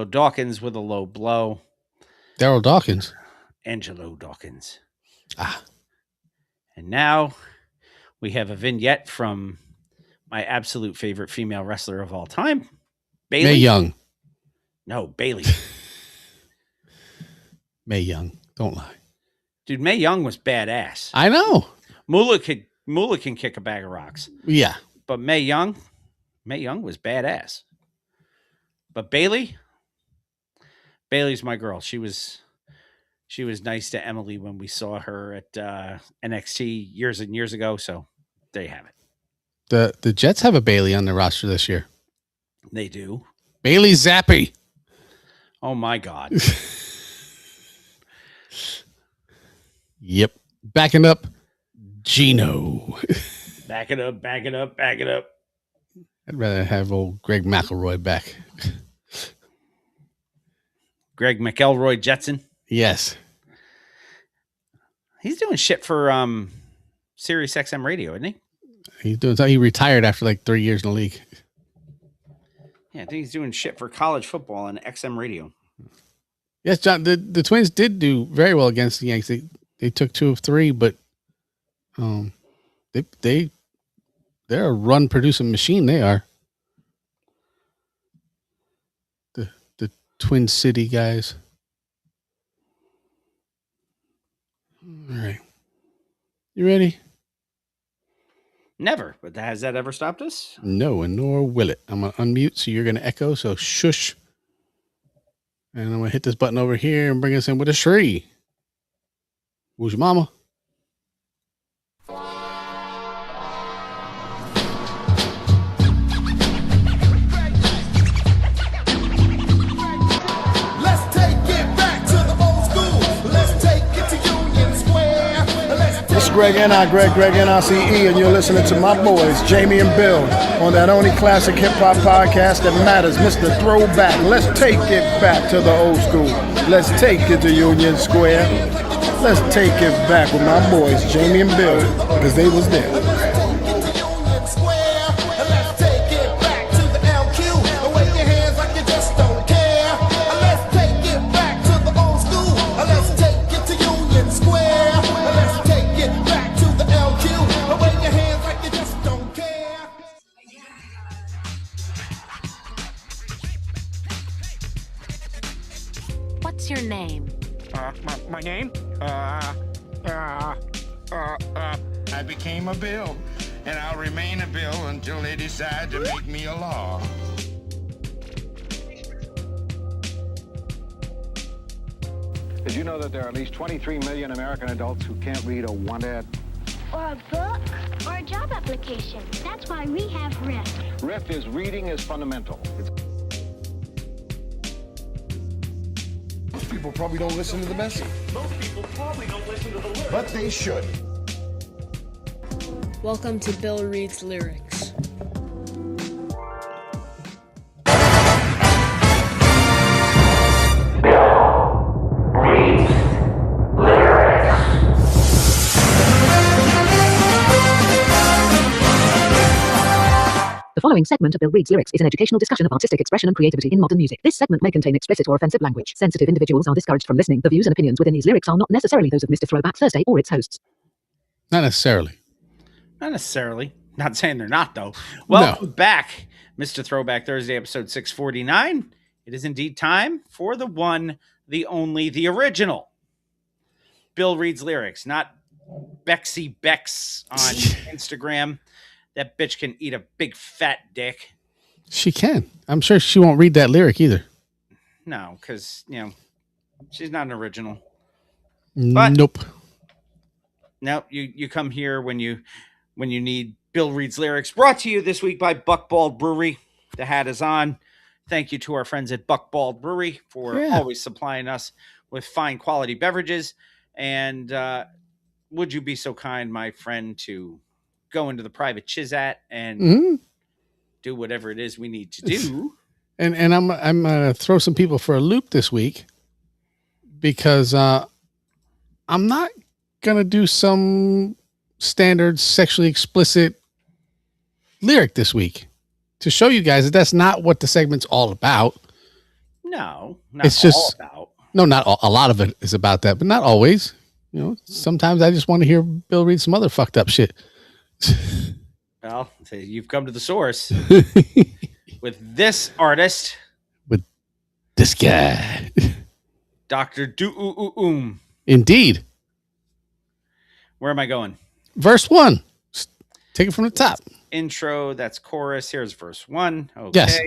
Dawkins with a low blow. Daryl Dawkins. Angelo Dawkins. And now we have a vignette from my absolute favorite female wrestler of all time, Bayley. Mae Young. No, Bayley. Mae Young. Don't lie. Dude, Mae Young was badass. I know. Moolah can kick a bag of rocks. Yeah. But Mae Young was badass. But Bayley's my girl. She was nice to Emily when we saw her at NXT years and years ago. So there you have it. The Jets have a Bayley on their roster this year. They do. Bailey Zappi. Oh my God. Yep. Backing up Gino. Back it up. I'd rather have old Greg McElroy back. Greg McElroy Jetson. Yes. He's doing shit for Sirius XM radio, isn't he? He retired after like 3 years in the league. Yeah, I think he's doing shit for college football on XM radio. Yes, John, the Twins did do very well against the Yanks. They took 2 of 3, but they're a run producing machine. They are. The Twin City guys. All right. You ready? Never, but has that ever stopped us? No, and nor will it. I'm going to unmute, so you're going to echo, so shush. And I'm going to hit this button over here and bring us in with a Shree. Who's your mama? Let's take it back to the old school. Let's take it to Union Square. This is Greg NICE, and you're listening to my boys, Jamie and Bill, on that only classic hip-hop podcast that matters, Mr. Throwback. Let's take it back to the old school. Let's take it to Union Square. Let's take it back with my boys, Jamie and Bill, because they was there. Let's take My name? I became a bill, and I'll remain a bill until they decide to make me a law. Did you know that there are at least 23 million American adults who can't read a want ad? Or a book, or a job application. That's why we have RIF. RIF is reading is fundamental. Most people probably don't listen to the message, Most people probably don't listen to the lyrics. but they should. Welcome to Bill Reads Lyrics. The following segment of Bill Reads Lyrics is an educational discussion of artistic expression and creativity in modern music. This segment may contain explicit or offensive language. Sensitive individuals are discouraged from listening. The views and opinions within these lyrics are not necessarily those of Mr. Throwback Thursday or its hosts. Not necessarily. Not necessarily. Not saying they're not, though. Welcome back, Mr. Throwback Thursday, episode 649. It is indeed time for the one, the only, the original Bill Reads Lyrics, not Bexy Bex on Instagram. That bitch can eat a big fat dick. She can. I'm sure she won't read that lyric either. No, because, she's not an original. Nope. No, you come here when you need Bill Reads Lyrics. Brought to you this week by Buckbald Brewery. The hat is on. Thank you to our friends at Buckbald Brewery for always supplying us with fine quality beverages. And would you be so kind, my friend, to go into the private Chizat and do whatever it is we need to do? And I'm gonna throw some people for a loop this week because I'm not gonna do some standard sexually explicit lyric this week to show you guys that that's not what the segment's all about. No, not it's just all about. No, not all, a lot of it is about that, but not always. Sometimes I just want to hear Bill read some other fucked up shit. Well, you've come to the source with this artist, with this guy, Dr. Do-oom. Indeed. Where am I going? Verse 1. Take it from the top. Intro, that's chorus. Here's verse 1. Okay. Yes.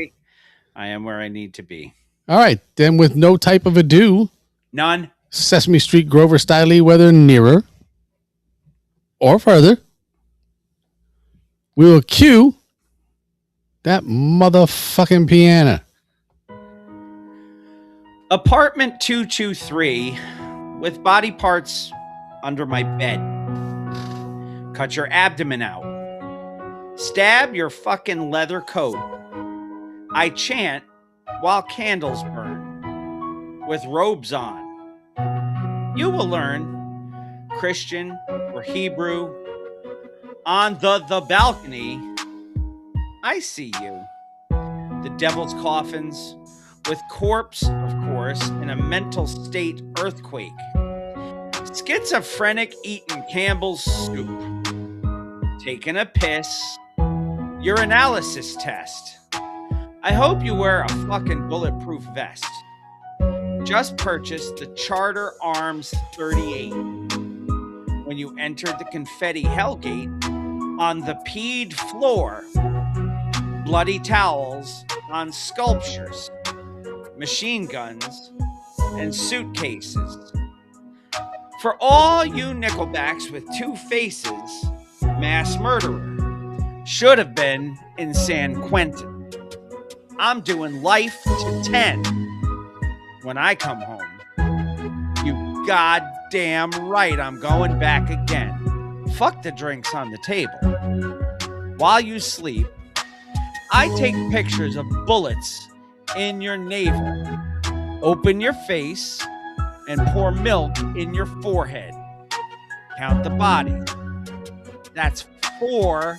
I am where I need to be. All right. Then with no type of ado. None. Sesame Street Grover Styley, whether nearer or further, we will cue that motherfucking piano. Apartment 223 with body parts under my bed. Cut your abdomen out. Stab your fucking leather coat. I chant while candles burn with robes on. You will learn Christian or Hebrew. On the balcony, I see you. The devil's coffins with corpse, of course, in a mental state earthquake. Schizophrenic eating Campbell's soup. Taking a piss. Urinalysis test. I hope you wear a fucking bulletproof vest. Just purchased the Charter Arms 38. When you entered the confetti hellgate on the peed floor, bloody towels on sculptures, machine guns, and suitcases. For all you Nickelbacks with two faces, mass murderer should have been in San Quentin. I'm doing life to 10 when I come home. You goddamn right I'm going back again. Fuck the drinks on the table. While you sleep, I take pictures of bullets in your navel. Open your face and pour milk in your forehead. Count the bodies. That's 4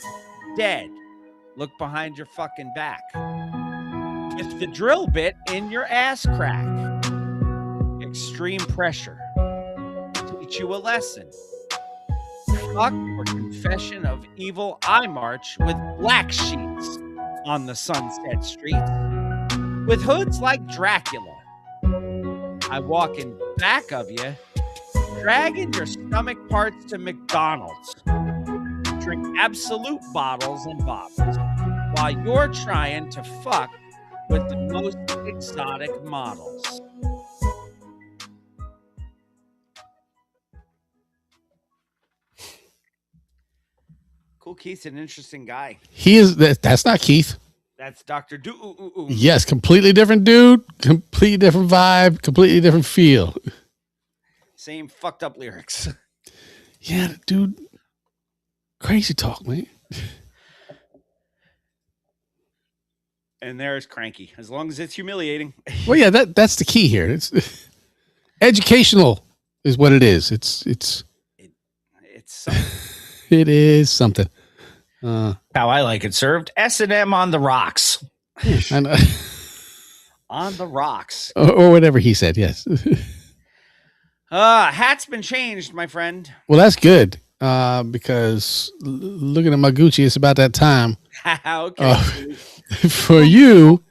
dead. Look behind your fucking back. With the drill bit in your ass crack. Extreme pressure. Teach you a lesson. Fuck or confession of evil, I march with black sheets on the Sunset streets. With hoods like Dracula. I walk in back of you dragging your stomach parts to McDonald's. Drink Absolute bottles and bottles while you're trying to fuck with the most exotic models. Cool Keith's an interesting guy. He is. That's not Keith. That's Dr. Do. Yes, completely different dude, completely different vibe, completely different feel. Same fucked up lyrics. Yeah, dude. Crazy talk, man. And there's Cranky, as long as it's humiliating. Well, yeah, that's the key here. It's educational is what it is. It's it is something. How I like it served. S&M on the rocks. And, on the rocks. Or whatever he said, yes. Hat's been changed, my friend. Well, that's good. Because looking at my Gucci, it's about that time. Okay. For you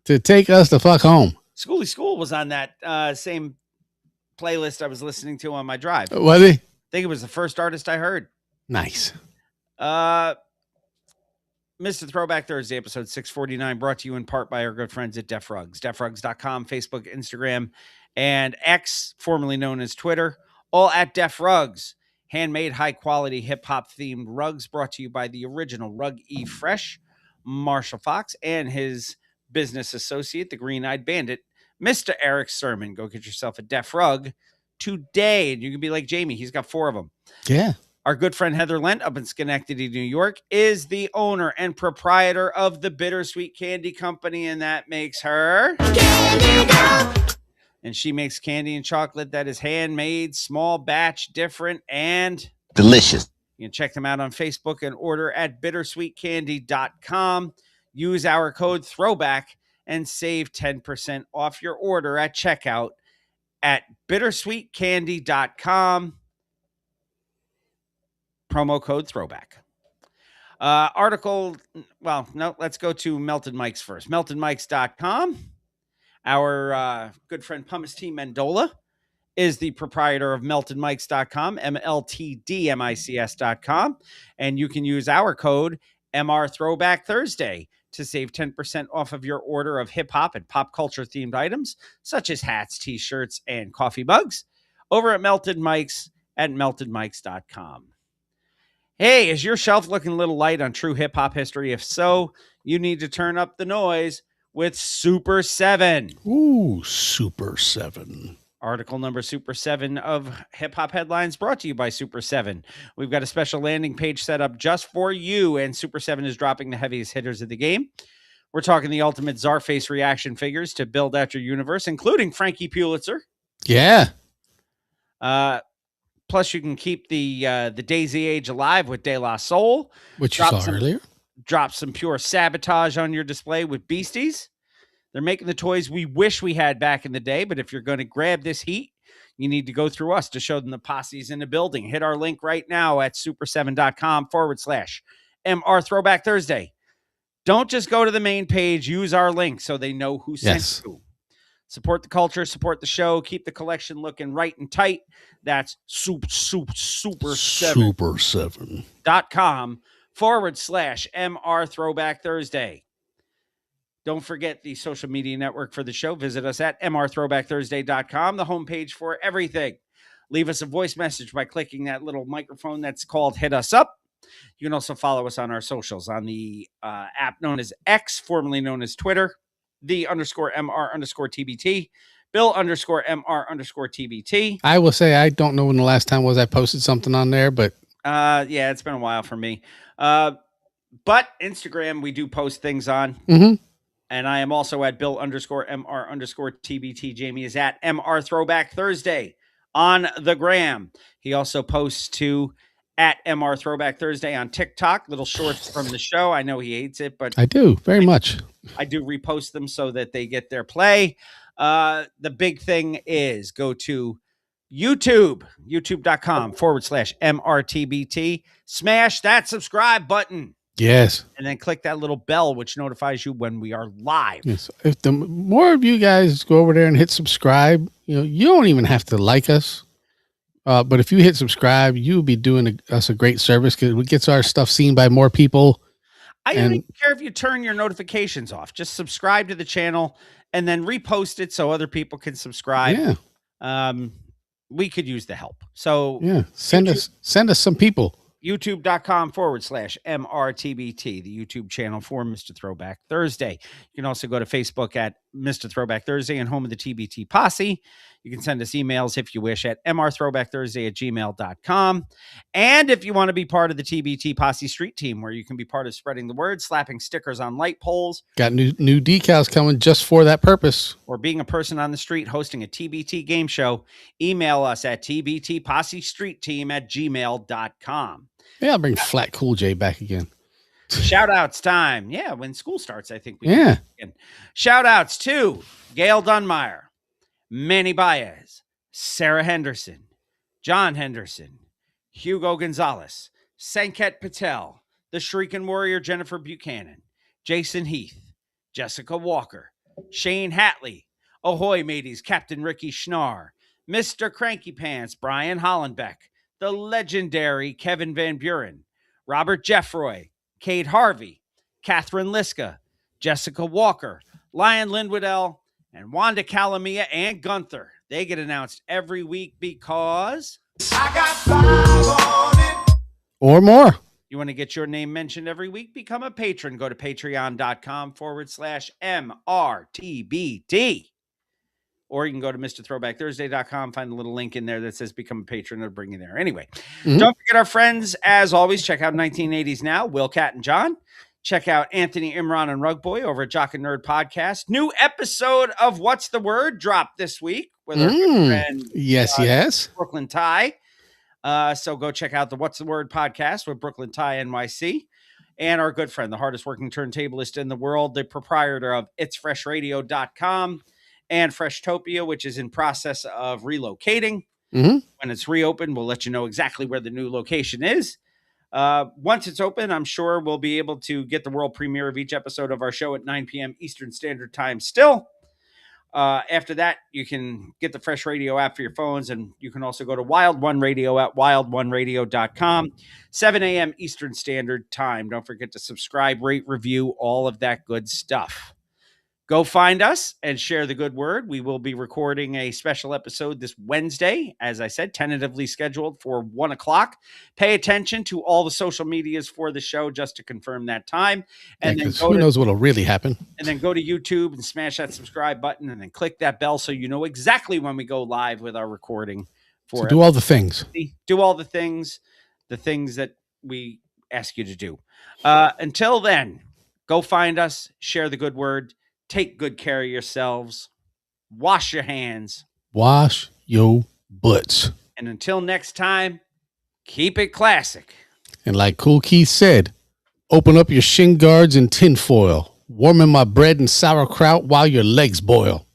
to take us the fuck home. Schooly School was on that same playlist I was listening to on my drive. Was he? I think it was the first artist I heard. Nice. Mr. Throwback Thursday, episode 649, brought to you in part by our good friends at Def Rugs. DefRugs.com, Facebook, Instagram, and X, formerly known as Twitter, all at Def Rugs. Handmade, high-quality, hip-hop themed rugs brought to you by the original Rug E Fresh, Marshall Fox, and his business associate, the Green-Eyed Bandit, Mr. Eric Sermon. Go get yourself a Def Rug today, and you can be like Jamie. He's got 4 of them. Yeah. Our good friend Heather Lent up in Schenectady, New York, is the owner and proprietor of the Bittersweet Candy Company, and that makes her Candy Girl. And she makes candy and chocolate that is handmade, small batch, different, and delicious. You can check them out on Facebook and order at bittersweetcandy.com. Use our code THROWBACK and save 10% off your order at checkout at bittersweetcandy.com. Promo code THROWBACK. Let's go to Melted Mike's first. MeltedMikes.com. Our good friend Pumice T. Mendola is the proprietor of MeltedMikes.com, MLTDMICS.com. And you can use our code MR Throwback Thursday to save 10% off of your order of hip hop and pop culture themed items, such as hats, t-shirts, and coffee mugs over at Melted Mike's at MeltedMikes.com. Hey, is your shelf looking a little light on true hip-hop history? If so, you need to turn up the noise with Super 7. Ooh, Super 7. Article number Super 7 of hip-hop headlines brought to you by Super 7. We've got a special landing page set up just for you, and Super 7 is dropping the heaviest hitters of the game. We're talking the ultimate Czarface reaction figures to build out your universe, including Frankie Pulitzer. Yeah. Plus, you can keep the Daisy Age alive with De La Soul. Which you saw earlier. Drop some pure sabotage on your display with Beasties. They're making the toys we wish we had back in the day, but if you're going to grab this heat, you need to go through us to show them the posse's in the building. Hit our link right now at super7.com/MR Throwback Thursday. Don't just go to the main page. Use our link so they know who sent you. Support the culture, support the show, keep the collection looking right and tight. That's super7.com/MR Throwback Thursday. Don't forget the social media network for the show. Visit us at mrthrowbackthursday.com, the homepage for everything. Leave us a voice message by clicking that little microphone that's called Hit Us Up. You can also follow us on our socials on the app known as X, formerly known as Twitter, _MR_TBT, Bill_MR_TBT. I will say I don't know when the last time was I posted something on there, but yeah, it's been a while for me. But Instagram, we do post things on. Mm-hmm. And I am also at Bill_MR_TBT. Jamie is at MR Throwback Thursday on the gram. He also posts to at MR Throwback Thursday on TikTok, little shorts from the show. I know he hates it, but I do very much. I do repost them so that they get their play. The big thing is go to YouTube, youtube.com/MRTBT. Smash that subscribe button. Yes. And then click that little bell, which notifies you when we are live. Yes. If the more of you guys go over there and hit subscribe, you don't even have to like us. But if you hit subscribe, you'll be doing us a great service because it gets our stuff seen by more people. I don't even care if you turn your notifications off. Just subscribe to the channel and then repost it so other people can subscribe. Yeah. We could use the help. So yeah, send us some people. YouTube.com/MRTBT, the YouTube channel for Mr. Throwback Thursday. You can also go to Facebook at Mr. Throwback Thursday and home of the TBT Posse. You can send us emails if you wish at mrthrowbackthursday@gmail.com. And if you want to be part of the TBT Posse Street Team, where you can be part of spreading the word, slapping stickers on light poles. Got new decals coming just for that purpose. Or being a person on the street hosting a TBT game show, email us at tbtpossestreetteam@gmail.com. Yeah, I'll bring Flat Cool J back again. Shout outs time. Yeah, when school starts, I think we can. Shout outs to Gail Dunmeyer, Manny Baez, Sarah Henderson, John Henderson, Hugo Gonzalez, Sanket Patel, the Shrieking Warrior Jennifer Buchanan, Jason Heath, Jessica Walker, Shane Hatley, Ahoy Mateys Captain Ricky Schnarr, Mr. Cranky Pants Brian Hollenbeck, the legendary Kevin Van Buren, Robert Jeffroy, Kate Harvey, Catherine Liska, Jessica Walker, Lion Lindwoodell, and Wanda Calamia and Gunther. They get announced every week because I got 5 on it. Or more. You want to get your name mentioned every week? Become a patron. Go to patreon.com/MRTBT. Or you can go to MrThrowbackThursday.com, find the little link in there that says become a patron. It'll bring you there. Anyway, Don't forget our friends. As always, check out 1980s Now, Will, Cat, and John. Check out Anthony, Imran, and Rug Boy over at Jock and Nerd Podcast. New episode of What's the Word dropped this week with our good friend, yes, Brooklyn Ty. So go check out the What's the Word podcast with Brooklyn Ty NYC. And our good friend, the hardest working turntablist in the world, the proprietor of itsfreshradio.com. and Freshtopia, which is in process of relocating. When it's reopened, we'll let you know exactly where the new location is. Once it's open, I'm sure we'll be able to get the world premiere of each episode of our show at 9 p.m. Eastern Standard Time still. After that, you can get the Fresh Radio app for your phones, and you can also go to Wild One Radio at wildoneradio.com, 7 a.m. Eastern Standard Time. Don't forget to subscribe, rate, review, all of that good stuff. Go find us and share the good word. We will be recording a special episode this Wednesday, as I said, tentatively scheduled for 1 o'clock. Pay attention to all the social medias for the show just to confirm that time. And then who knows what will really happen. And then go to YouTube and smash that subscribe button and then click that bell so you know exactly when we go live with our recording. So do all the things. Do all the things that we ask you to do. Until then, go find us, share the good word. Take good care of yourselves. Wash your hands. Wash your butts. And until next time, keep it classic. And like Cool Keith said, open up your shin guards and tinfoil. Warming my bread and sauerkraut while your legs boil.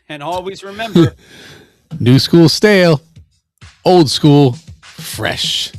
And always remember, new school stale, old school fresh.